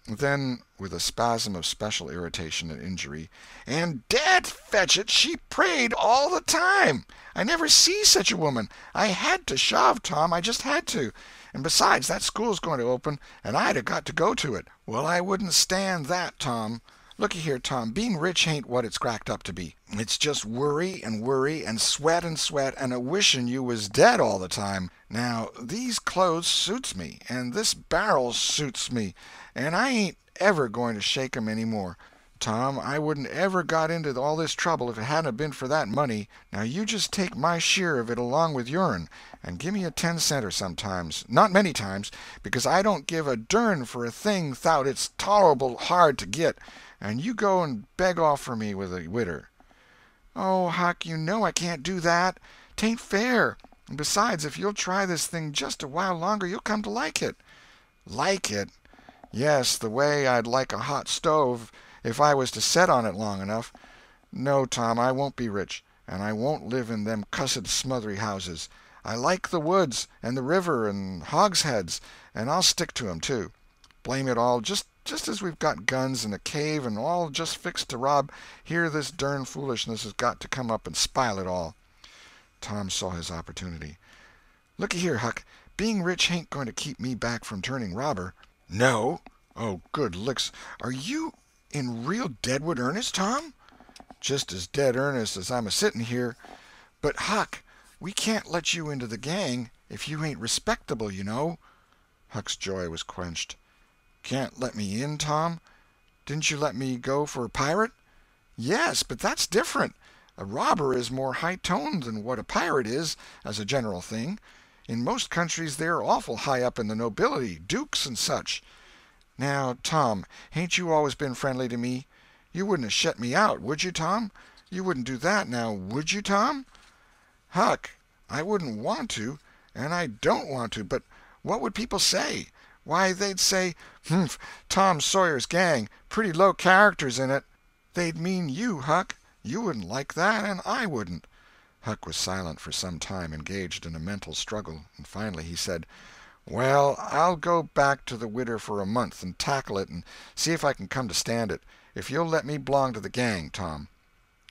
Then, with a spasm of special irritation and injury, "And dad fetch it, she prayed all the time. I never see such a woman. I had to shove, Tom, I just had to. And besides, that school's going to open, and I'd 'a' got to go to it. Well, I wouldn't stand that, Tom. Looky here, Tom, being rich ain't what it's cracked up to be. It's just worry and sweat and a-wishing you was dead all the time. Now, these clothes suits me, and this barrel suits me, and I ain't ever going to shake 'em any more. Tom, I wouldn't ever got into all this trouble if it hadn't been for that money. Now you just take my share of it along with yourn, and give me a 10-center sometimes. Not many times, because I don't give a dern for a thing 'thout it's tolerable hard to git, and you go and beg off for me with a widder." "Oh, Huck, you know I can't do that. 'Tain't fair. And besides, if you'll try this thing just a while longer, you'll come to like it." "Like it? Yes, the way I'd like a hot stove if I was to set on it long enough. No, Tom, I won't be rich, and I won't live in them cussed smothery houses. I like the woods, and the river, and hogsheads, and I'll stick to 'em, too. Blame it all, just as we've got guns and a cave and all just fixed to rob, here this dern foolishness has got to come up and spile it all." Tom saw his opportunity. "Looky here, Huck, being rich ain't going to keep me back from turning robber." "No? Oh, good licks, are you in real deadwood earnest, Tom?" "Just as dead earnest as I'm a-sitting here." "But, Huck, we can't let you into the gang if you ain't respectable, you know." Huck's joy was quenched. "Can't let me in, Tom? Didn't you let me go for a pirate?" "Yes, but that's different. A robber is more high-toned than what a pirate is, as a general thing. In most countries they're awful high up in the nobility, dukes and such. Now, Tom, hain't you always been friendly to me? You wouldn't 'a' shet me out, would you, Tom? You wouldn't do that now, would you, Tom?" "Huck, I wouldn't want to, and I don't want to, but what would people say? Why, they'd say, 'Humph, Tom Sawyer's Gang, pretty low characters in it.' They'd mean you, Huck. You wouldn't like that, and I wouldn't." Huck was silent for some time, engaged in a mental struggle, and finally he said, "Well, I'll go back to the widder for a month and tackle it and see if I can come to stand it, if you'll let me belong to the gang, Tom."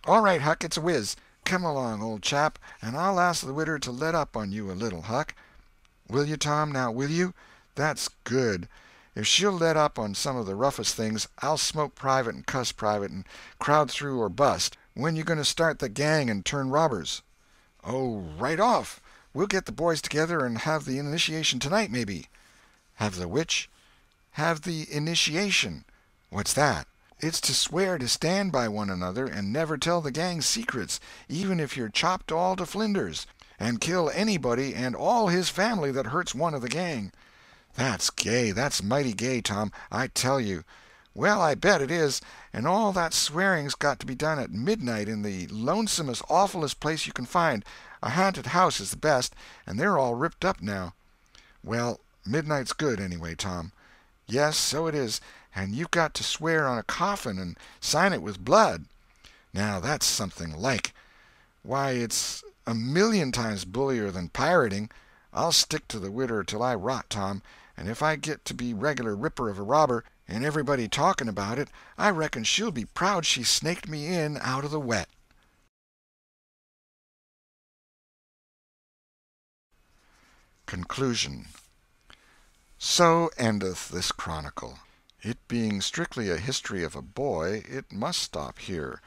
"All right, Huck, it's a whiz. Come along, old chap, and I'll ask the widder to let up on you a little, Huck." "Will you, Tom, now, will you? That's good. If she'll let up on some of the roughest things, I'll smoke private and cuss private and crowd through or bust. When you going to start the gang and turn robbers?" "Oh, right off. We'll get the boys together and have the initiation tonight, maybe." "Have the which?" "Have the initiation." "What's that?" "It's to swear to stand by one another and never tell the gang's secrets, even if you're chopped all to flinders, and kill anybody and all his family that hurts one of the gang." "That's gay. That's mighty gay, Tom, I tell you." "Well, I bet it is. And all that swearing's got to be done at midnight in the lonesomest, awfulest place you can find. A haunted house is the best, and they're all ripped up now." "Well, midnight's good, anyway, Tom." "Yes, so it is. And you've got to swear on a coffin and sign it with blood." "Now that's something like. Why, it's a million times bullier than pirating. I'll stick to the widder till I rot, Tom, and if I get to be regular ripper of a robber, and everybody talking about it, I reckon she'll be proud she snaked me in out of the wet." Conclusion. So endeth this chronicle. It being strictly a history of a boy, it must stop here.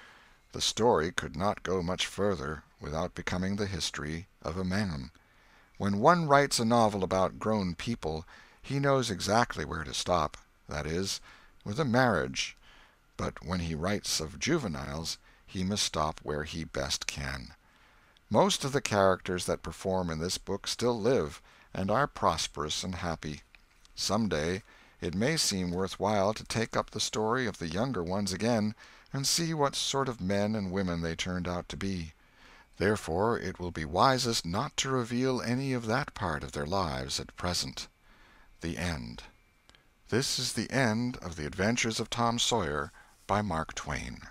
The story could not go much further without becoming the history of a man. When one writes a novel about grown people, he knows exactly where to stop, that is, with a marriage. But when he writes of juveniles, he must stop where he best can. Most of the characters that perform in this book still live, and are prosperous and happy. Some day it may seem worth while to take up the story of the younger ones again, and see what sort of men and women they turned out to be. Therefore it will be wisest not to reveal any of that part of their lives at present. The End. This is the end of The Adventures of Tom Sawyer by Mark Twain.